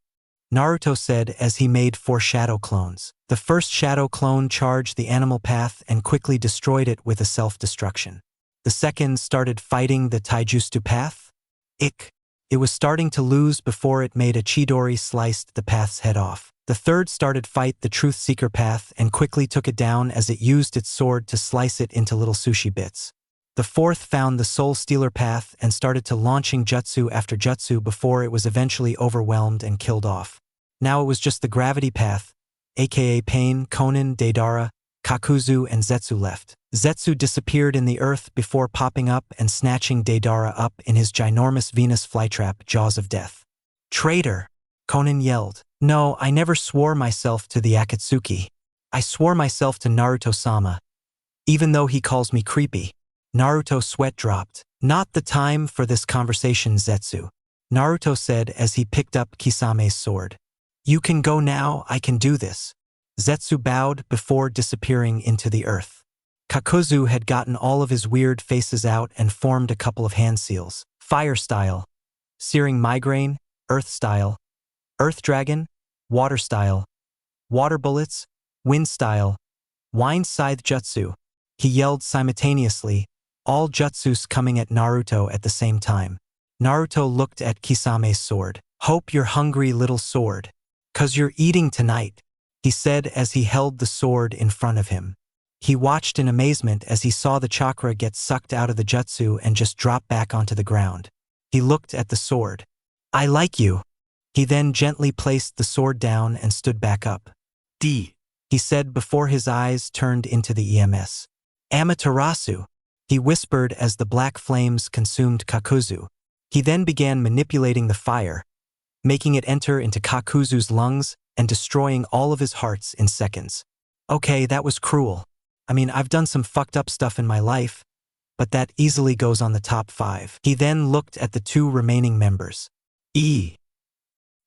Naruto said as he made 4 shadow clones. The first shadow clone charged the animal path and quickly destroyed it with a self-destruction. The second started fighting the Taijutsu path. It was starting to lose before it made a Chidori sliced the path's head off. The third started fight the Truth Seeker path and quickly took it down as it used its sword to slice it into little sushi bits. The fourth found the Soul Stealer path and started to launching jutsu after jutsu before it was eventually overwhelmed and killed off. Now it was just the Gravity path, aka Pain, Conan, Deidara, Kakuzu, and Zetsu left. Zetsu disappeared in the earth before popping up and snatching Deidara up in his ginormous Venus flytrap, Jaws of Death. Traitor! Conan yelled. No, I never swore myself to the Akatsuki. I swore myself to Naruto-sama. Even though he calls me creepy. Naruto sweat dropped. Not the time for this conversation, Zetsu, Naruto said as he picked up Kisame's sword. You can go now, I can do this. Zetsu bowed before disappearing into the earth. Kakuzu had gotten all of his weird faces out and formed a couple of hand seals. Fire style. Searing migraine, Earth style, Earth dragon, Water style, Water bullets, Wind style, Wind scythe jutsu. He yelled simultaneously, all jutsus coming at Naruto at the same time. Naruto looked at Kisame's sword. Hope you're hungry, little sword. 'Cause you're eating tonight, he said as he held the sword in front of him. He watched in amazement as he saw the chakra get sucked out of the jutsu and just drop back onto the ground. He looked at the sword. I like you. He then gently placed the sword down and stood back up.
D.
He said before his eyes turned into the EMS. Amaterasu, he whispered as the black flames consumed Kakuzu. He then began manipulating the fire, making it enter into Kakuzu's lungs and destroying all of his hearts in seconds. Okay, that was cruel. I mean, I've done some fucked up stuff in my life, but that easily goes on the top 5. He then looked at the 2 remaining members. E.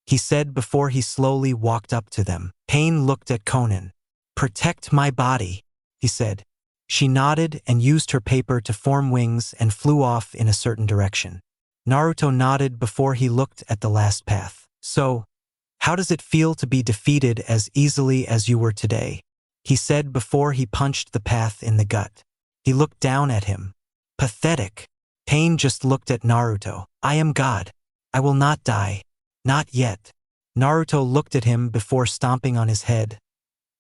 He said before he slowly walked up to them. Pain looked at Konan. Protect my body, he said. She nodded and used her paper to form wings and flew off in a certain direction. Naruto nodded before he looked at the last path. So, how does it feel to be defeated as easily as you were today? He said before he punched the path in the gut. He looked down at him. Pathetic. Pain just looked at Naruto. I am God. I will not die. Not yet. Naruto looked at him before stomping on his head,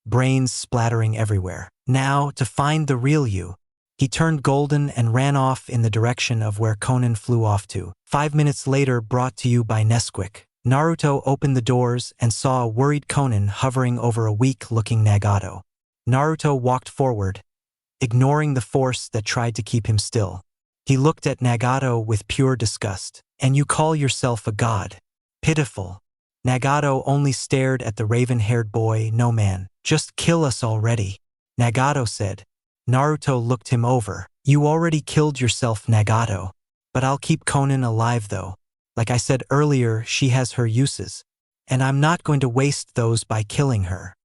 brains splattering everywhere. Now, to find the real you. He turned golden and ran off in the direction of where Konan flew off to. 5 minutes later, brought to you by Nesquik. Naruto opened the doors and saw a worried Konan hovering over a weak-looking Nagato. Naruto walked forward, ignoring the force that tried to keep him still. He looked at Nagato with pure disgust. And you call yourself a god? Pitiful. Nagato only stared at the raven-haired boy. No man, just kill us already, Nagato said. Naruto looked him over. You already killed yourself, Nagato. But I'll keep Konan alive though. Like I said earlier, she has her uses. And I'm not going to waste those by killing her,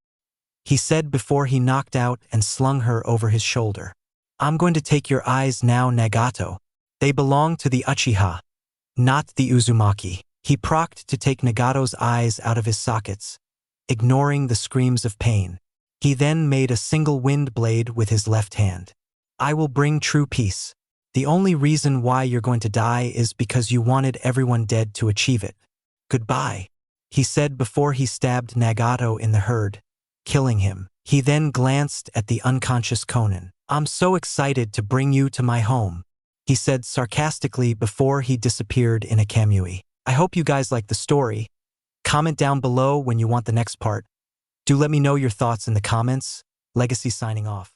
he said before he knocked out and slung her over his shoulder. I'm going to take your eyes now, Nagato. They belong to the Uchiha, not the Uzumaki. He procked to take Nagato's eyes out of his sockets, ignoring the screams of pain. He then made a single wind blade with his left hand. I will bring true peace. The only reason why you're going to die is because you wanted everyone dead to achieve it. Goodbye, he said before he stabbed Nagato in the herd, killing him. He then glanced at the unconscious Konan. I'm so excited to bring you to my home, he said sarcastically before he disappeared in a kamui. I hope you guys like the story. Comment down below when you want the next part. Do let me know your thoughts in the comments. Legacy signing off.